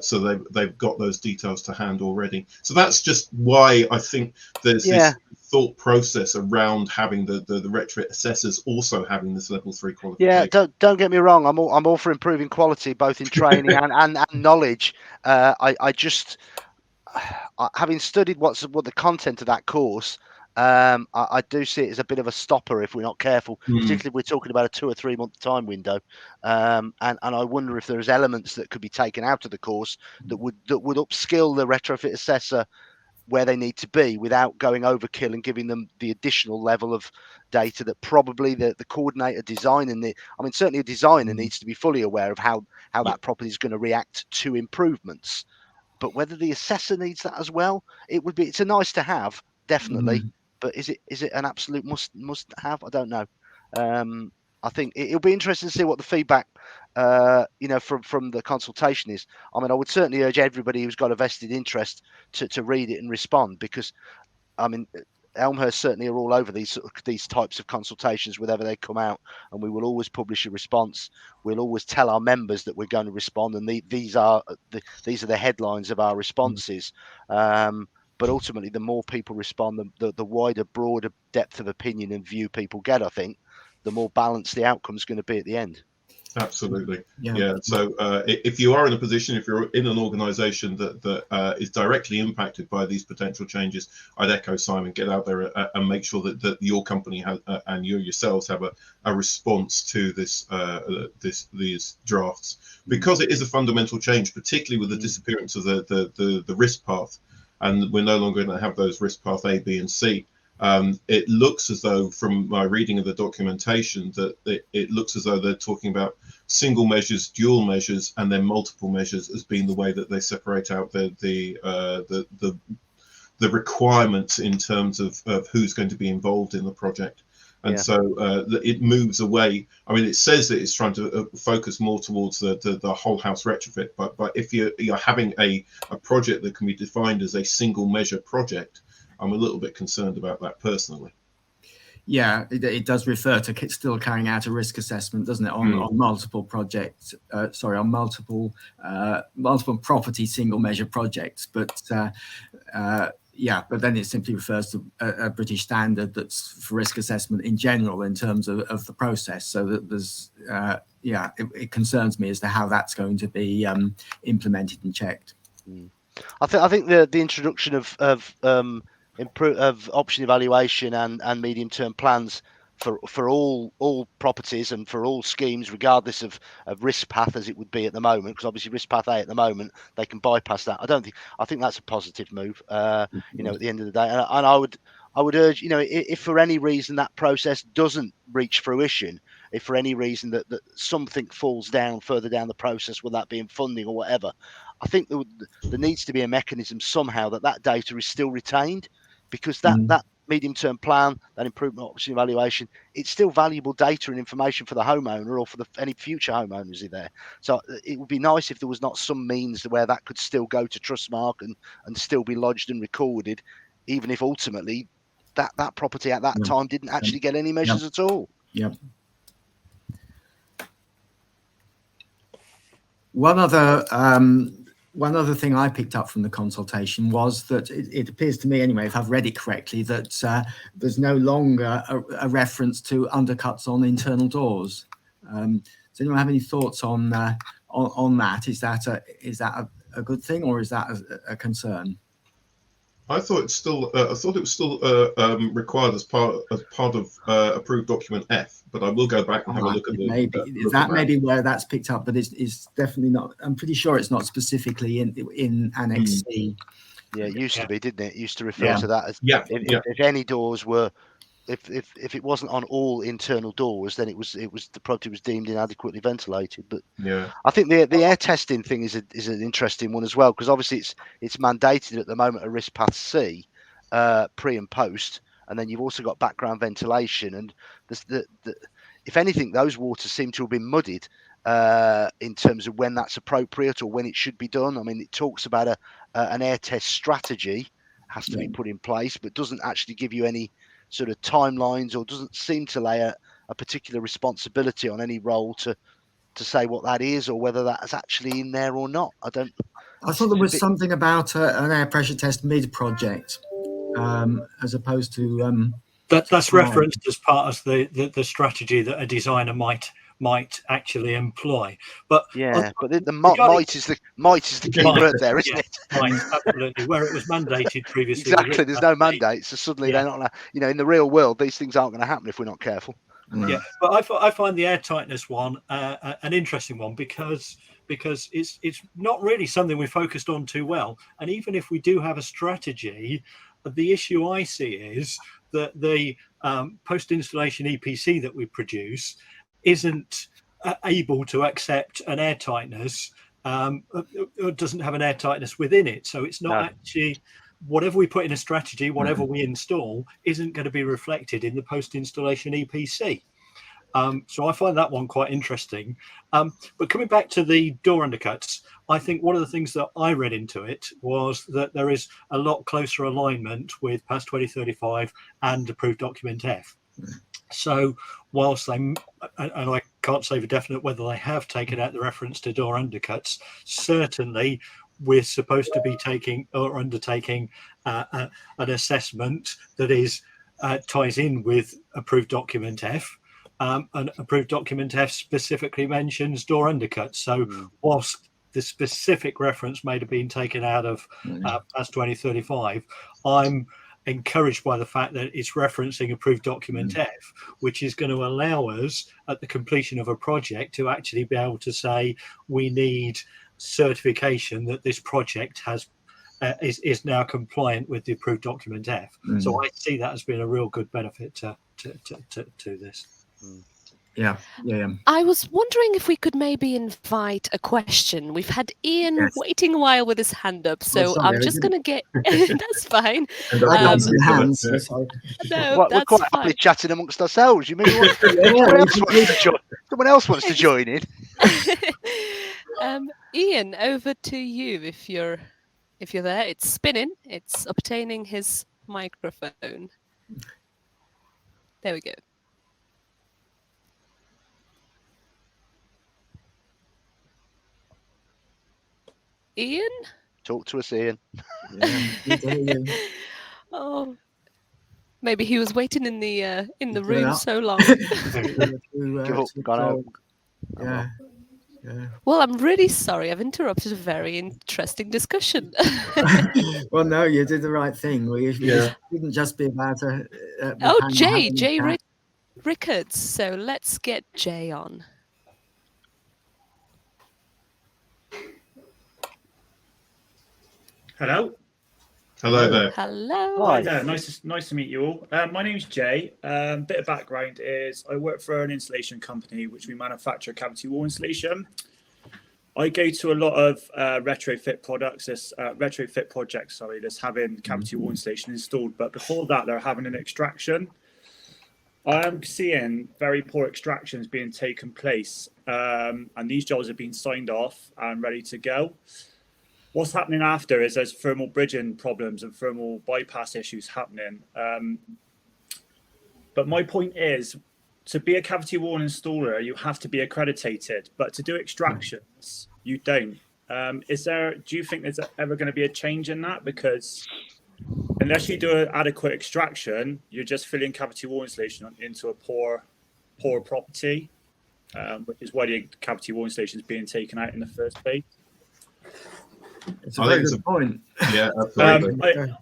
So they've got those details to hand already. So that's just why I think there's this thought process around having the retrofit assessors also having this level 3 qualification. Yeah, don't get me wrong. I'm all for improving quality, both in training and knowledge. Having studied what the content of that course, I do see it as a bit of a stopper if we're not careful, particularly if we're talking about a 2 or 3 month time window. And I wonder if there's elements that could be taken out of the course that would upskill the retrofit assessor where they need to be without going overkill and giving them the additional level of data that probably the coordinator designing certainly a designer needs to be fully aware of how that property is going to react to improvements. But whether the assessor needs that as well, it's a nice to have, definitely. But is it an absolute must have? I don't know. I think it'll be interesting to see what the feedback from the consultation is. I would certainly urge everybody who's got a vested interest to read it and respond, because Elmhurst certainly are all over these types of consultations whenever they come out, and we will always publish a response. We'll always tell our members that we're going to respond, and these are the headlines of our responses. But ultimately, the more people respond, the wider, broader depth of opinion and view people get, I think, the more balanced the outcome is going to be at the end. Absolutely. So if you are in a position, if you're in an organization that is directly impacted by these potential changes, I'd echo Simon, get out there and make sure that your company and you yourselves have a response to these drafts, because it is a fundamental change, particularly with the disappearance of the risk path, and we're no longer going to have those risk path A, B and C. It looks as though, from my reading of the documentation, that it looks as though they're talking about single measures, dual measures, and then multiple measures as being the way that they separate out the requirements in terms of who's going to be involved in the project. And Yeah. so it moves away. I mean, it says that it's trying to focus more towards the whole house retrofit, but if you're having a project that can be defined as a single measure project, I'm a little bit concerned about that personally. Yeah, it does refer to still carrying out a risk assessment, doesn't it, on multiple projects? On multiple property single measure projects. But yeah, but then it simply refers to a British standard that's for risk assessment in general in terms of the process. So that there's yeah, it concerns me as to how that's going to be implemented and checked. I think the introduction of option evaluation and medium-term plans for all properties and for all schemes, regardless of risk path as it would be at the moment, because obviously risk path A at the moment, they can bypass that. I think that's a positive move, you know, at the end of the day. And I would urge, you know, if for any reason that process doesn't reach fruition, if for any reason that something falls down further down the process, whether that be in funding or whatever, I think there needs to be a mechanism somehow that data is still retained, because that medium-term plan, that improvement option evaluation, it's still valuable data and information for the homeowner or for any future homeowners in there. So it would be nice if there was not some means where that could still go to Trustmark and still be lodged and recorded, even if ultimately that property at that time didn't actually get any measures at all. Yep. One other thing I picked up from the consultation was that it appears to me, anyway, if I've read it correctly, that there's no longer a reference to undercuts on internal doors. Does anyone have any thoughts on that? Is that a good thing, or is that a concern? I thought it was still required as part of approved document F, but I will go back and have a look at that may be where that's picked up, but it's definitely not. I'm pretty sure it's not specifically in Annex C. Yeah, it used to be, didn't it? It used to refer to that as if any doors were, if it wasn't on all internal doors, then it was the property was deemed inadequately ventilated. But yeah, I think the air testing thing is an interesting one as well, because obviously it's mandated at the moment at risk path C, pre and post, and then you've also got background ventilation, and if anything, those waters seem to have been muddied in terms of when that's appropriate or when it should be done. I mean, it talks about an air test strategy has to be put in place, but doesn't actually give you any sort of timelines, or doesn't seem to lay a particular responsibility on any role to say what that is or whether that's actually in there or not. I thought there was something about an air pressure test mid-project, as opposed to that's referenced as part of the strategy that a designer might actually employ. But but the might is the key word there, isn't it? Might, absolutely. Where it was mandated previously. Exactly. There's no mandate, so suddenly they're not. You know, in the real world, these things aren't going to happen if we're not careful. Yeah, but I find the air tightness one an interesting one because it's not really something we focused on too well. And even if we do have a strategy, the issue I see is that the post-installation EPC that we produce isn't able to accept an air tightness, or doesn't have an air tightness within it. So it's not actually, whatever we put in a strategy, whatever we install, isn't going to be reflected in the post-installation EPC. So I find that one quite interesting. But coming back to the door undercuts, I think one of the things that I read into it was that there is a lot closer alignment with PAS 2035 and approved document F. So whilst they, and I can't say for definite whether they have taken out the reference to door undercuts, certainly we're supposed to be taking or undertaking an assessment that is ties in with approved document F. And approved document F specifically mentions door undercuts. So whilst the specific reference may have been taken out of PAS 2035, I'm encouraged by the fact that it's referencing approved document F, which is going to allow us at the completion of a project to actually be able to say we need certification that this project has is now compliant with the approved document F. So I see that as being a real good benefit to this. Yeah. I was wondering if we could maybe invite a question. We've had Ian waiting a while with his hand up, so sorry, I'm just going to get. That's fine. We're quite happily chatting amongst ourselves. You mean someone else wants to join in? Ian, over to you if you're there. It's spinning. It's obtaining his microphone. There we go. Ian? Talk to us, Ian. Oh, maybe he was waiting in the room so long. Well, I'm really sorry. I've interrupted a very interesting discussion. Well, no, you did the right thing. We didn't just be about Jay Rickards. So let's get Jay on. Hello. Hello there. Hello. Hi there. Nice to meet you all. My name's Jay. Bit of background is I work for an installation company which we manufacture cavity wall insulation. I go to a lot of retrofit projects that's having cavity wall insulation installed, but before that they're having an extraction. I am seeing very poor extractions being taken place, and these jobs have been signed off and ready to go. What's happening after is there's thermal bridging problems and thermal bypass issues happening. But my point is, to be a cavity wall installer, you have to be accredited, but to do extractions, you don't. Do you think there's ever going to be a change in that? Because unless you do an adequate extraction, you're just filling cavity wall insulation into a poor property, which is why the cavity wall insulation is being taken out in the first place. It's a very good point. Yeah, absolutely.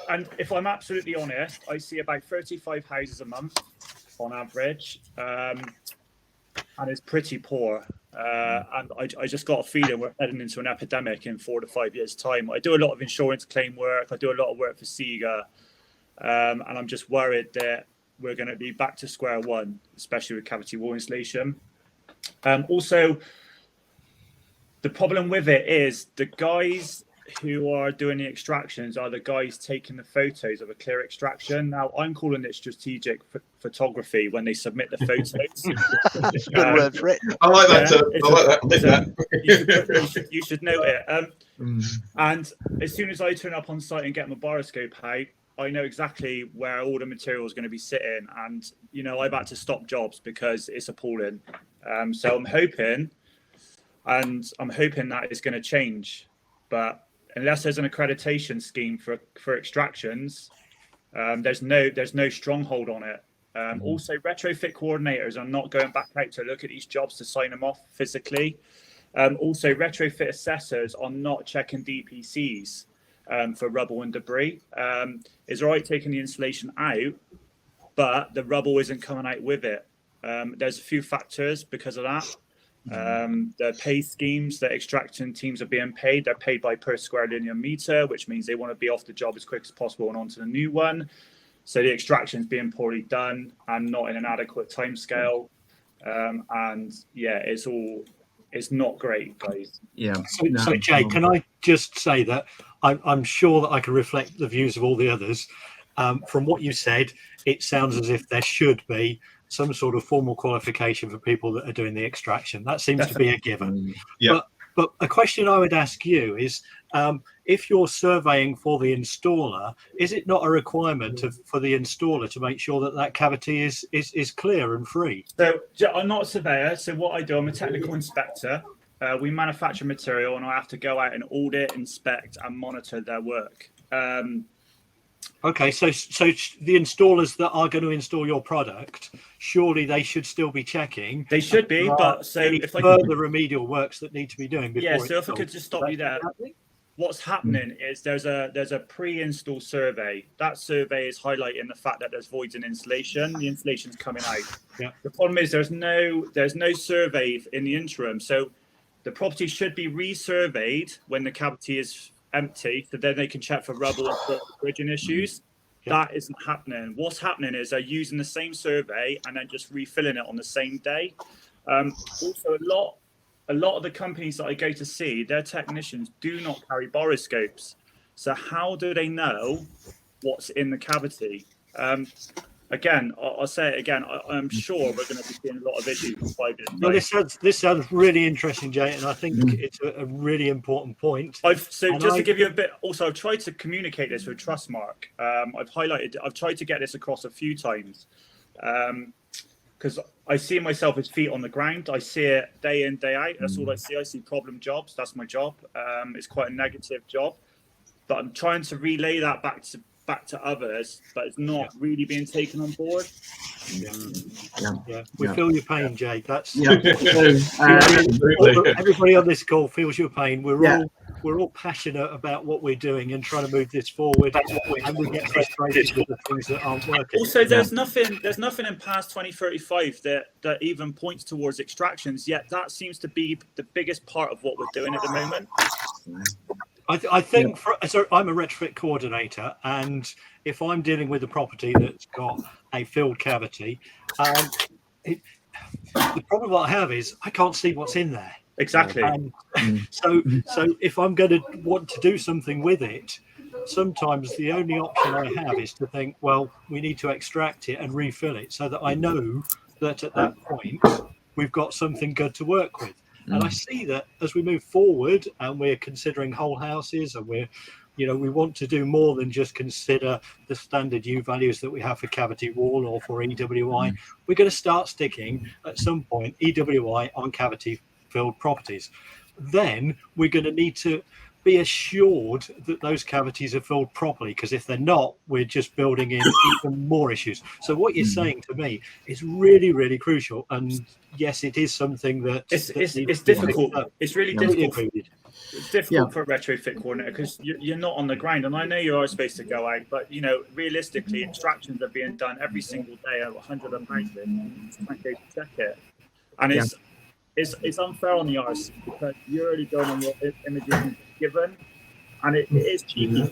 And if I'm absolutely honest, I see about 35 houses a month on average, and it's pretty poor. And I just got a feeling we're heading into an epidemic in 4 to 5 years' time. I do a lot of insurance claim work. I do a lot of work for SEGA, and I'm just worried that we're going to be back to square one, especially with cavity wall insulation. Also, the problem with it is the guys who are doing the extractions are the guys taking the photos of a clear extraction. Now, I'm calling it strategic photography when they submit the photos. That's a good word for it. I like that. I like that. You should note it. And as soon as I turn up on site and get my baroscope out, I know exactly where all the material is going to be sitting. And, I've had to stop jobs because it's appalling. So I'm hoping that is going to change, but unless there's an accreditation scheme for extractions, there's no stronghold on it. Also, retrofit coordinators are not going back out to look at these jobs to sign them off physically. Also, retrofit assessors are not checking DPCs for rubble and debris. It's all right taking the insulation out, but the rubble isn't coming out with it. There's a few factors because of that. The pay schemes that extraction teams are being paid, they're paid by per square linear meter, which means they want to be off the job as quick as possible and onto the new one. So the extraction is being poorly done and not in an adequate time scale. And yeah, it's not great, guys. Yeah. So Jay, can I just say that I'm sure that I can reflect the views of all the others. From what you said, it sounds as if there should be some sort of formal qualification for people that are doing the extraction. That seems to be a given. Yeah. But a question I would ask you is, if you're surveying for the installer, is it not a requirement for the installer to make sure that cavity is clear and free? So I'm not a surveyor. So what I do, I'm a technical inspector. We manufacture material, and I have to go out and audit, inspect, and monitor their work. Okay, so the installers that are going to install your product, surely they should still be checking. They should be, but so if further remedial works that need to be doing before. Yeah, so if I could just stop you there. What's happening is there's a pre-install survey. That survey is highlighting the fact that there's voids in insulation. The insulation's coming out. Yeah. The problem is there's no survey in the interim. So the property should be resurveyed when the cavity is empty, so then they can check for rubble and bridging issues. That isn't happening. What's happening is they're using the same survey and then just refilling it on the same day. Also, a lot of the companies that I go to see, their technicians do not carry borescopes. So how do they know what's in the cavity? Again, I'll say it again. I'm sure we're going to be seeing a lot of issues in 5 years. Well, this sounds really interesting, Jay, and I think it's a really important point. Just to give you a bit, also, I've tried to communicate this with Trustmark. I've tried to get this across a few times, because I see myself as feet on the ground. I see it day in, day out. That's all I see. I see problem jobs. That's my job. It's quite a negative job, but I'm trying to relay that back to others, but it's not really being taken on board. We feel your pain, Jay. That's Absolutely. Everybody on this call feels your pain. We're all passionate about what we're doing and trying to move this forward, and we get frustrated with the things that aren't working. Also, there's nothing in past 2035 that even points towards extractions, yet that seems to be the biggest part of what we're doing at the moment. I think I'm a retrofit coordinator, and if I'm dealing with a property that's got a filled cavity, the problem that I have is I can't see what's in there. Exactly. So if I'm going to want to do something with it, sometimes the only option I have is to think, well, we need to extract it and refill it so that I know that at that point we've got something good to work with. And I see that as we move forward and we're considering whole houses, and we want to do more than just consider the standard U values that we have for cavity wall or for EWI. We're going to start sticking at some point EWI on cavity filled properties. Then we're going to need to be assured that those cavities are filled properly, because if they're not, we're just building in even more issues. So what you're saying to me is really, really crucial. And yes, it is something that it's difficult. It's really difficult. It's difficult for a retrofit coordinator because you're not on the ground, and I know you are supposed to go out, but realistically, extractions are being done every single day at 100 and 100. You can't go to check it, and it's unfair on the RC because you're already going on what images given, and it is cheeky.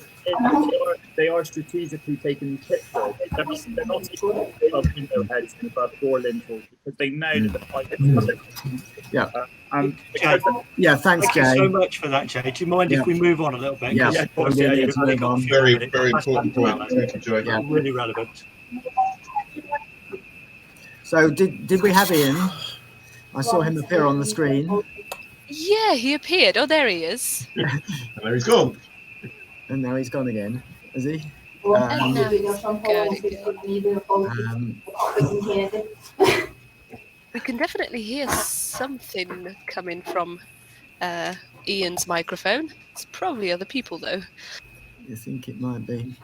They are strategically taking pictures. They're not taking above window heads and above door lintels because they know that the pipe is thanks, Jay. Thank you so much for that, Jay. Do you mind if we move on a little bit? Of course, Very important point. Thank you, Jay. Really relevant. So did we have Ian? I saw him appear on the screen. Yeah, he appeared. Oh, there he is. And there he's gone. And now he's gone again, is he? And now he's gone again. We can definitely hear something coming from Ian's microphone. It's probably other people, though. You think it might be?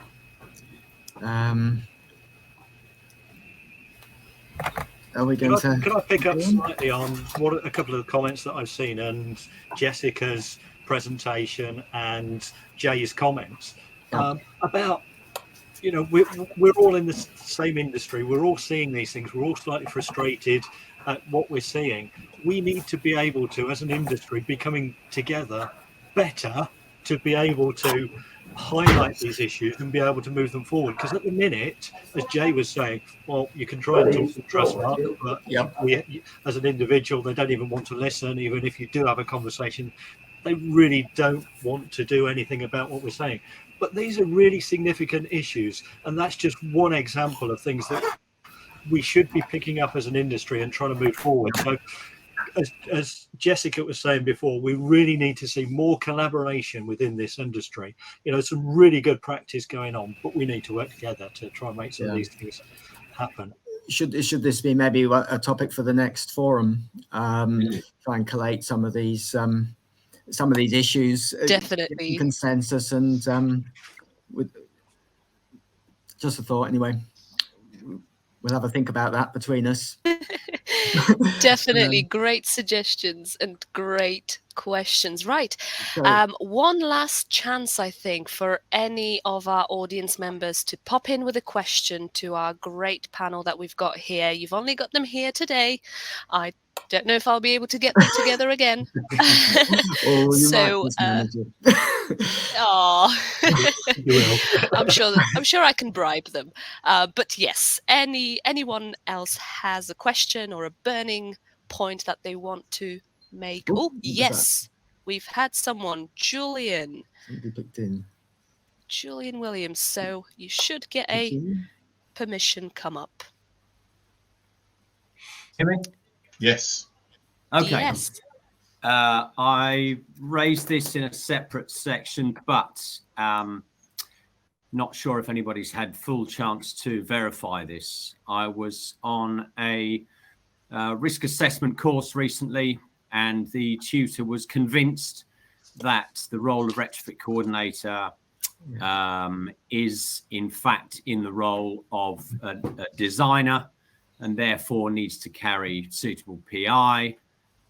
Are we going to? Could I pick up slightly on a couple of the comments that I've seen, and Jessica's presentation and Jay's comments about, we're all in the same industry. We're all seeing these things. We're all slightly frustrated at what we're seeing. We need to be able to, as an industry, be coming together better to be able to highlight these issues and be able to move them forward. Because at the minute, as Jay was saying, well, you can try and talk to Trustmark, but we, as an individual, they don't even want to listen. Even if you do have a conversation, they really don't want to do anything about what we're saying. But these are really significant issues, and that's just one example of things that we should be picking up as an industry and trying to move forward. So as Jessica was saying before, we really need to see more collaboration within this industry. Some really good practice going on, but we need to work together to try and make some of these things happen. Should this be maybe a topic for the next forum? Try and collate some of these issues. Definitely. Consensus and with just a thought anyway. We'll have a think about that between us. Definitely great suggestions and great questions. Right. One last chance, I think, for any of our audience members to pop in with a question to our great panel that we've got here. You've only got them here today. I Don't know if I'll be able to get them together again. Oh, you So, might just manage it. oh, You will. I'm sure I can bribe them. But yes, anyone else has a question or a burning point that they want to make? Oh, Oh, look at that. yes, we've had someone, Julian Somebody picked in. Williams. So you should get a permission come up. Hear me? Yes. Okay. Yes. I raised this in a separate section, but not sure if anybody's had full chance to verify this. I was on a risk assessment course recently, and the tutor was convinced that the role of retrofit coordinator is in fact in the role of a designer, and therefore needs to carry suitable PI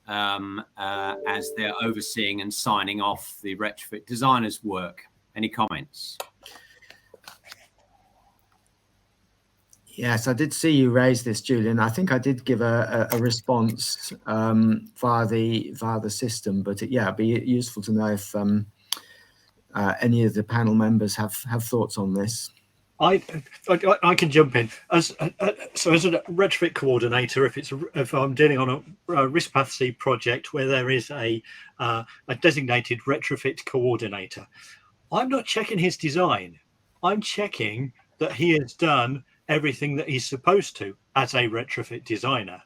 as they're overseeing and signing off the retrofit designer's work. Any comments? Yes, I did see you raise this, Julian. I think I did give a response via the system, but it'd be useful to know if any of the panel members have thoughts on this. I can jump in as a retrofit coordinator. If I'm dealing on a risk path C project where there is a designated retrofit coordinator, I'm not checking his design. I'm checking that he has done everything that he's supposed to as a retrofit designer.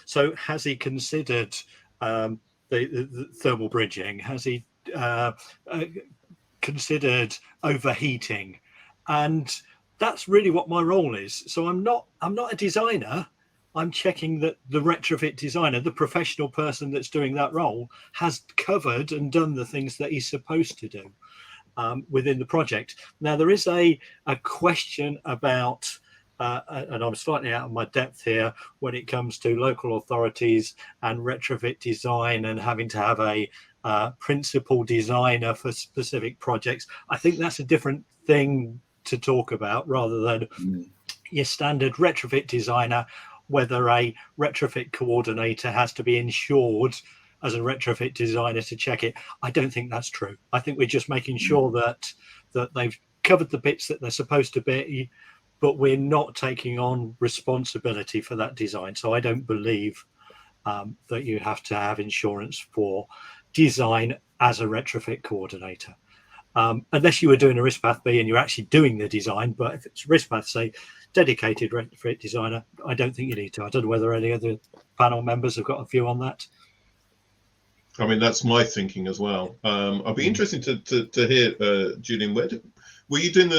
So has he considered the thermal bridging? Has he considered overheating? And that's really what my role is. So I'm not a designer. I'm checking that the retrofit designer, the professional person that's doing that role, has covered and done the things that he's supposed to do within the project. Now, there is a question about, and I'm slightly out of my depth here, when it comes to local authorities and retrofit design and having to have a principal designer for specific projects. I think that's a different thing to talk about rather than your standard retrofit designer, whether a retrofit coordinator has to be insured as a retrofit designer to check it. I don't think that's true. I think we're just making sure that they've covered the bits that they're supposed to be, but we're not taking on responsibility for that design. So I don't believe that you have to have insurance for design as a retrofit coordinator. Unless you were doing a risk path B and you're actually doing the design, but if it's risk path C, dedicated retrofit designer, I don't think you need to. I don't know whether any other panel members have got a view on that. I mean, that's my thinking as well. I'd be interested to hear, Julian, were you doing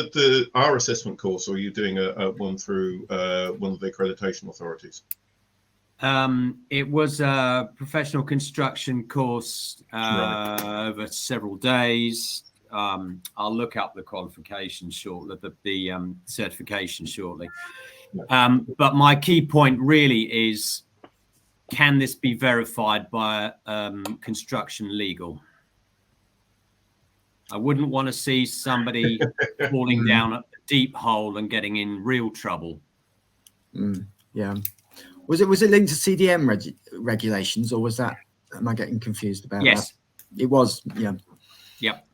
our assessment course, or are you doing a one through one of the accreditation authorities? It was a professional construction course over several days. I'll look up the qualification shortly, the certification shortly. But my key point really is, can this be verified by construction legal? I wouldn't want to see somebody falling down a deep hole and getting in real trouble. Yeah. Was it linked to CDM regulations, or was that, am I getting confused about that? It was, yeah. Yep.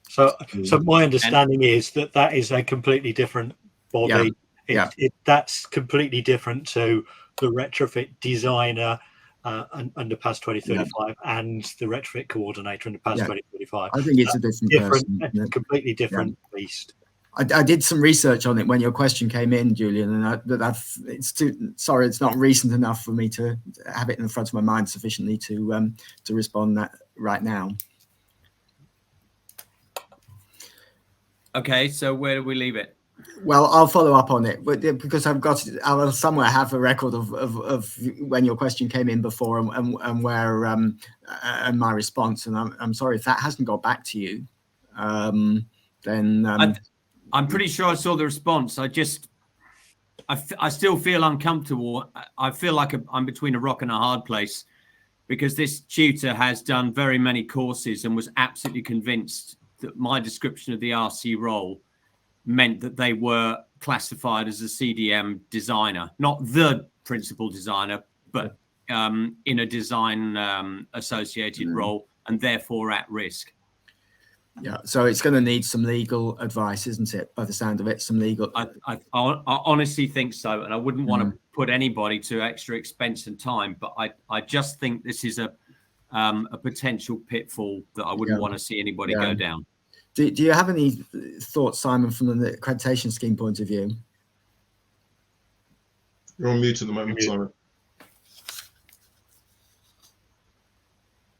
So my understanding is that is a completely different body. That's completely different to the retrofit designer under PAS 2035 and the retrofit coordinator under PAS 2035. I think it's a different person. Completely different beast. I did some research on it when your question came in, Julian, and it's not recent enough for me to have it in the front of my mind sufficiently to respond that right now. Okay, so where do we leave it? Well, I'll follow up on it, but because I'll somewhere have a record of when your question came in before and where and my response. And I'm sorry if that hasn't got back to you. Then I'm pretty sure I saw the response. I still feel uncomfortable. I feel like I'm between a rock and a hard place, because this tutor has done very many courses and was absolutely convinced that my description of the RC role meant that they were classified as a CDM designer, not the principal designer, but in a design associated role, and therefore at risk. Yeah, so it's going to need some legal advice, isn't it? By the sound of it, some legal. I honestly think so, and I wouldn't want to put anybody to extra expense and time, but I just think this is a potential pitfall that I wouldn't want to see anybody go down. Do you have any thoughts, Simon, from the accreditation scheme point of view? You're on mute at the moment, Simon.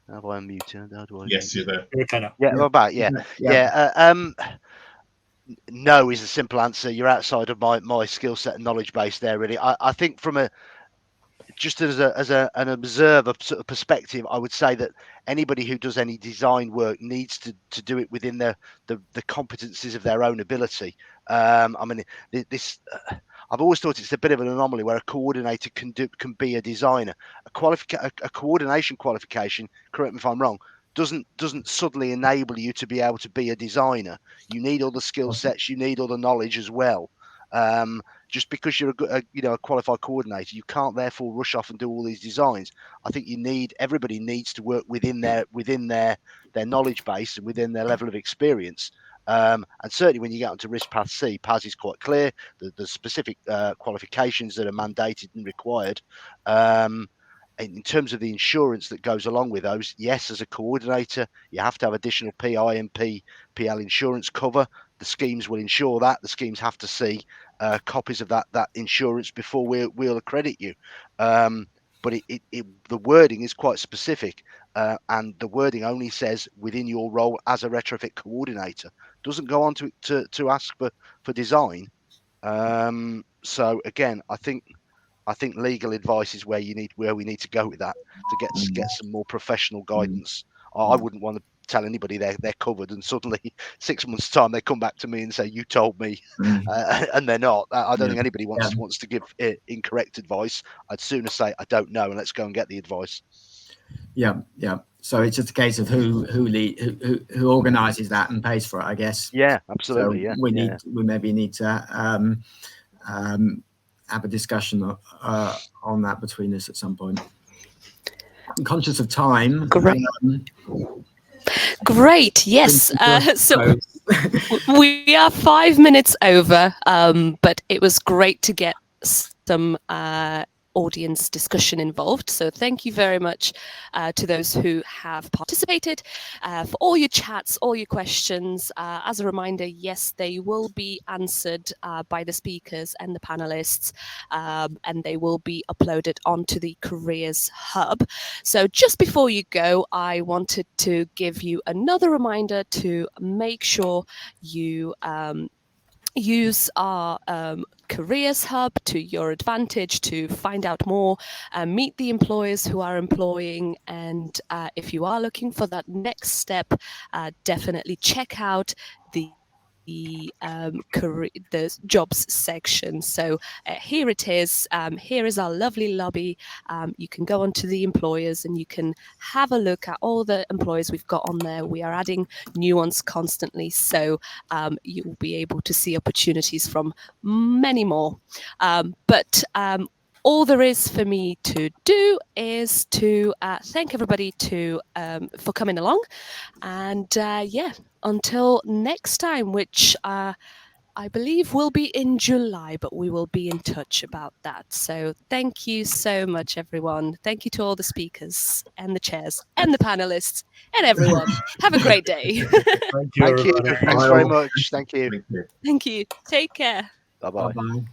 How do I unmute you? How do I? Yes, you're there. No is the simple answer. You're outside of my skill set and knowledge base there, really. I think from an observer sort of perspective, I would say that anybody who does any design work needs to do it within the competencies of their own ability. I mean, I've always thought it's a bit of an anomaly where a coordinator can be a designer. A coordination qualification, correct me if I'm wrong, doesn't suddenly enable you to be able to be a designer. You need all the skill sets, you need all the knowledge as well. Just because you're a qualified coordinator, you can't therefore rush off and do all these designs. I think everybody needs to work within their knowledge base and within their level of experience. And certainly when you get onto Risk Path C, PAS is quite clear. The specific qualifications that are mandated and required. In terms of the insurance that goes along with those, yes, as a coordinator, you have to have additional PI and PL insurance cover. The schemes will insure that. The schemes have to see copies of that insurance before we'll accredit you. But the wording is quite specific, and the wording only says within your role as a retrofit coordinator. Doesn't go on to ask for design. So again, I think legal advice is where we need to go with that to get some more professional guidance. I wouldn't want to tell anybody they're covered, and suddenly 6 months' time they come back to me and say you told me, and they're not. I don't think anybody wants to give incorrect advice. I'd sooner say I don't know and let's go and get the advice. Yeah. So it's just a case of who organises that and pays for it, I guess. Yeah, absolutely. So we maybe need to have a discussion on that between us at some point. I'm conscious of time. Great. Yes. So we are 5 minutes over, but it was great to get some audience discussion involved. So thank you very much to those who have participated for all your chats, all your questions. As a reminder, yes, they will be answered by the speakers and the panelists, and they will be uploaded onto the Careers Hub. So just before you go, I wanted to give you another reminder to make sure you use our Careers Hub to your advantage to find out more, meet the employers who are employing, and if you are looking for that next step, definitely check out the jobs section. So here it is. Here is our lovely lobby. You can go onto the employers and you can have a look at all the employers we've got on there. We are adding new ones constantly, so you will be able to see opportunities from many more. But all there is for me to do is to thank everybody for coming along, and until next time, which I believe will be in July, but we will be in touch about that. So thank you so much, everyone. Thank you to all the speakers and the chairs and the panelists and everyone. Have a great day. Thank you. Thanks very much. Thank you. Thank you. Take care. Bye-bye. Bye-bye.